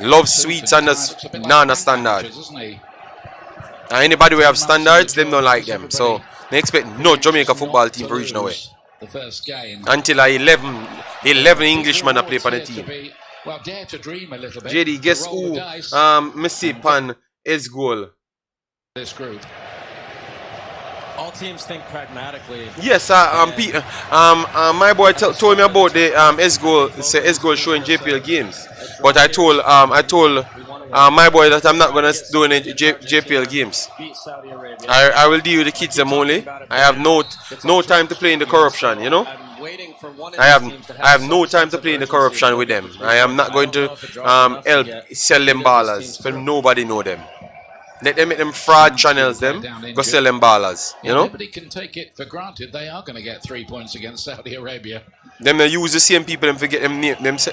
Speaker 1: Love sweets and nana standard. And anybody who have standards, them don't like them. So they expect no Jamaica football team to reach nowhere. Until 11 Englishmen are play for the team. JD, guess who Messi pan is goal?
Speaker 3: This group.
Speaker 2: All teams think pragmatically.
Speaker 1: Yes, my boy told me about the S goal show in JPL games, but I told my boy that I'm not gonna do any JPL games.
Speaker 2: Beat Saudi Arabia.
Speaker 1: I will deal with the kids them only. I have no time to play in the corruption, you know.
Speaker 2: I'm waiting for one of
Speaker 1: I have
Speaker 2: these teams to
Speaker 1: I have no
Speaker 2: some
Speaker 1: time
Speaker 2: sense
Speaker 1: to
Speaker 2: of
Speaker 1: play in the
Speaker 2: urgency
Speaker 1: corruption with
Speaker 2: to
Speaker 1: them.
Speaker 2: push
Speaker 1: I am not
Speaker 2: through.
Speaker 1: going
Speaker 2: I
Speaker 1: to
Speaker 2: don't know if it draws enough
Speaker 1: help
Speaker 2: to
Speaker 1: sell them
Speaker 2: get these
Speaker 1: ballers.
Speaker 2: teams
Speaker 1: For
Speaker 2: through.
Speaker 1: nobody know them. Let them make them fraud channels them. Go sell them ballers, you know.
Speaker 3: Nobody can take it for granted they are going to get 3 points against Saudi Arabia.
Speaker 1: Them they use the same people them to get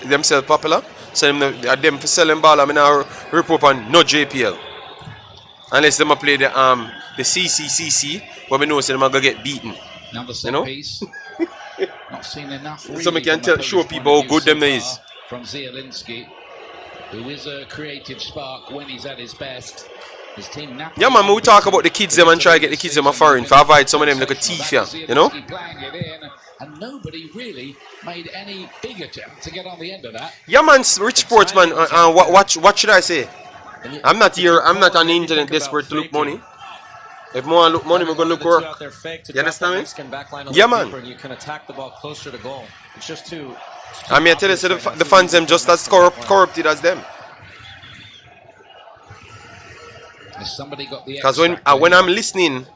Speaker 1: themselves popular. So them for selling baller. I mean I report on no JPL. Unless them play the CCCC, but we know so them are gonna get beaten.
Speaker 3: Another set
Speaker 1: You know?
Speaker 3: piece. Not seen enough. Really
Speaker 1: So we can
Speaker 3: from a
Speaker 1: show
Speaker 3: Polish
Speaker 1: people
Speaker 3: point
Speaker 1: how
Speaker 3: of
Speaker 1: good
Speaker 3: view
Speaker 1: them
Speaker 3: so
Speaker 1: is.
Speaker 3: far From Zielinski, who is a creative spark when he's at his best. His team
Speaker 1: Yeah, man, we talk about the kids them and try to get the kids them a foreign for avoid some of them like a thief, yeah, you know?
Speaker 3: Playing it in, and nobody really made any big attempt to get on the end of that.
Speaker 1: Yeah, man, rich sportsman. What should I say? I'm not here. I'm not on the internet desperate to look money. If more look money, we're gonna look work. You understand me? Yeah, man.
Speaker 2: You can attack the ball closer to goal. It's just too.
Speaker 1: I mean, I tell you, so the fans them just as corrupted as them.
Speaker 3: Has somebody got the
Speaker 1: Because when I'm listening,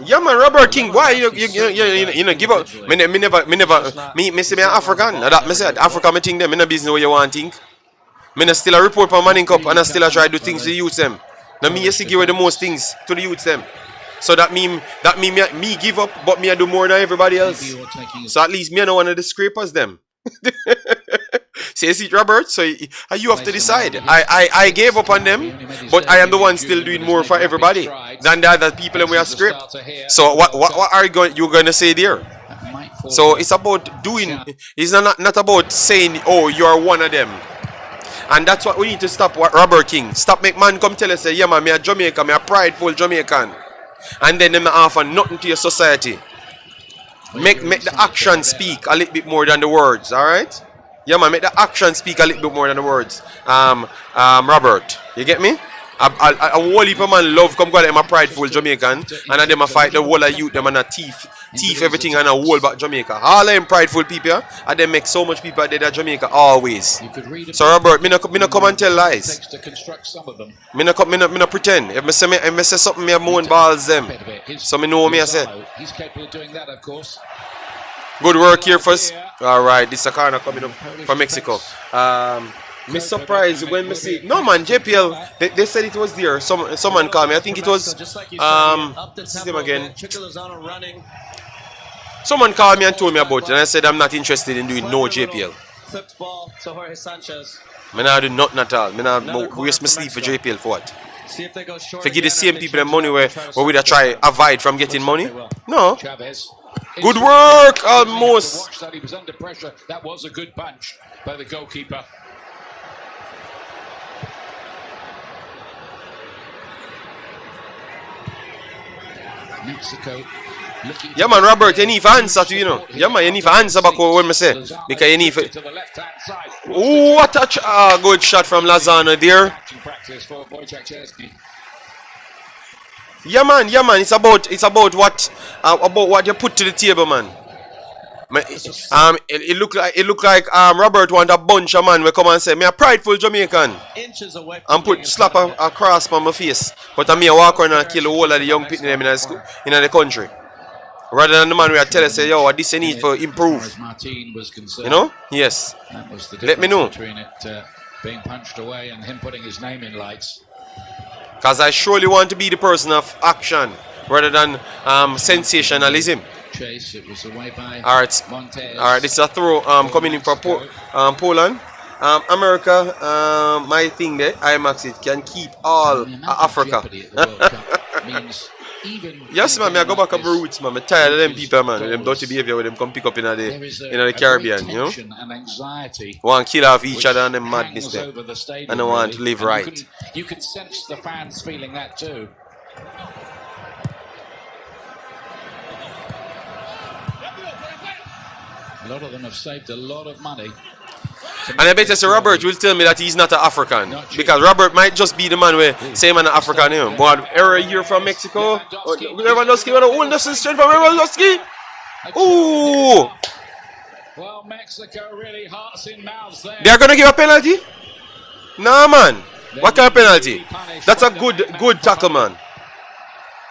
Speaker 1: yeah, man, Robert King, why you give up? Me say me African. That me said Africa. Me think them. Me no business what you want think. Me no still a report for Manning Cup and I still a try to do things to the youth them. Now me yes give away the most things to the youth them. So that mean me give up, but me I do more than everybody else. So at least me I know one of the scrapers them. See, Robert, so you have to decide. I gave up on them, but I am the one still doing more for everybody than the other people and we are scrape. So what are you going to say there? So it's about doing, it's not about saying, oh, you are one of them. And that's what we need to stop, Robert King. Stop make man come tell us, say, yeah man, me a Jamaican, me a prideful Jamaican. And then them offer nothing to your society. Make the action speak a little bit more than the words, alright? Yeah man, make the action speak a little bit more than the words. Robert, you get me? A whole heap of man love come go them a prideful Jamaican and them a fight the whole of youth, them and a thief everything and a whole back Jamaica. All them prideful people, and they make so much people dead at Jamaica always. So Robert, me no come and tell lies. Me no pretend. If me say something, me have more balls them. So me know what me I say.
Speaker 3: He's capable of doing that, of course.
Speaker 1: Good work here first. Alright, this is a corner coming up from Mexico. Me surprised when me see no man JPL they said it was there. Someone called me. I think it was system again. Someone called me and told me about it and I said I'm not interested in doing no JPL.
Speaker 2: Flipped ball to Jorge Sanchez.
Speaker 1: Me not do nothing at all. Me not waste my sleep for JPL for what?
Speaker 2: See if they go short.
Speaker 1: If you give the same people the money where we try avoid from getting money? No. Good work, almost.
Speaker 3: Watch that, he was under pressure. That was a good punch by the goalkeeper. Mexico.
Speaker 1: Yeah man, Robert, you need to answer to, you know. Yeah man, you need to answer back what I say. Because you need to... Oh, what a good shot from Lozano there. Yeah man, it's about what you put to the table, man. It look like Robert want a bunch of man will come and say me a prideful Jamaican and put slap a cross on my face, but I me a walk around and kill the whole of the young people in the country. Rather than the man who tell us say, yo, this you need for improve. You know? Yes. Let me know.
Speaker 3: Between it being punched away and him putting his name in lights.
Speaker 1: Because I surely want to be the person of action rather than sensationalism.
Speaker 3: Chase, it was away by
Speaker 1: Alright, this is a throw coming in for Poland. America, my thing there, Wemaxit can keep all Africa. Yes, man, I go back up roots, man. I'm tired of them people, man. Them dirty behavior with them come pick up in the Caribbean, you know. Want to kill off each other and them madness there. And I want to live right.
Speaker 3: You can sense the fans feeling that too. A lot of them have saved a lot of money. to
Speaker 1: And I
Speaker 3: make
Speaker 1: bet you
Speaker 3: this
Speaker 1: say Robert
Speaker 3: journey.
Speaker 1: will tell me that he's not an African.
Speaker 3: Not cheap.
Speaker 1: Because Robert might just be the man where same man an African him. But error here from Mexico. Lewandowski want to hold this strength from Lewandowski. Ooh!
Speaker 3: Well, Mexico really hearts in mouths there.
Speaker 1: They're gonna give a penalty? Nah, man. What kind of penalty? That's a good tackle, man.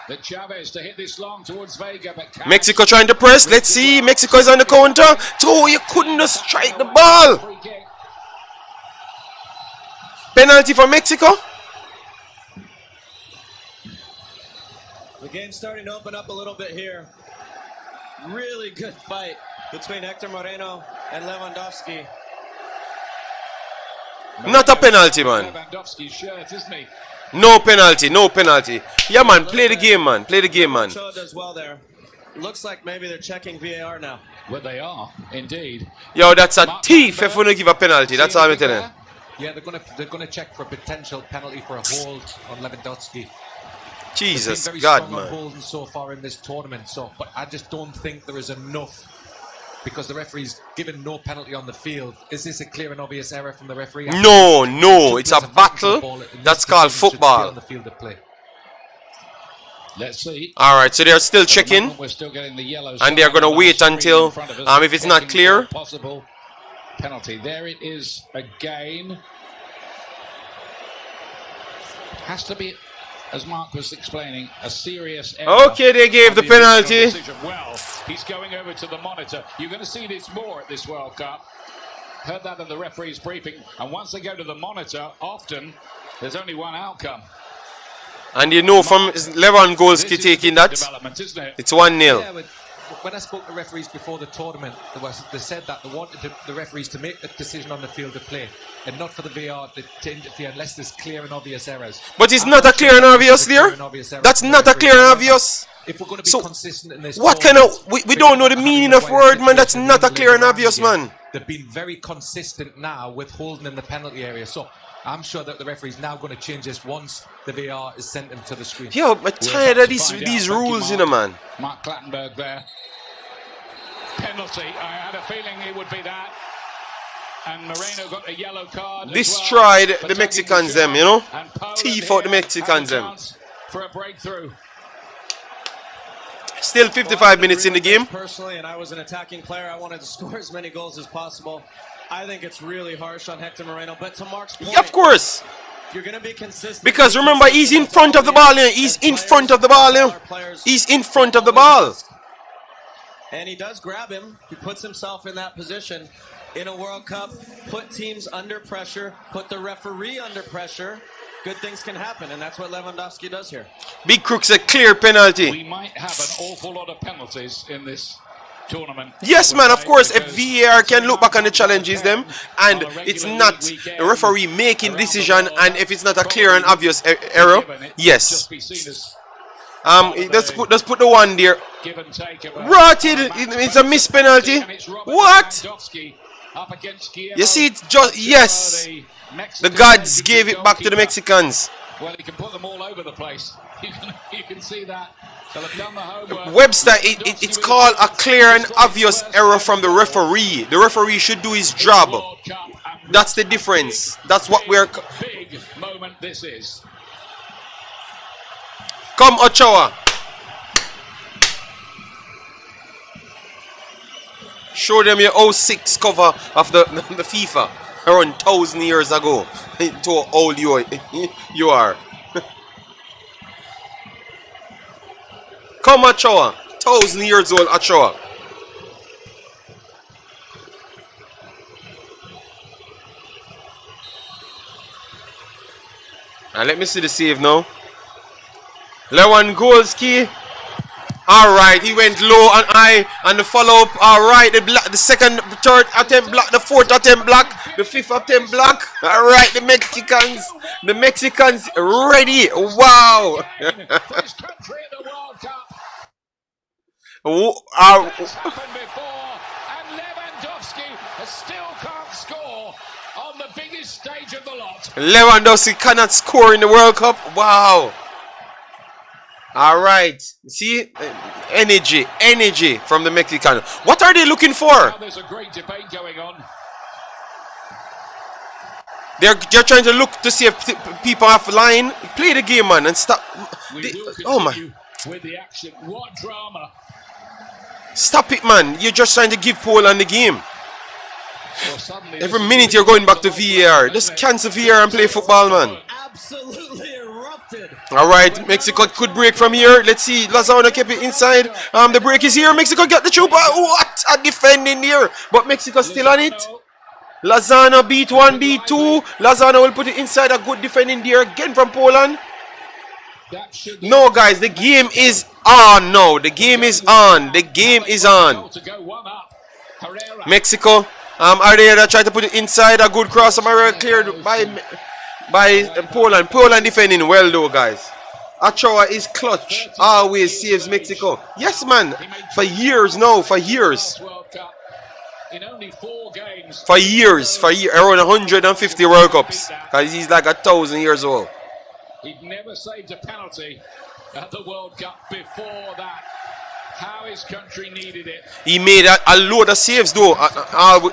Speaker 3: The Chavez to hit this long towards Vega, but
Speaker 1: Mexico trying to press. Let's see. Mexico is on the counter. Oh, you couldn't just strike the ball.
Speaker 3: Free kick.
Speaker 1: Penalty for Mexico.
Speaker 2: The game's starting to open up a little bit here. Really good fight between Hector Moreno and Lewandowski.
Speaker 1: Not a penalty, man.
Speaker 3: Lewandowski's shirt, isn't he?
Speaker 1: No penalty. No penalty. Yeah, man. Play the game, man. Play the game, man.
Speaker 2: Cho does well there. Looks like maybe they're checking VAR now.
Speaker 3: Well, they are indeed.
Speaker 1: Yo, that's a thief if we don't give a penalty. That's all I'm telling you.
Speaker 4: Yeah, they're gonna check for a potential penalty for a hold on Lewandowski.
Speaker 1: Jesus,
Speaker 4: They've been very
Speaker 1: God,
Speaker 4: strong on
Speaker 1: man.
Speaker 4: holding so far in this tournament. But I just don't think there is enough because the referee's given no penalty on the field. Is this a clear and obvious error from the referee?
Speaker 1: No, no. It's a battle. That's called football.
Speaker 4: On the field of play.
Speaker 3: Let's see.
Speaker 1: All right, so they're still
Speaker 3: At the
Speaker 1: checking.
Speaker 3: moment, we're still getting the yellow
Speaker 1: And they're
Speaker 3: sign
Speaker 1: gonna
Speaker 3: on the
Speaker 1: wait
Speaker 3: screen
Speaker 1: until,
Speaker 3: in front of us,
Speaker 1: if it's not
Speaker 3: checking
Speaker 1: clear.
Speaker 3: for a possible penalty. There it is again. Has to be, as Mark was explaining, a serious error.
Speaker 1: Okay, they gave
Speaker 3: on
Speaker 1: the
Speaker 3: original
Speaker 1: penalty.
Speaker 3: decision. Well, he's going over to the monitor. You're going to see this more at this World Cup. Heard that in the referee's briefing. And once they go to the monitor, often there's only one outcome.
Speaker 1: And you know from Lewandowski
Speaker 3: This is
Speaker 1: taking
Speaker 3: a
Speaker 1: that,
Speaker 3: development, isn't it?
Speaker 1: it's 1-0.
Speaker 4: Yeah, but when I spoke to referees before the tournament, they said that they wanted the referees to make the decision on the field of play and not for the VAR to interfere unless there's clear and obvious errors.
Speaker 1: But it's not a clear and obvious there. That's not a clear and obvious.
Speaker 4: If we're going to be
Speaker 1: So,
Speaker 4: consistent in this,
Speaker 1: what kind of... We don't know the meaning of word, man. That's not a clear and obvious, man.
Speaker 4: They've been very consistent now with holding in the penalty area. So I'm sure that the referee's now going to change this once the VAR is sent into the screen.
Speaker 1: Yo, I'm tired of these rules, you know, man.
Speaker 3: Mark Clattenburg there. Penalty. I had a feeling it would be that. And Moreno got a yellow card.
Speaker 1: Destroyed
Speaker 3: as well,
Speaker 1: the Mexicans, them, you know.
Speaker 3: And Poland
Speaker 1: Thief out the
Speaker 3: here
Speaker 1: Mexicans,
Speaker 3: have a
Speaker 1: them.
Speaker 3: chance for a breakthrough.
Speaker 1: Still 55 minutes in the game.
Speaker 2: Personally, and I was an attacking player, I wanted to score as many goals as possible. I think it's really harsh on Hector Moreno. But to Mark's point,
Speaker 1: Yeah, of course.
Speaker 2: you're going to be consistent.
Speaker 1: Because remember, he's in front of the ball, you know. He's in front of the ball, you know. He's in front of the ball.
Speaker 2: And he does grab him. He puts himself in that position in a World Cup. Put teams under pressure. Put the referee under pressure. Good things can happen, and that's what Lewandowski does here.
Speaker 1: Big Crook's a clear penalty.
Speaker 3: We might have an awful lot of penalties in this tournament.
Speaker 1: Yes,
Speaker 3: I would
Speaker 1: man, of
Speaker 3: say,
Speaker 1: course, if
Speaker 3: because
Speaker 1: VAR can look back on the challenges them, and
Speaker 3: on a
Speaker 1: it's
Speaker 3: regular
Speaker 1: not
Speaker 3: league weekend
Speaker 1: the referee making
Speaker 3: around the
Speaker 1: decision,
Speaker 3: world,
Speaker 1: and if it's not a clear and obvious error,
Speaker 3: given it,
Speaker 1: yes.
Speaker 3: just be seen as
Speaker 1: Let's put the one there.
Speaker 3: give and take of a-
Speaker 1: Rotted, it's a missed penalty.
Speaker 3: And it's Robert
Speaker 1: What?
Speaker 3: Lewandowski up against Guillermo.
Speaker 1: You see, it's just yes.
Speaker 3: The
Speaker 1: The
Speaker 3: Mexican
Speaker 1: gods
Speaker 3: goalkeeper.
Speaker 1: gave it back to the Mexicans.
Speaker 3: Well, he can put them all over the place. You can see that. They'll have done the homework.
Speaker 1: Webster, it's called a clear and obvious error from the referee. The referee should do his job.
Speaker 3: World Cup, and
Speaker 1: That's the difference. That's what we're.
Speaker 3: big moment this is.
Speaker 1: Come, Ochoa. Show them your 06 cover of the FIFA around 1,000 years ago. To how old you are. Come, Ochoa. 1,000 years old, Ochoa. And let me see the save now. Lewandowski. Alright, he went low and high, and the follow up. Alright, the second, the third attempt block, the fourth attempt block, the fifth attempt block. Alright, the Mexicans ready. Wow.
Speaker 3: First country in the World Cup. It's happened before, and Lewandowski still can't score on the biggest stage of the lot.
Speaker 1: Lewandowski cannot score in the World Cup. Wow. Alright, see, energy from the Mexican. What are they looking for?
Speaker 3: Now there's a great debate going on.
Speaker 1: They're trying to look to see if people have line. Play the game, man, and stop. Oh my!
Speaker 3: With the action, what drama!
Speaker 1: Stop it, man! You're just trying to give Poland the game.
Speaker 3: Well,
Speaker 1: Every minute you're going back to VAR. Just cancel VAR and play football, man.
Speaker 2: Absolutely erupted.
Speaker 1: All right, Mexico could break from here. Let's see. Lozano kept it inside. The break is here. Mexico got the trooper. What a defending here, but Mexico still on it. Lozano beat one, beat two. Lozano will put it inside. A good defending there again from Poland. No, guys, the game is on. No, the game is on. The game is on. Mexico. Arena tried to put it inside. A good cross. Cleared by Poland. Poland defending well though, guys. Ochoa is clutch. Always saves Mexico. Yes, man. For years now. For years. Around 150 World Cups. Because he's like 1,000 years old.
Speaker 3: He'd never saved a penalty at the World Cup before that. How his country needed it. He
Speaker 1: made a load of saves though,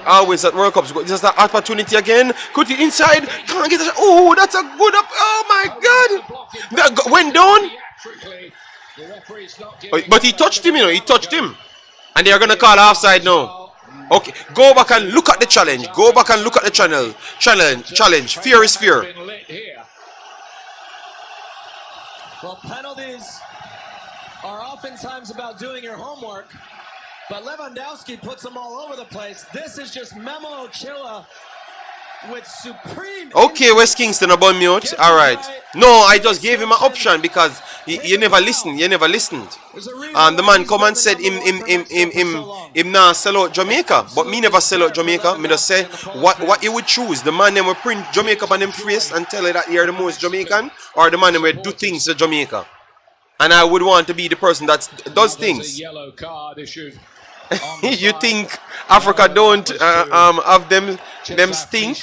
Speaker 1: always at World Cups. Just that opportunity again. Cut it inside. Can't get it. Oh, that's a good up. Oh my God. That went down. But he touched him, you know. He touched him. And they are going to call offside now. Okay, go back and look at the challenge. Go back and look at the challenge. Fear is fear.
Speaker 2: Well, penalties are oftentimes about doing your homework, but Lewandowski puts them all over the place. This is just Memo Ochoa with supreme.
Speaker 1: Okay, West Kingston about mute. All right. No, I just gave him an option because you never listened. You never listened. The man come and said him now sell out Jamaica, but me never sell out Jamaica. Me just say what he would choose. The man them will print Jamaica on them face and tell you that you're the most Jamaican, or the man them will do things to Jamaica. And I would want to be the person that does things.
Speaker 3: Yellow card issued.
Speaker 1: You think Africa don't have them stink?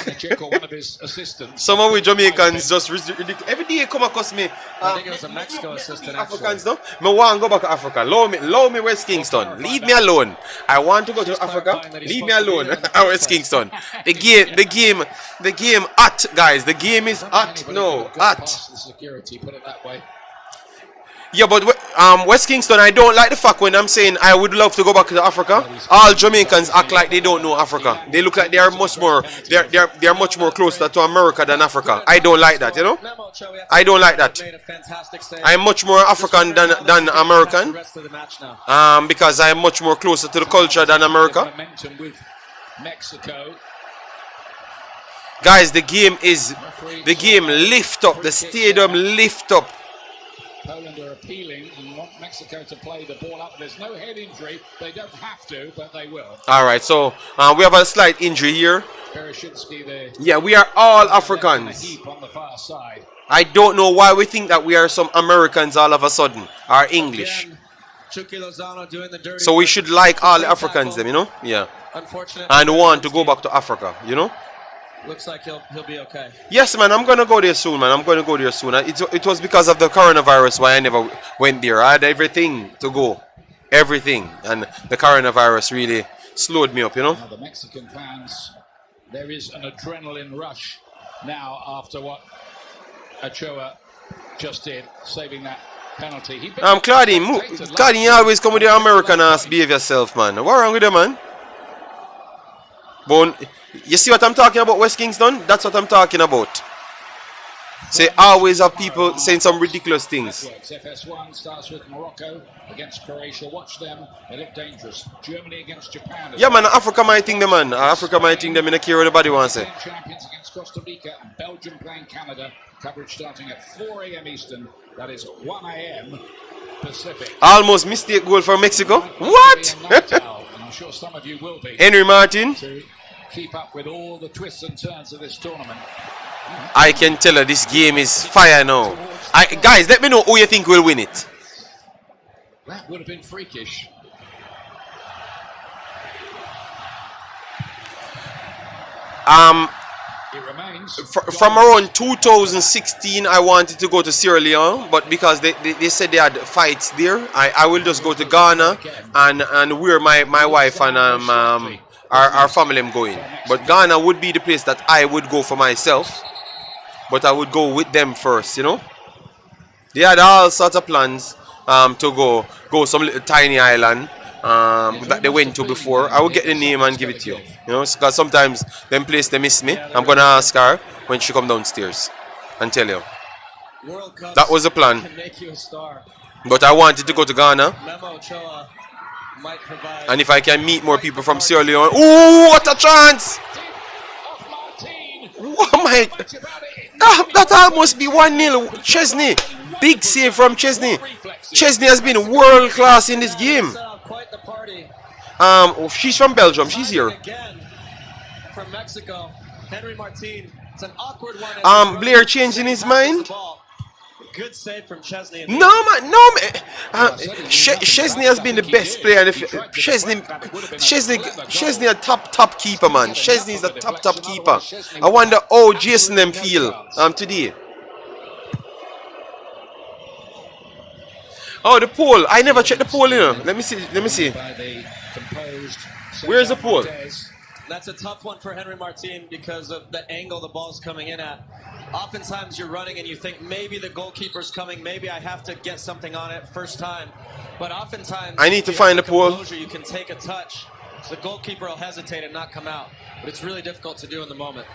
Speaker 1: Some of we Jamaicans just ridiculous. Every day you come across me.
Speaker 2: I think it was a Mexico assistant.
Speaker 1: Africans, no? Me want to go back to Africa. Allow me West Kingston. Leave me alone. I want to go to Africa. Leave me alone. West Kingston. The game hot, guys. The game is hot. No, hot.
Speaker 3: Security, put it that way.
Speaker 1: Yeah, but West Kingston, I don't like the fact when I'm saying I would love to go back to Africa. All Jamaicans act like they don't know Africa. They look like they are much more closer to America than Africa. I don't like that, you know. I don't like that. I'm much more African than American. Because I'm much more closer to the culture than America. Guys, the game lift up. The stadium lift up.
Speaker 3: Poland are appealing and want Mexico to play the ball up. There's no head injury. They don't have to, but they will.
Speaker 1: All right, so we have a slight injury here. Yeah, we are all Africans.
Speaker 3: On the far side.
Speaker 1: I don't know why we think that we are some Americans all of a sudden, or English. So we should like all the Africans, them, you know? Yeah. And want to go back to Africa, you know?
Speaker 2: Looks like he'll be okay.
Speaker 1: Yes, man, I'm going to go there soon, man. I'm going to go there soon. It was because of the coronavirus why I never went there. I had everything to go. Everything. And the coronavirus really slowed me up, you know?
Speaker 3: Now the Mexican fans, there is an adrenaline rush now after what Ochoa just did, saving that penalty.
Speaker 1: Claudine, you always come with your American ass, behave yourself, man. What's wrong with you, man? You see what I'm talking about, West Kingston? That's what I'm talking about. Say, always have people saying some ridiculous things.
Speaker 3: FS1 starts with Morocco against Croatia. Watch them. They look dangerous. Germany against Japan.
Speaker 1: Yeah, man, Africa might think them, man. Africa might think them in a care everybody wants to say.
Speaker 3: Champions against Costa Rica and Belgium playing Canada. Coverage starting at 4 a.m. Eastern. That is 1 a.m. Pacific.
Speaker 1: Almost mistake goal for Mexico. What?
Speaker 3: I'm sure some of you will be.
Speaker 1: Henry Martin.
Speaker 3: To keep up with all the twists and turns of this tournament.
Speaker 1: I can tell her this game is fire now. Guys, let me know who you think will win it.
Speaker 3: That would have been freakish. It remains.
Speaker 1: From around 2016, I wanted to go to Sierra Leone, but because they said they had fights there, I will just go to Ghana and wear my wife and our family I'm going. But Ghana would be the place that I would go for myself. But I would go with them first, you know. They had all sorts of plans to go some little tiny island that they went to before. I will get the name and give it to you. You know, because sometimes them place they miss me. I'm gonna ask her when she come downstairs and tell you. That was the plan. But I wanted to go to Ghana. And if I can meet more people from Sierra Leone. Ooh, what a chance! Oh my! That almost be 1-0. Chesney. Big save from Chesney. Chesney has been world class in this game. She's from Belgium. She's here.
Speaker 2: From Mexico, Henry Martin. It's an awkward one.
Speaker 1: Blair changing his mind.
Speaker 2: Good save from Chesney.
Speaker 1: No man. Chesney has been the best player. Chesney a top keeper, man. Chesney is a top keeper. I wonder how Jason them feel today. Oh, the poll. I never checked the poll, you know. Let me see. Where's the poll?
Speaker 2: That's a tough one for Henry Martin because of the angle the ball's coming in at. Oftentimes you're running and you think maybe the goalkeeper's coming, maybe I have to get something on it first time. But oftentimes
Speaker 1: I need to find the poll.
Speaker 2: You can take a touch. So the goalkeeper will hesitate and not come out. But it's really difficult to do in the moment.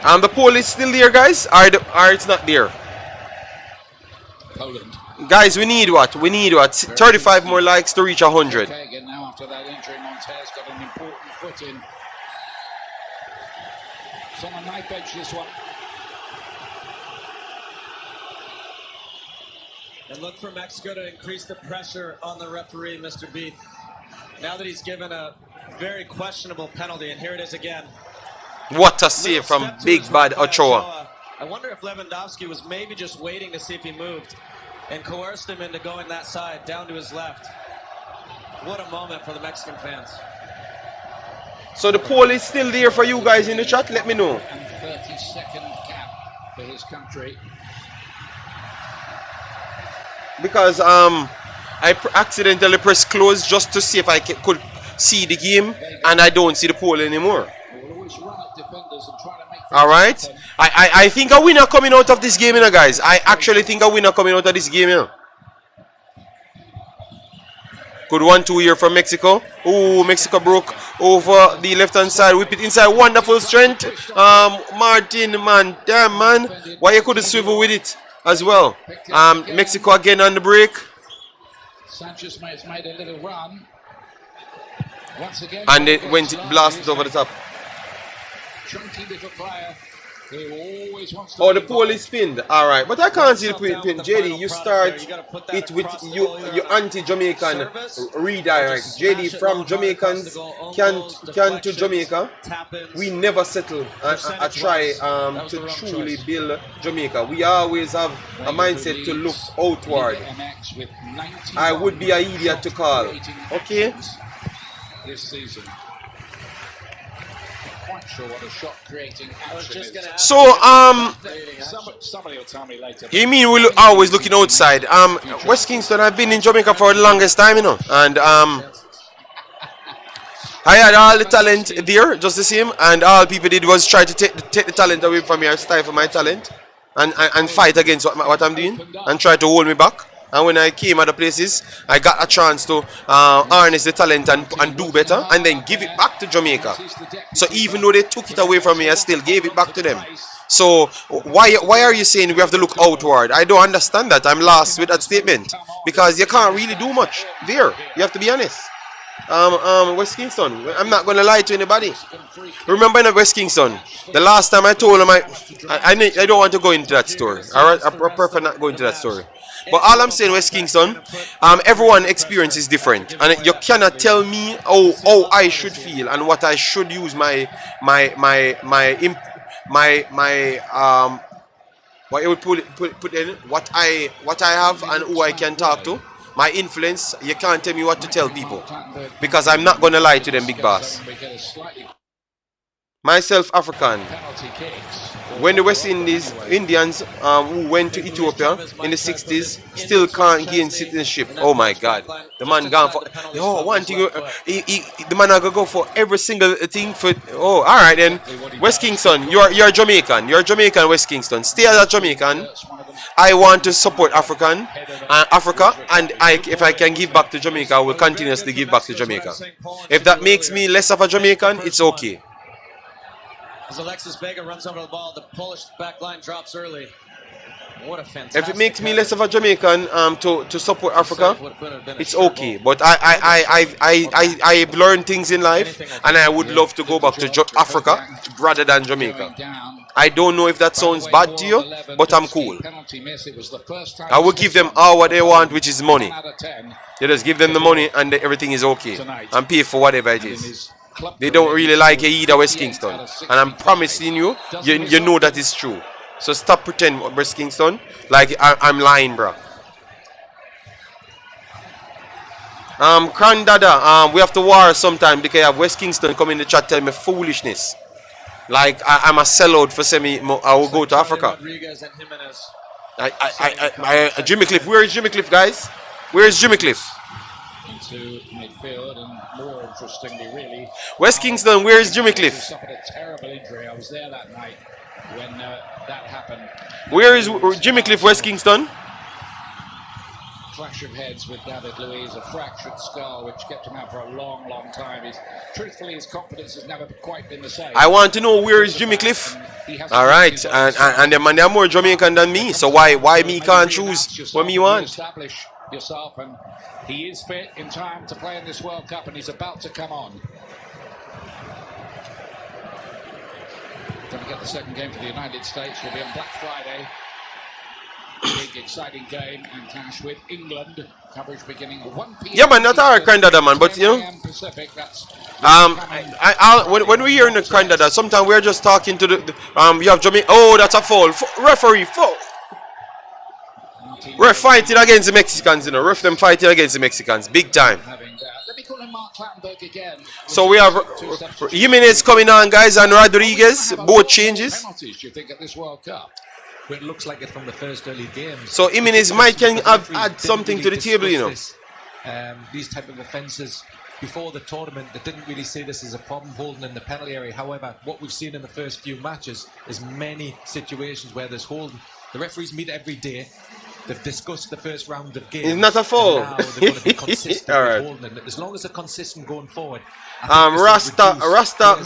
Speaker 1: The poll is still there, guys? Or it's not there?
Speaker 3: Poland.
Speaker 1: Guys, we need what? 35 more likes to reach 100.
Speaker 3: Okay, again now after that injury, Montez got an important foot in. It's on a knife edge, this one.
Speaker 2: And look for Mexico to increase the pressure on the referee, Mr. Beath. Now that he's given a very questionable penalty, and here it is again.
Speaker 1: What a save from Big Bad Ochoa.
Speaker 2: I wonder if Lewandowski was maybe just waiting to see if he moved and coerced him into going that side, down to his left. What a moment for the Mexican fans.
Speaker 1: So the poll is still there for you guys in the chat. Let me know.
Speaker 3: And 32nd cap for his country.
Speaker 1: Because I accidentally pressed close just to see if I could see the game, and I don't see the poll anymore. Alright. I think a winner coming out of this game, you know, guys. I actually think a winner coming out of this game, you know. Good 1-2 here from Mexico. Oh, Mexico broke over the left hand side. Whip it inside. Wonderful strength. Martin, man. Damn, man. Why you couldn't swivel with it as well? Mexico again on the break.
Speaker 3: Sanchez has made a little run. Once again,
Speaker 1: and it went blasted over the top.
Speaker 3: Chunky little player who always wants to.
Speaker 1: Oh, the pole is pinned. All right, but I can't see the pin. JD, you start it with your anti-Jamaican redirect. JD, from Jamaicans can to Jamaica. We never settle a try to truly build Jamaica. We always have a mindset to look outward. I would be an idiot to call. Okay.
Speaker 3: This season. Quite sure what a shot creating action is.
Speaker 1: So
Speaker 3: Somebody will tell me later.
Speaker 1: You mean we always looking outside? West Kingston, I've been in Jamaica for the longest time, you know, and I had all the talent there, just the same, and all people did was try to take the talent away from me, or stifle my talent, and fight against what I'm doing, and try to hold me back. And when I came other places, I got a chance to harness the talent and do better, and then give it back to Jamaica. So even though they took it away from me, I still gave it back to them. So why are you saying we have to look outward? I don't understand that. I'm lost with that statement, because you can't really do much there. You have to be honest. West Kingston, I'm not going to lie to anybody. Remember in West Kingston, the last time I told him I don't want to go into that story. Alright, I prefer not go into that story. But all I'm saying, West Kingston, everyone's experience is different, and you cannot tell me how I should feel and what I should use my what you would put in, what I have and who I can talk to. My influence, you can't tell me what to tell people, because I'm not going to lie to them, big boss. Myself African.
Speaker 3: Penalty kicks.
Speaker 1: When the West Indians who went to Ethiopia in the 60s still can't gain citizenship. Oh my God. The man gone for... Yo, one thing... the man are going to go for every single thing for... Oh, alright then. West Kingston, you're Jamaican. You're Jamaican, West Kingston. Stay as a Jamaican. I want to support Africa, and if I can give back to Jamaica, I will continuously give back to Jamaica. If that makes me less of a Jamaican, it's okay.
Speaker 2: As Alexis Vega runs over the ball, the Polish back line drops early. What a fantastic...
Speaker 1: If it makes me less of a Jamaican to support Africa, it's okay. But I've learned things in life, and I would love to go back to Africa rather than Jamaica. I don't know if that sounds bad to you, but I'm cool. I will give them all what they want, which is money. You just give them the money and everything is okay. And pay for whatever it is. They don't really like you either, West Kingston. And I'm promising you, you know that is true. So stop pretending, West Kingston, like I'm lying, bro. Grandada, we have to war sometime because I have West Kingston come in the chat tell me foolishness. Like I'm a sellout for I will go to Africa. Jimmy Cliff, where is Jimmy Cliff, guys? Where is Jimmy Cliff?
Speaker 3: Into midfield, and more interestingly, really,
Speaker 1: West Kingston, where is Jimmy Cliff?
Speaker 3: suffered a terrible injury. I was there that night when that happened.
Speaker 1: Where is Jimmy Cliff, West Kingston?
Speaker 3: Clash of heads with David Luiz, a fractured skull which kept him out for a long, long time. Truthfully, his confidence has never quite been the same.
Speaker 1: I want to know where is Jimmy Cliff. All right, and them man, they are more Jamaican than me, so why me can't choose what me want?
Speaker 3: Establish yourself, and he is fit in time to play in this World Cup, and he's about to come on. Going to get the second game for the United States. Will be on Black Friday. Big exciting game, and clash with England. Coverage beginning at 1 p.m.
Speaker 1: Yeah, man, that's our Grandada, man. But you know,
Speaker 3: Pacific, that's
Speaker 1: when we hear in the Grandada, sometimes we're just talking to the you have Jamaica. Oh, that's a foul. Referee, foul. Ref fighting against the Mexicans, you know. Ref them fighting against the Mexicans, big time.
Speaker 3: Let me call him Mark Clattenburg again.
Speaker 1: So we have Jimenez coming on, guys, and Rodriguez. Both changes.
Speaker 3: Penalties, do you think, at this World Cup?
Speaker 4: Well, it looks like it from the first early games.
Speaker 1: So Jimenez might can add something to the table, you know.
Speaker 4: These type of offences before the tournament, they didn't really see this as a problem holding in the penalty area. However, what we've seen in the first few matches is many situations where there's holding. The referees meet every day. They've discussed the first round of games.
Speaker 1: It's not a foul.
Speaker 4: Now they're going to be consistent
Speaker 1: all right.
Speaker 4: holding it. As long as they're consistent going forward.
Speaker 1: Rasta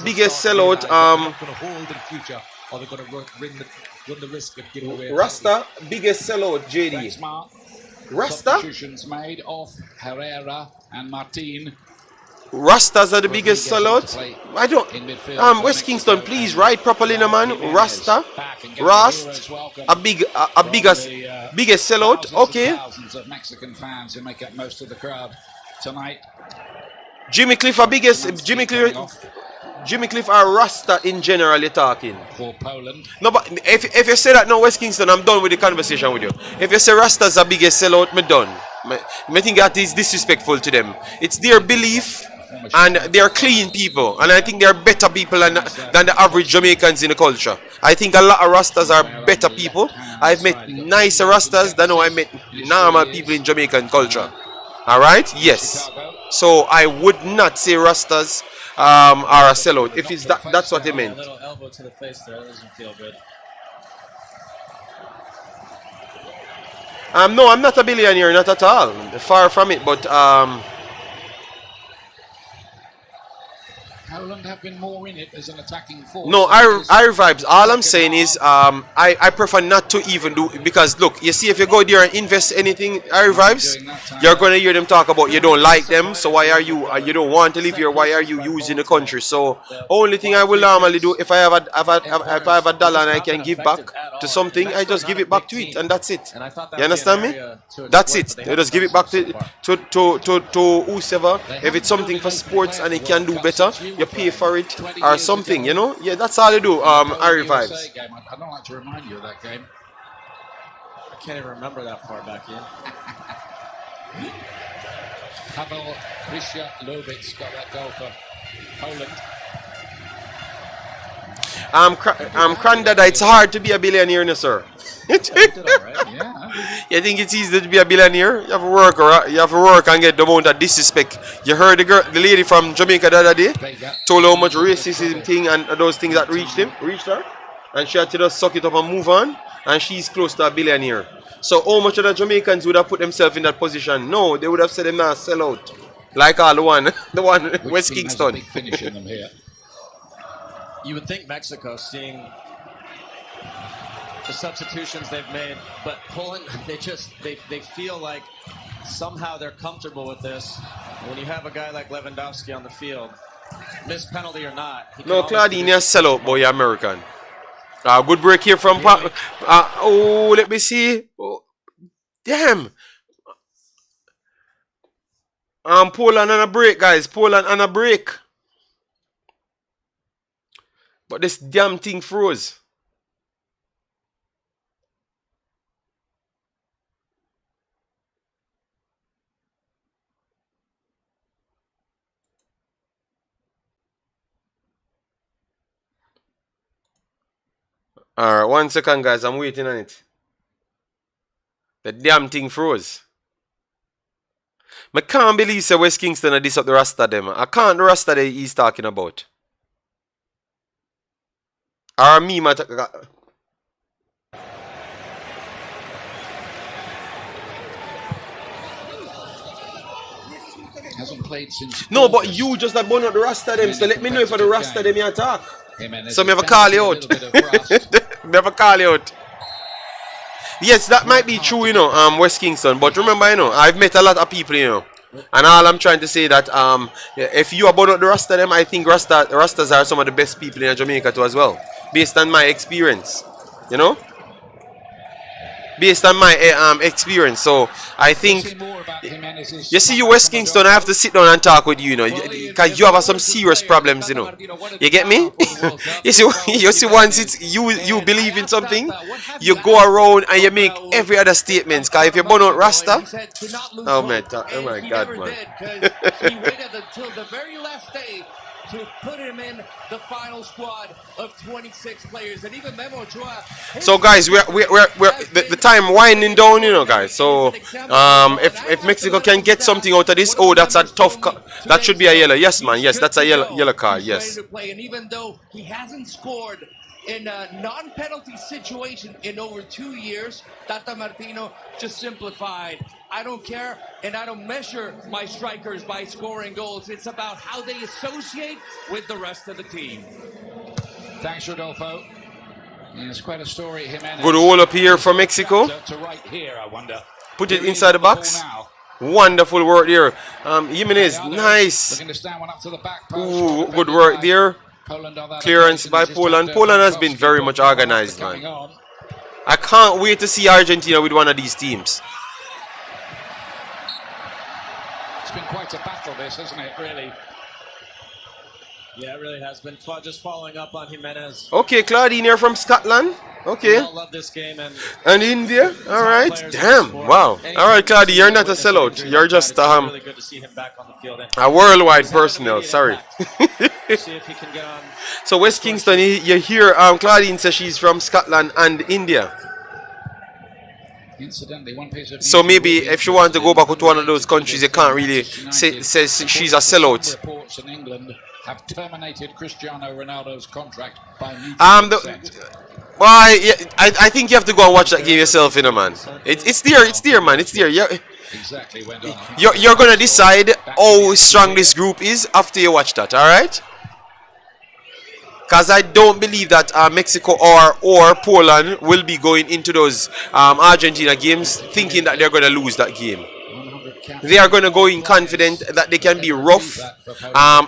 Speaker 1: biggest sellout.
Speaker 4: They're not going to hold in the future, or they're going to run the risk of giving away.
Speaker 1: Rasta biggest sellout, JD.
Speaker 3: Thanks, Mark.
Speaker 1: Rasta.
Speaker 3: Substitutions made off Herrera and Martin.
Speaker 1: Rastas are the biggest sellout. I don't. West Kingston, please write properly, no man. Rasta, Rast, biggest sellout. Okay.
Speaker 3: Thousands of Mexican fans who make up most of the crowd tonight.
Speaker 1: Jimmy Cliff, Jimmy Cliff are Rasta in general. You're talking.
Speaker 3: For Poland.
Speaker 1: No, but if you say that now, West Kingston, I'm done with the conversation with you. If you say Rastas are biggest sellout, me done. I think that is disrespectful to them. It's their belief. And they are clean people, and I think they are better people than the average Jamaicans in the culture. I think a lot of Rastas are better people. I've met nicer Rastas than I met normal people in Jamaican culture. Alright? Yes. So I would not say Rastas are a sellout. If it's that's what they meant.
Speaker 2: A little elbow to the face there. That doesn't feel good.
Speaker 1: No, I'm not a billionaire, not at all. Far from it, but
Speaker 3: Poland have been more in it as an attacking force.
Speaker 1: no, our vibes. All I'm saying is, I prefer not to even do, because look, you see, if you go there and invest anything, our vibes, you're gonna hear them talk about you don't like them, so why are you don't want to live here? Why are you using the country? So only thing I will normally do, if I have a dollar and I can give back to something, I just give it back to it, and that's it. You understand me? That's it. You just give it back to whoever. If it's something for sports and it can do better, you pay for it or something, you know. Yeah, that's all you do. Our vibes.
Speaker 3: I don't like to remind you of that game.
Speaker 2: I can't even remember that far back in.
Speaker 3: Pavel Krysiakowicz got that goal for Poland.
Speaker 1: Crandada, it's hard to be a billionaire, no, sir.
Speaker 3: He did all right, yeah.
Speaker 1: You think it's easy to be a billionaire? You have to work, or you have to work and get the amount of disrespect. You heard the lady from Jamaica the other day told her how much racism thing and those things that reached her, and she had to just suck it up and move on. And she's close to a billionaire. So how much of the Jamaicans would have put themselves in that position? No, they would have said them now sell out. Like all the one West Kingston.
Speaker 3: Them here.
Speaker 2: You would think Mexico, seeing the substitutions they've made, but Poland, they feel like somehow they're comfortable with this. When you have a guy like Lewandowski on the field, missed penalty or not.
Speaker 1: No, Claudine, sell out, boy, American. Good break here from let me see. Oh, damn. Poland on a break, guys. Poland on a break. But this damn thing froze. Alright, 1 second, guys. I'm waiting on it. The damn thing froze. I can't believe say West Kingston are this up the Rasta them. I can't the Rasta that he's talking about. Or me,
Speaker 3: Hasn't played since.
Speaker 1: No, but you just have burned out the Rasta them, so let me know if the Rasta them you attack. So me have a call you out. Me have a call you out. Yes, that might be true, you know, West Kingston. But remember, you know, I've met a lot of people, you know. And all I'm trying to say that if you are born out the Rasta them, I think Rastas are some of the best people in Jamaica too as well. Based on my experience. You know? Based on my experience. So I think you see you West Kingston, I have to sit down and talk with you, you know, because you have some serious problems, you know. You get me? you see once it's you believe in something, you go around and you make every other statement. Because if you're born out Rasta, oh my God, man.
Speaker 5: He waited until the very last day to put him in the final squad of 26 players, and even Memo Chua.
Speaker 1: So guys, we're the time winding down, you know, guys. So if Mexico can get something out of this, oh, that's a tough that should be a yellow. Yes, man. Yes, that's a yellow card. Yes.
Speaker 5: And even though he hasn't scored in a non-penalty situation in over 2 years, Tata Martino just simplified. I don't care, and I don't measure my strikers by scoring goals. It's about how they associate with the rest of the team.
Speaker 3: Thanks, Rodolfo. And it's quite a story.
Speaker 1: Good hole up here for Mexico.
Speaker 3: To right here, I wonder.
Speaker 1: Put it inside the box. Wonderful work there. Jimenez, nice. Ooh, good work there. Clearance by Poland. Poland has been very much organized, man. I can't wait to see Argentina with one of these teams.
Speaker 3: It's been quite a battle, this, hasn't it, really?
Speaker 2: Yeah, it really has been. Just following up on Jimenez.
Speaker 1: Okay, Claudine here from Scotland. Okay.
Speaker 2: I love this game
Speaker 1: and India. All right. Damn. Wow. All right, Claudine, you're not a sellout. You're just
Speaker 2: really good to see him back on the field.
Speaker 1: A worldwide personnel. Sorry.
Speaker 2: See if he can get on.
Speaker 1: So West Kingston, you hear Claudine says she's from Scotland and India.
Speaker 3: Incidentally, one piece of
Speaker 1: so maybe if she wants to go back to one of those countries, you can't really say she's a sellout.
Speaker 3: Reports in England have terminated Cristiano Ronaldo's contract by
Speaker 1: I think you have to go and watch that game yourself, you know, man. It's there, man. It's there.
Speaker 3: Exactly.
Speaker 1: You're gonna decide how strong this group is after you watch that. All right? Because I don't believe that Mexico or Poland will be going into those Argentina games thinking that they're going to lose that game. They are going to go in confident that they can be rough,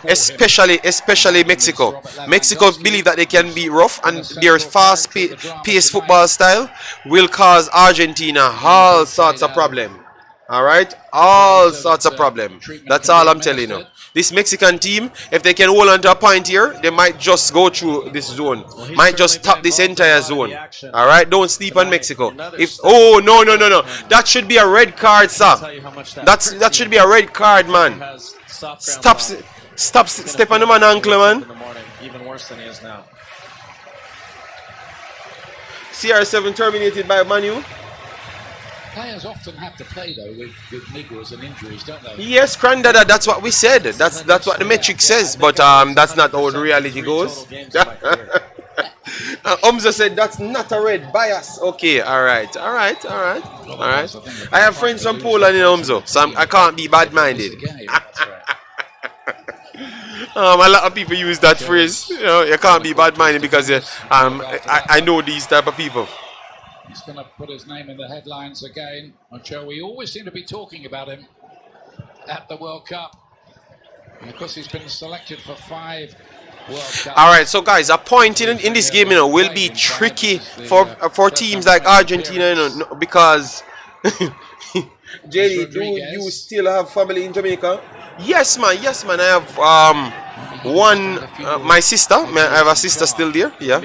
Speaker 1: especially Mexico. Mexico believe that they can be rough, and their fast-paced football style will cause Argentina all sorts of problem. All right, all sorts of problem. That's all I'm telling you. This Mexican team, if they can hold on to a point here, they might just go through this zone. Might just top this entire zone. All right, don't sleep on Mexico. Oh no, that should be a red card, sir. That should be a red card, man. Step on the man ankle, man.
Speaker 2: Even worse than he is now.
Speaker 1: CR7 terminated by Manu.
Speaker 3: Players often have to play though with niggles and injuries, don't they?
Speaker 1: Yes, Grandada, that's what we said. That's what the metric says, but that's not how the reality goes. Umza said that's not a red bias. Okay, alright. I have friends from Poland in Umzo, so I can't be bad-minded. A lot of people use that phrase. You know, you can't be bad-minded because I know these type of people.
Speaker 3: He's going to put his name in the headlines again. I'm sure we always seem to be talking about him at the World Cup. And of course, he's been selected for 5 World Cups.
Speaker 1: All right, so guys, a point in this game, you know, will be tricky for teams like Argentina, you know, because JD, do you still have family in Jamaica? Yes, man. I have my sister. I have a sister still there. Yeah.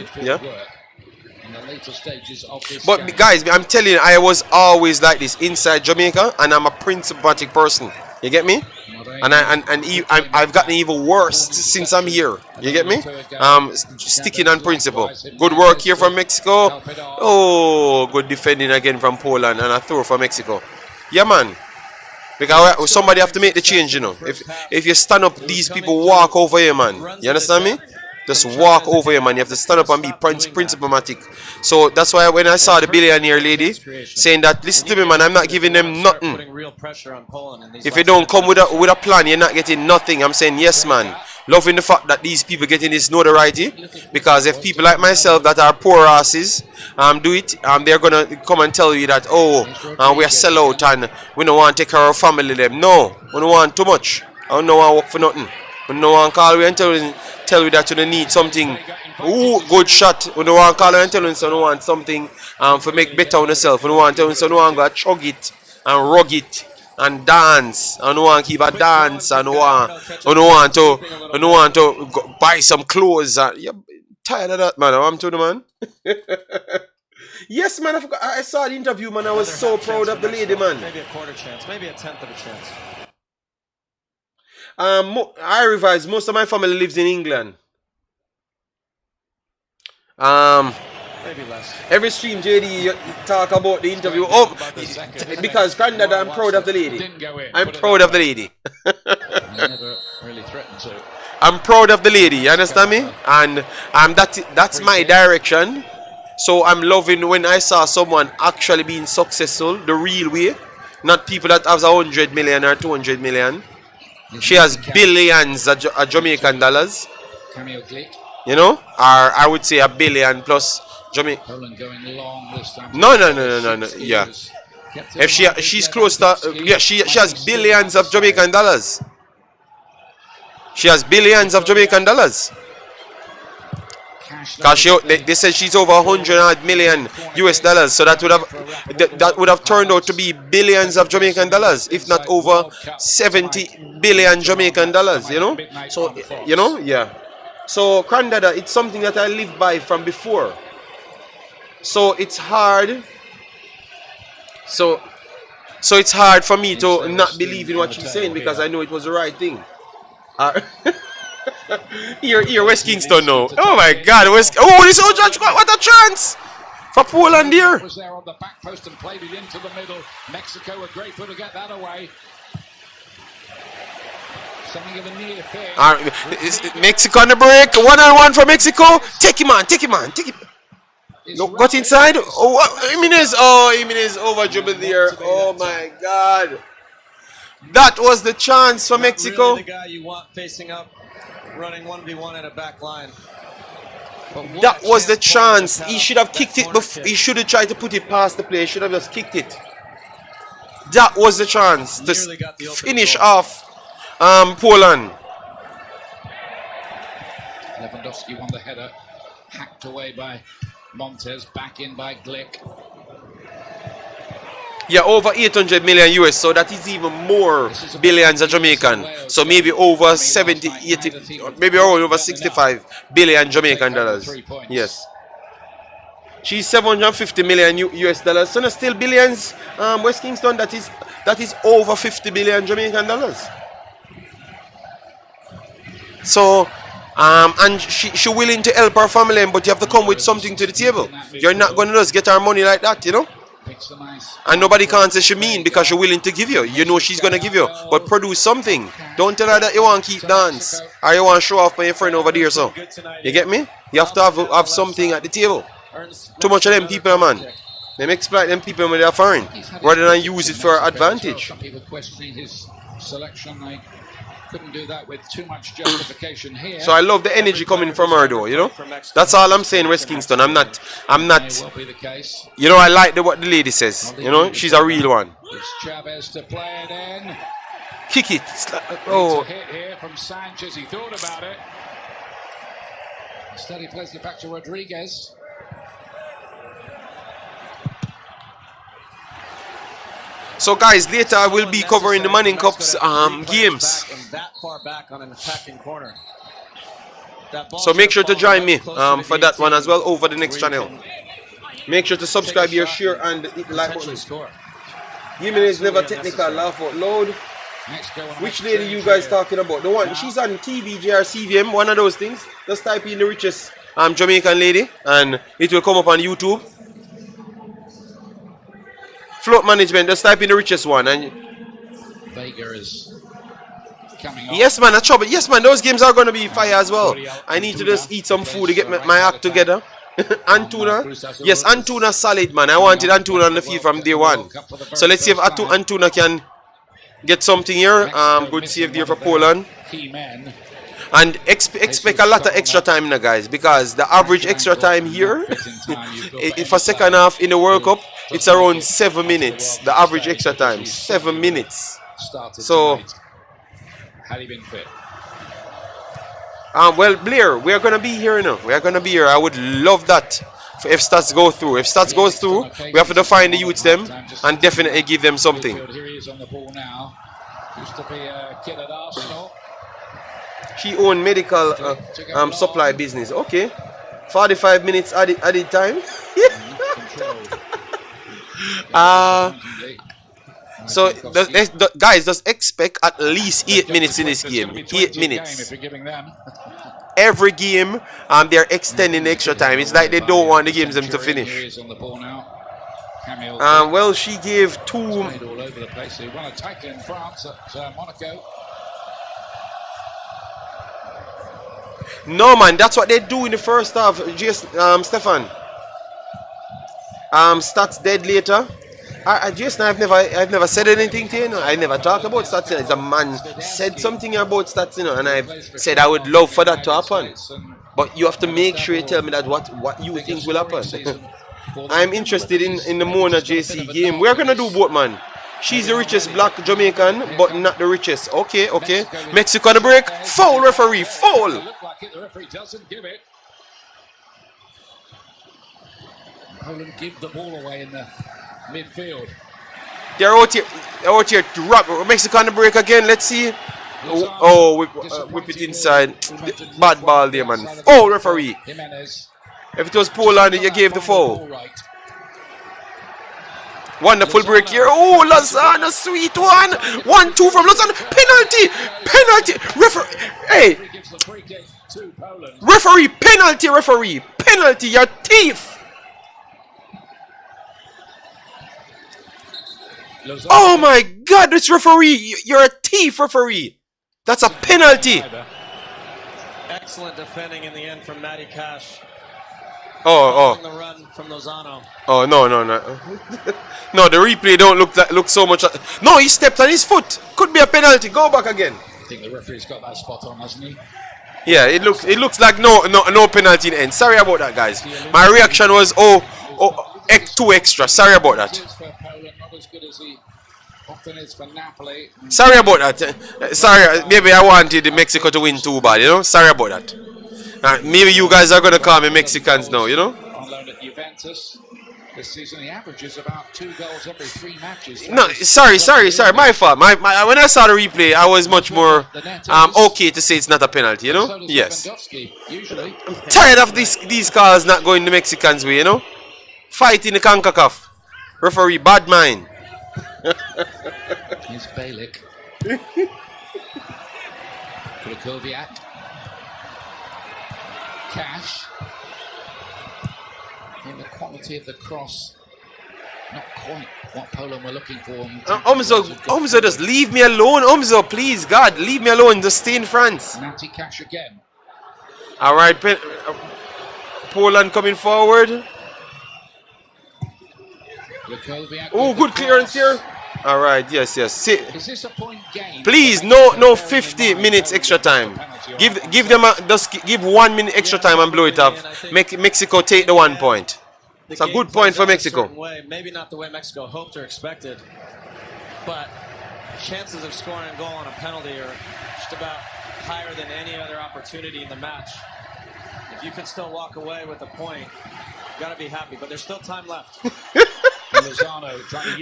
Speaker 1: But guys, I'm telling you, I was always like this inside Jamaica, and I'm a principmatic person. You get me? And I've gotten even worse since I'm here. You get me? Sticking on principle. Good work here from Mexico. Oh, good defending again from Poland, and a throw from Mexico. Yeah, man. Because somebody have to make the change, you know. If you stand up, these people walk over here, man. You understand me? Just walk over here, man. You have to stand up and be principmatic. So that's why when I saw the billionaire lady saying that, listen to me, man, I'm not giving them nothing. If you don't come with a plan, you're not getting nothing. I'm saying yes, man. Loving the fact that these people getting this notoriety, because if people like myself that are poor asses do it, they're gonna come and tell you that, oh, we are sell out and we don't want to take care of family them. No, we don't want too much. I don't want to work for nothing. We don't want to call you and tell you that you don't need something. Ooh, good shot. We don't want to call you and tell you so you don't want something for make better on yourself. We don't want to tell you so you don't want to go chug it and rug it and dance. I don't want to keep a dance. I don't want to go buy some clothes. You're tired of that, man. I'm to the man. Yes, man. I saw the interview, man. I was so proud of the lady, man.
Speaker 2: Maybe a quarter chance. Maybe a tenth of a chance.
Speaker 1: I revise. Most of my family lives in England.
Speaker 2: Maybe less.
Speaker 1: Every stream, JD, you talk about the interview. Oh, because Grandad, I'm proud of the lady. I'm proud of the lady.
Speaker 3: Never really threatened to.
Speaker 1: I'm proud of the lady. You understand me? And that's my direction. So I'm loving when I saw someone actually being successful the real way, not people that have 100 million or 200 million. She has billions of Jamaican dollars. You know, or I would say $1 billion plus Jamaica. No. Yeah. If she's close to, yeah, she has billions of Jamaican dollars. She has billions of Jamaican dollars. Cause they said she's over 100 million US dollars, so that would have turned out to be billions of Jamaican dollars, if not over 70 billion Jamaican dollars. You know, so you know, yeah. So Grandada, it's something that I live by from before. So it's hard. So it's hard for me to not believe in what she's saying because I know it was the right thing. Here, West Kingston now. Oh my God, this Judge, what a chance for Poland here.
Speaker 3: Was there on the back post and played it into the middle. Mexico were grateful to get that away. Something of a near fair.
Speaker 1: Mexico on the break. 1-on-1 for Mexico. Take him on. Look, got inside. Jimenez over dribble there. Oh my God. That was the chance for Mexico.
Speaker 2: Really the guy you want facing up, running 1v1 at a back line.
Speaker 1: That was the chance. He should have kicked it before. He should have tried to put it past the play. He should have just kicked it. That was the chance to finish off Poland.
Speaker 3: Lewandowski won the header, hacked away by Montes, back in by Glick.
Speaker 1: Yeah, over 800 million US, so that is even more billions of Jamaican. So maybe over 70, 80, maybe over 65 billion Jamaican dollars. Yes. She's 750 million US dollars, so not still billions. West Kingston, that is over 50 billion Jamaican dollars. So And she willing to help her family, but you have to come with something to the table. You're not going to just get her money like that, you know. And nobody can't say she mean because she's willing to give you. You know she's going to give you. But produce something. Don't tell her that you want to keep dance or you want to show off by your friend over there. So, you get me? You have to have something at the table. Too much of them people, man. They exploit them people when they're foreign rather than use it for advantage.
Speaker 3: Some people questioning his selection. They couldn't do that with too much justification here.
Speaker 1: So I love the energy coming from her though, you know. That's all I'm saying, West Kingston. I'm not you know, I like what the lady says. You know, she's a real one.
Speaker 3: It's Chavez to play it in.
Speaker 1: Kick it.
Speaker 3: Oh, hit here from Sanchez. He thought about it. Instead he plays it back to Rodriguez.
Speaker 1: So guys, later I will be covering the Manning Cup's games. So make sure to join me for that one as well over the next channel. Make sure to subscribe here, share, and hit the like button. Jimenez never technical, laugh out loud. Which lady you guys talking about? The one, she's on TVJ or CVM, one of those things. Just type in the richest Jamaican lady and it will come up on YouTube. Float management, just type in the richest one and
Speaker 3: Vega is coming on.
Speaker 1: yes man, that's trouble. Yes man, those games are gonna be fire as well. I need to just eat some food to get my act together. Antuna, yes, Antuna solid man. I wanted Antuna on the field from day one. So let's see if Antuna can get something here. Good save there for Poland. And expect a lot of extra time now, guys, because the average extra time here for second half in the World Cup, it's around 7 minutes. The average extra time, 7 minutes. So,
Speaker 3: had he been fit?
Speaker 1: well, Blair, we are gonna be here now. We are gonna be here. I would love that if stats go through. If stats goes through, we have to find the youths them and definitely give them something.
Speaker 3: Here he is on the ball now. Used to be a kid at Arsenal.
Speaker 1: She owned medical supply business. Okay, 45 minutes added time. So guys, just expect at least 8 minutes in this game. 8 minutes. Every game, they're extending extra time. It's like they don't want the games them to finish. Well, she gave two.
Speaker 3: All over the place. He won a title in France at Monaco.
Speaker 1: No man, that's what they do in the first half. Just Stefan. Stats dead later. I've never said anything to you, know. I never talked about stats. You know. It's a man said something about stats, you know, and I've said I would love for that to happen. But you have to make sure you tell me that what you think will happen. I'm interested in the Mona JC game. We're gonna do both, man. She's the richest black Jamaican, but not the richest. Okay, okay. Mexico on the break. Foul, referee. Foul.
Speaker 3: The referee doesn't give it. Poland give the ball away in the midfield.
Speaker 1: They're out here. Mexico on the break again. Let's see. Whip it inside. Bad ball there, man. Foul, referee. If it was Poland, you gave the foul. Wonderful break here. Oh, Lozano, sweet one. 1-2 from Lozano. Penalty. Penalty. Hey. Referee. Penalty, referee. Penalty. You're a thief. Oh my God, this referee. You're a thief, referee. That's a penalty.
Speaker 2: Excellent defending in the end from Matty Cash.
Speaker 1: Oh.
Speaker 2: The run from Lozano.
Speaker 1: Oh no. No, the replay don't look so much. No, he stepped on his foot. Could be a penalty. Go back again.
Speaker 3: I think the referee's got that spot on, hasn't he?
Speaker 1: Yeah, it looks like no penalty in the end. Sorry about that, guys. My reaction was too extra. Sorry about that. Sorry about that. Sorry, maybe I wanted Mexico to win too bad, you know. Sorry about that. Maybe you guys are gonna call me Mexicans now, you know.
Speaker 3: On loan at Juventus this season, he averages about 2 goals every 3 matches.
Speaker 1: No, sorry. My fault. My when I saw the replay, I was much more okay to say it's not a penalty, you know. Yes. I'm tired of these calls not going the Mexicans' way, you know. Fight in the Concacaf. Referee, bad mind.
Speaker 3: Here's Balick. Krakowiak. Cash. In the quality of the cross, not quite what Poland were looking for.
Speaker 1: Umzo, just leave me alone. Umzo, please, God, leave me alone. Just stay in France.
Speaker 3: Natty Cash again.
Speaker 1: All right, Poland coming forward. Oh, good clearance here. All right, yes. See,
Speaker 3: is this a point game?
Speaker 1: please, no 50 minutes extra time. Give them just give 1 minute extra time and blow it off. Make Mexico take the 1 point. It's a good point for Mexico.
Speaker 2: Maybe not the way Mexico hoped or expected, but chances of scoring a goal on a penalty are just about higher than any other opportunity in the match. If you can still walk away with a point, you gotta be happy. But there's still time left.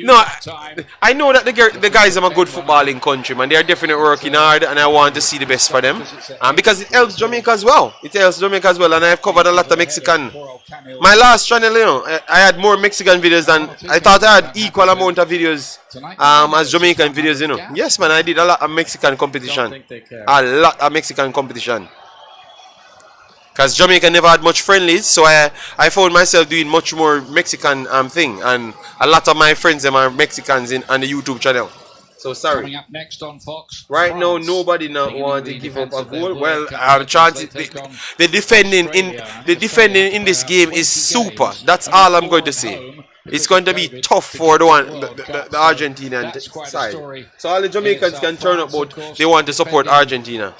Speaker 1: No, I know that the guys are a good footballing country, man. They are definitely working hard, and I want to see the best for them. Because it helps Jamaica as well. And I've covered a lot of Mexican. My last channel, you know, I had more Mexican videos than I thought I had equal amount of videos as Jamaican videos, you know. Yes, man, I did a lot of Mexican competition. A lot of Mexican competition. Because Jamaica never had much friendlies, so I found myself doing much more Mexican thing, and a lot of my friends them are Mexicans on the YouTube channel. So sorry.
Speaker 3: Coming up next on Fox,
Speaker 1: right now, nobody now want to give up a goal. Well, our chances, the defending in this game is super. That's all I'm going to say. It's going to be tough for the Argentinian side. So all the Jamaicans can turn up, but they want to support Argentina.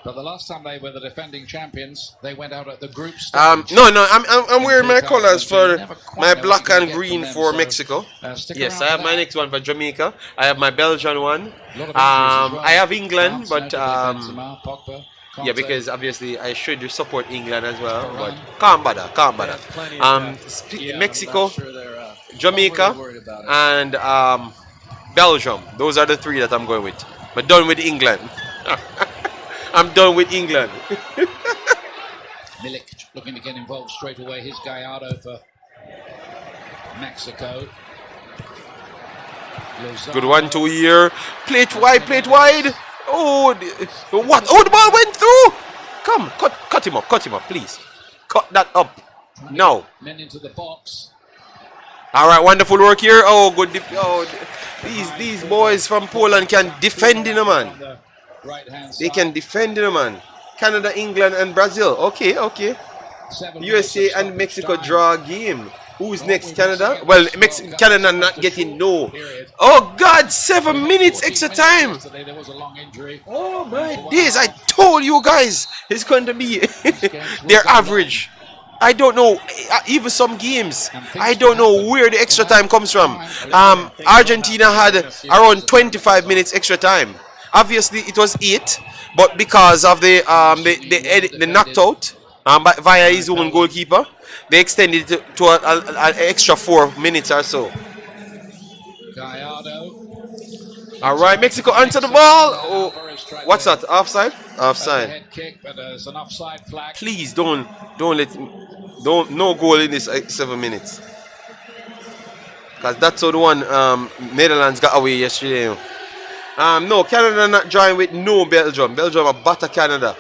Speaker 3: But the last time they were the defending champions, they went out at the group stage.
Speaker 1: No, I'm wearing my colors for my black and green for Mexico. Yes, I have my next one for Jamaica. I have my Belgian one. I have England, but yeah, because obviously I should support England as well. But can't bother. Mexico, Jamaica, and Belgium. Those are the three that I'm going with. But done with England. I'm done with England.
Speaker 3: Milik looking to get involved straight away. His Gallardo for Mexico.
Speaker 1: Good 1-2 here. Plate wide. Oh, what? Oh, the ball went through. Come, cut him up, please. Cut that up. No.
Speaker 3: Men into the box.
Speaker 1: All right, wonderful work here. Oh, good. These boys from Poland can defend in a man. They can defend in a man. Canada, England, and Brazil. Okay. USA and Mexico draw a game. Who's next? Canada? Well, Canada not getting no. Oh God, 7 minutes extra time. Oh my days! I told you guys it's going to be their average. I don't know, even some games, I don't know where the extra time comes from. Argentina had around 25 minutes extra time. Obviously, it was 8, but because of the knocked out via his own goalkeeper, they extended it to an extra 4 minutes or so. All right, Mexico answer the ball. Oh, what's that? Offside? Offside. Please don't no goal in this 7 minutes. Because that's how the one Netherlands got away yesterday. No, Canada not drawing with no Belgium. Belgium are better Canada.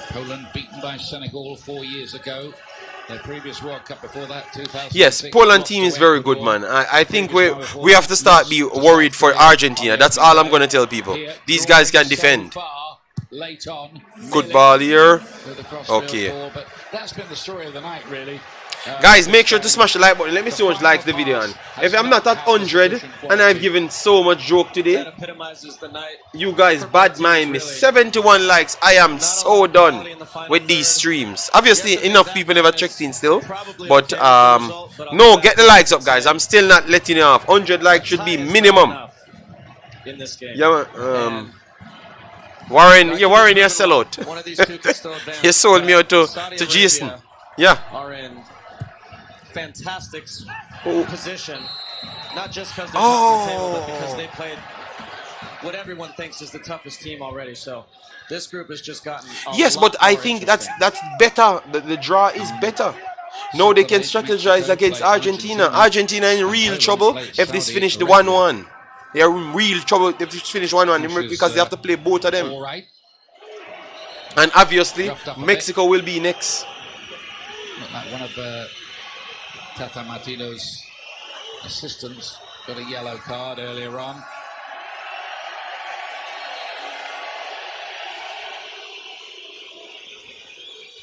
Speaker 3: Poland beaten by Senegal 4 years ago. Their previous World Cup before that, 2006.
Speaker 1: Yes, Poland team is very good, man. I think we have to start be worried for Argentina. That's all I'm going to tell people. These guys can defend. Good ball here. Okay.
Speaker 3: But that's been the story of the night, really.
Speaker 1: Guys, make sure to smash the like button. Let me see how much likes the video on. If I'm not at 100 and I've given so much joke today, you guys bad mind me. 71 likes. I am so done with these streams. Obviously, enough people never checked in still. But no, get the likes up, guys. I'm still not letting you off. 100 likes should be minimum. Yeah, Warren, you're a sellout. You sold me out to Jason. Yeah.
Speaker 2: Fantastic position, not just because they're top of the table, but because they played what everyone thinks is the toughest team already. So this group has just gotten
Speaker 1: yes, but I think that's better. The draw is better. Now they can strategize against Argentina. Argentina in real trouble if this finish the 1-1. They're in real trouble. They finish 1-1 because they have to play both of them.
Speaker 3: All right.
Speaker 1: And obviously, Mexico will be next.
Speaker 3: Looked like one of Tata Martino's assistants got a yellow card earlier on.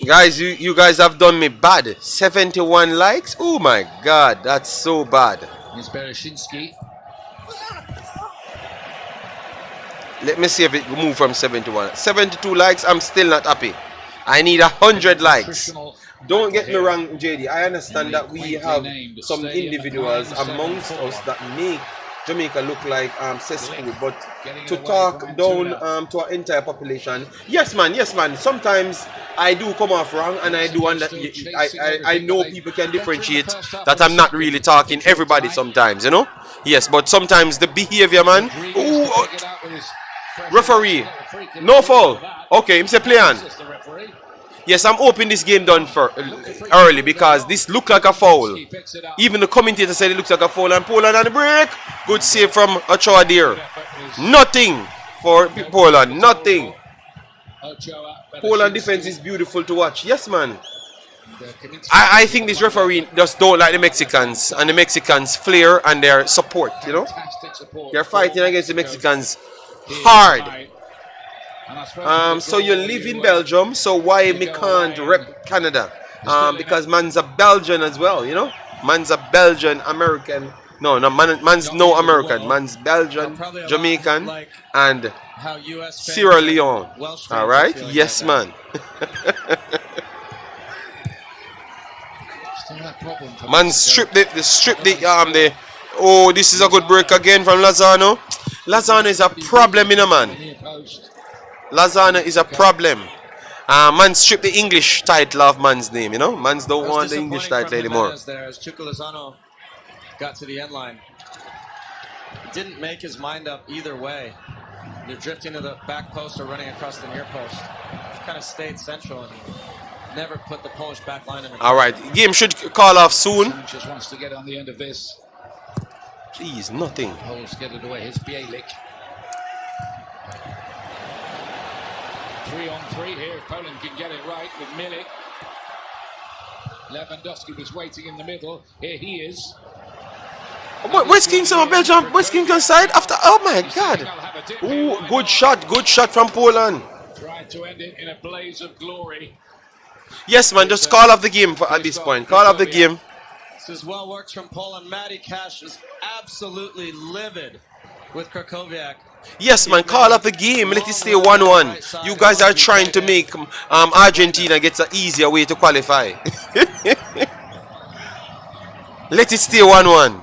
Speaker 1: Guys, you guys have done me bad. 71 likes? Oh my God, that's so bad.
Speaker 3: Here's Bereshinsky.
Speaker 1: Let me see if it moved from 71. 72 likes, I'm still not happy. I need 100 likes. Don't get me wrong, JD. I understand that we have some individuals amongst us that make Jamaica look like cesspool, but to talk down to our entire population, yes man, sometimes I do come off wrong, and I do I know people can differentiate that I'm not really talking everybody sometimes, you know. Yes, but sometimes the behavior, man. Ooh, referee, no foul. Okay, him say play on. Yes, I'm hoping this game done for early because this looked like a foul. Even the commentator said it looks like a foul, and Poland on the break. Good save from Ochoa there. Nothing for Poland. Nothing. Poland defense is beautiful to watch. Yes, man. I think this referee just don't like the Mexicans, and the Mexicans' flair and their support, you know. They're fighting against the Mexicans hard. So you live in Belgium, so why me can't rep Canada? Because man's a Belgian as well, you know. Man's a Belgian American. No, man's no American. Man's Belgian, Jamaican, and Sierra Leone. All right, yes, man. Man, strip the. Oh, this is a good break again from Lozano. Lozano is a problem, you know, man. Lozano is a problem. Man stripped the English title of man's name, you know. Man's don't want the English title anymore.
Speaker 2: There, as Chuka Lozano got to the end line, didn't make his mind up either way. They're drifting to the back post or running across the near post. Just kind of stayed central and never put the Polish back line in.
Speaker 1: All right, game should call off soon.
Speaker 3: Sanchez wants to get on the end of this.
Speaker 1: Please, nothing.
Speaker 3: Poles get it away. Here's Bielik. 3-on-3 here. If Poland can get it right with Milik. Lewandowski was waiting in the middle. Here he is.
Speaker 1: West Kingston on Belgium. West Kingston side after. Oh my God. Ooh, good shot from Poland.
Speaker 3: Tried to end it in a blaze of glory.
Speaker 1: Yes, man. Just call off the game at this point. Call off the game.
Speaker 2: This is well worked from Poland. Matty Cash is absolutely livid with Krakowiak.
Speaker 1: Yes, man, call up the game. Let it stay 1-1. You guys are trying to make Argentina get an easier way to qualify. Let it stay 1-1.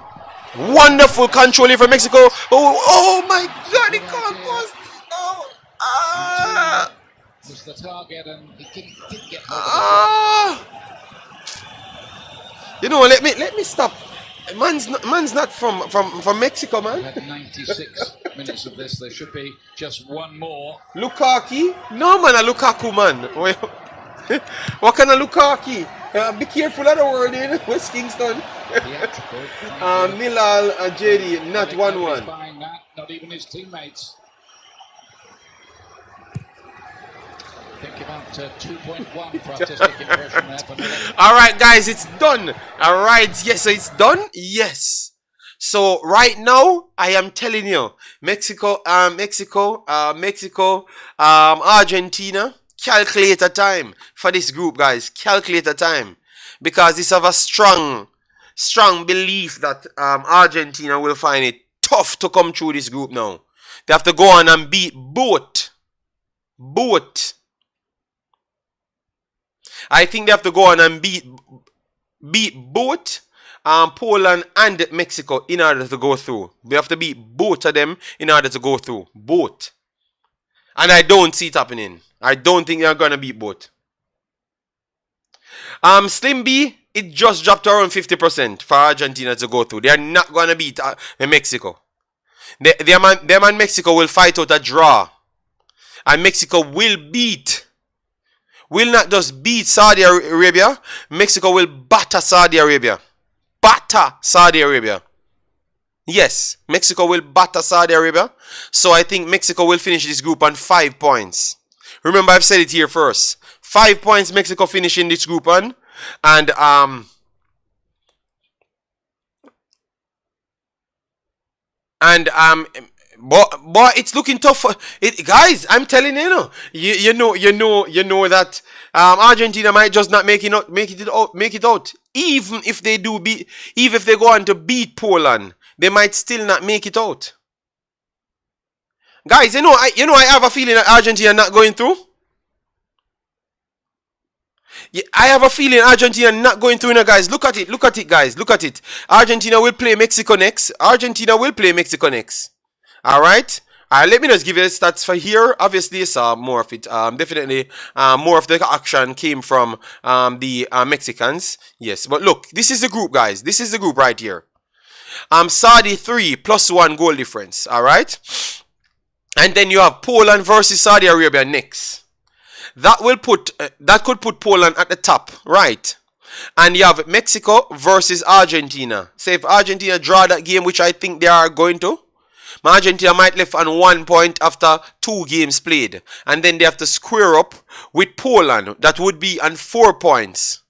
Speaker 1: Wonderful control here from Mexico. Oh my God, he can't pass. Oh,
Speaker 3: Was the target and he didn't get
Speaker 1: You know, let me stop. Man's not from Mexico, man.
Speaker 3: We had 96 minutes of this. There should be just one more.
Speaker 1: Lukaku? No, man, a Lukaku, man. What kind of Lukaku? Be careful of the word in West Kingston. Milal and JD, not 1-1.
Speaker 3: Not even his teammates. Think about 2.1 for artistic impression there.
Speaker 1: All right, guys, it's done. All right, yes, so it's done. Yes. So right now, I am telling you, Mexico, Argentina. Calculator time for this group, guys. Calculator time, because this have a strong belief that Argentina will find it tough to come through this group now. They have to go on and beat both. I think they have to go on and beat both Poland and Mexico in order to go through. They have to beat both of them in order to go through. Both. And I don't see it happening. I don't think they're going to beat both. Slim B, it just dropped around 50% for Argentina to go through. They are not going to beat Mexico. Them and Mexico will fight out a draw. And Mexico will not just beat Saudi Arabia. Mexico will batter Saudi Arabia. Yes, Mexico will batter Saudi Arabia. So I think Mexico will finish this group on 5 points. Remember, I've said it here first. 5 points Mexico finish in this group on. And but it's looking tough for it, guys. I'm telling you, you know that Argentina might just not make it out. Even if they go on to beat Poland, they might still not make it out. Guys, I have a feeling that Argentina not going through. Yeah, I have a feeling Argentina not going through, guys. Look at it, guys. Look at it. Argentina will play Mexico next. All right. Let me just give you the stats for here. Obviously, saw more of it. Definitely, more of the action came from the Mexicans. Yes, but look, this is the group, guys. This is the group right here. Saudi 3 +1 goal difference. All right. And then you have Poland versus Saudi Arabia next. That could put Poland at the top, right? And you have Mexico versus Argentina. Say if Argentina draw that game, which I think they are going to, Argentina might left on 1 point after 2 games played. And then they have to square up with Poland. That would be on 4 points.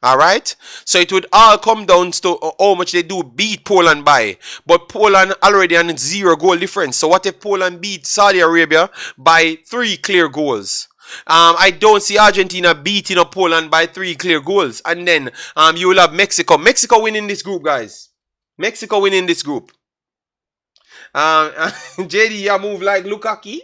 Speaker 1: Alright? So it would all come down to how much they do beat Poland by. But Poland already on 0 goal difference. So what if Poland beat Saudi Arabia by 3 clear goals? I don't see Argentina beating up Poland by 3 clear goals. And then you will have Mexico. Mexico winning this group, guys. Mexico winning this group. JD, you move like Lukaku.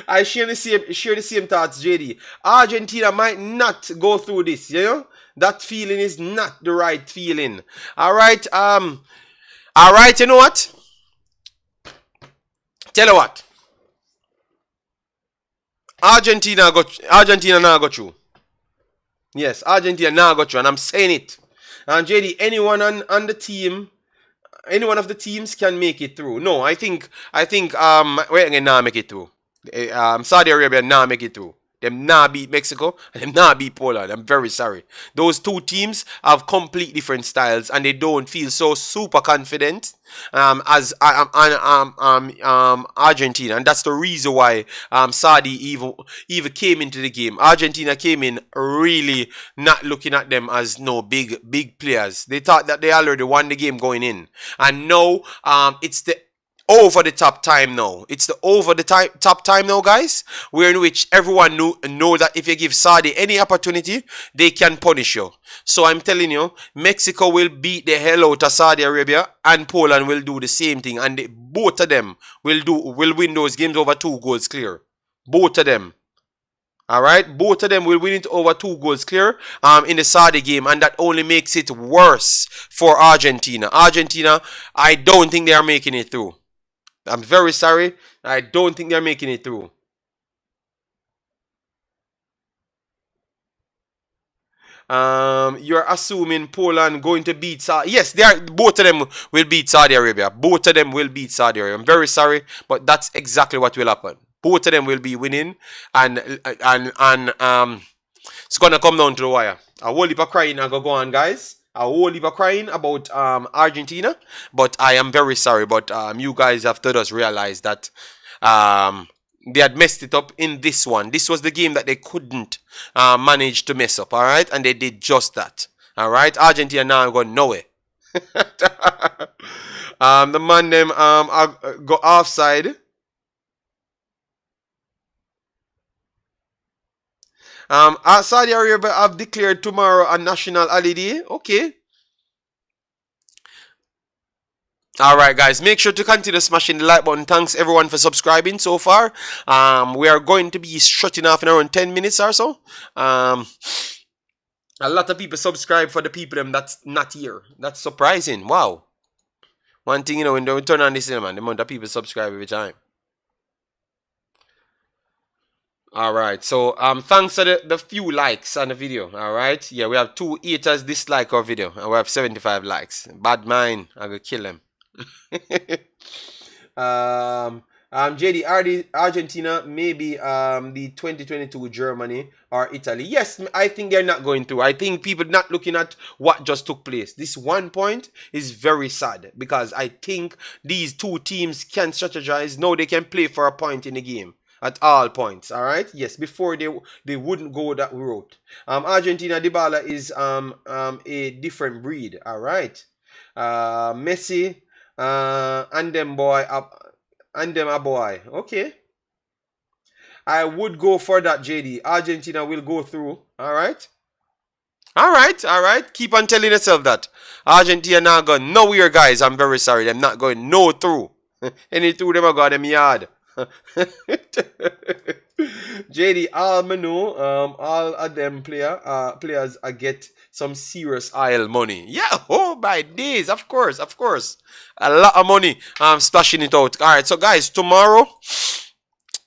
Speaker 1: I share the same thoughts, JD. Argentina might not go through this, you know? That feeling is not the right feeling. Alright, you know what? Tell you what. Argentina now got you. Yes, Argentina now got you, and I'm saying it. And JD, anyone on the team, any one of the teams can make it through. No, I think we're gonna now make it through. Saudi Arabia now make it through. Them now beat Mexico and them now beat Poland. I'm very sorry. Those two teams have complete different styles and they don't feel so super confident as Argentina, and that's the reason why Saudi even came into the game. Argentina came in really not looking at them as no big players. They thought that they already won the game going in, and now it's the over the top time now. It's the over the top time now, guys. Where in which everyone know that if you give Saudi any opportunity, they can punish you. So I'm telling you, Mexico will beat the hell out of Saudi Arabia, and Poland will do the same thing, and both of them will win those games over 2 goals clear. Both of them. Alright, both of them will win it over 2 goals clear in the Saudi game, and that only makes it worse for Argentina. Argentina, I don't think they are making it through. I'm very sorry. I don't think they're making it through. You're assuming Poland going to beat Saudi. Yes, both of them will beat Saudi Arabia. Both of them will beat Saudi Arabia. I'm very sorry, but that's exactly what will happen. Both of them will be winning, and it's gonna come down to the wire. A whole heap of crying are gonna go on, guys. A whole heap of crying about Argentina, but I am very sorry. But you guys have to just realize that they had messed it up in this one. This was the game that they couldn't manage to mess up, all right? And they did just that, all right? Argentina now going nowhere. The man them go offside. Saudi Arabia have declared tomorrow a national holiday. Okay. Alright, guys. Make sure to continue smashing the like button. Thanks everyone for subscribing so far. We are going to be shutting off in around 10 minutes or so. A lot of people subscribe for the people them that's not here. That's surprising. Wow. One thing, when they turn on this, man, the amount of people subscribe every time. Alright, so thanks for the few likes on the video. Alright, yeah, we have 2 haters dislike our video, and we have 75 likes. Bad mind, I'm gonna kill them. JD, Argentina, maybe the 2022 Germany or Italy. Yes, I think they're not going through. I think people not looking at what just took place. This 1 point is very sad because I think these two teams can strategize. Now they can play for a point in the game at all points. All right. Yes, before they wouldn't go that route. Argentina Dybala is a different breed. All right. Messi and them boy up. And them a boy. Okay. I would go for that, JD. Argentina will go through. Alright. Alright. Keep on telling yourself that. Argentina not going nowhere, guys. I'm very sorry. They're not going no through. Any through them are got them yard. JD, all me know, all of them players get some serious oil money. Yeah, oh my days, of course. A lot of money splashing it out. Alright, so guys, tomorrow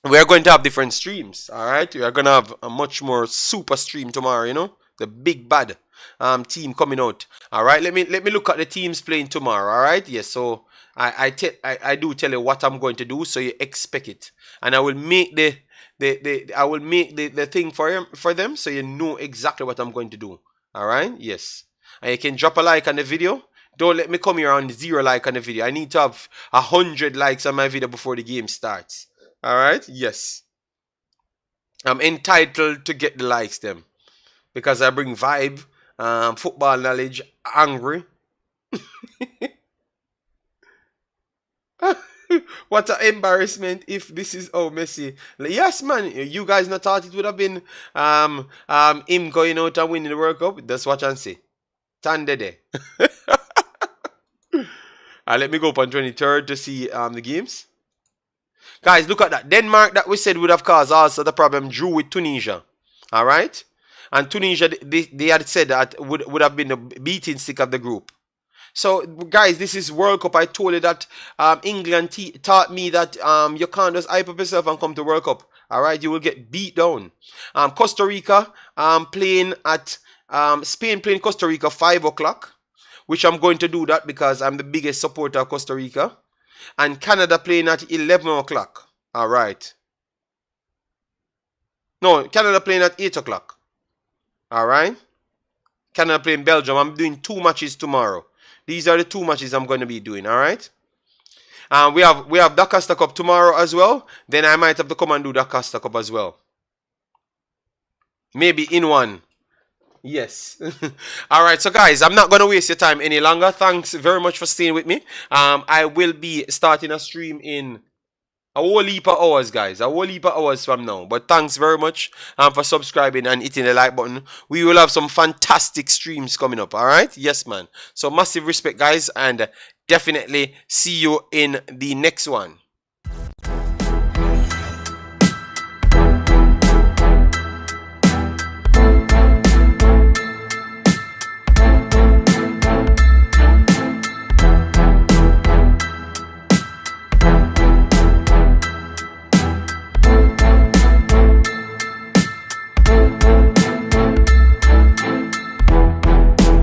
Speaker 1: we're going to have different streams. Alright, we are gonna have a much more super stream tomorrow, you know? The big bad team coming out. Alright, let me look at the teams playing tomorrow. Alright, yes, so I do tell you what I'm going to do, so you expect it. And I will make the thing for them, so you know exactly what I'm going to do. Alright, yes. And you can drop a like on the video. Don't let me come here on 0 like on the video. I need to have 100 likes on my video before the game starts. Alright, yes. I'm entitled to get the likes them. Because I bring vibe, football knowledge, angry. What an embarrassment if this is Messi. Yes, man, you guys not thought it would have been him going out and winning the World Cup. That's what I say. Tandede. Let me go up on 23rd to see the games. Guys, look at that. Denmark that we said would have caused also the problem drew with Tunisia. Alright? And Tunisia, they had said that would have been the beating stick of the group. So, guys, this is World Cup. I told you that England taught me that you can't just hype up yourself and come to World Cup. Alright? You will get beat down. Costa Rica playing at Spain playing Costa Rica 5 o'clock. Which I'm going to do that because I'm the biggest supporter of Costa Rica. And Canada playing at 11 o'clock. Alright. No, Canada playing at 8 o'clock. Alright. Canada playing Belgium. I'm doing 2 matches tomorrow. These are the 2 matches I'm going to be doing. Alright. We have the Costa Cup tomorrow as well. Then I might have to come and do the Costa Cup as well. Maybe in one. Yes. Alright, so guys, I'm not going to waste your time any longer. Thanks very much for staying with me. I will be starting a stream in a whole heap of hours, guys. A whole heap of hours from now. But thanks very much for subscribing and hitting the like button. We will have some fantastic streams coming up, alright? Yes, man. So massive respect, guys, and definitely see you in the next one.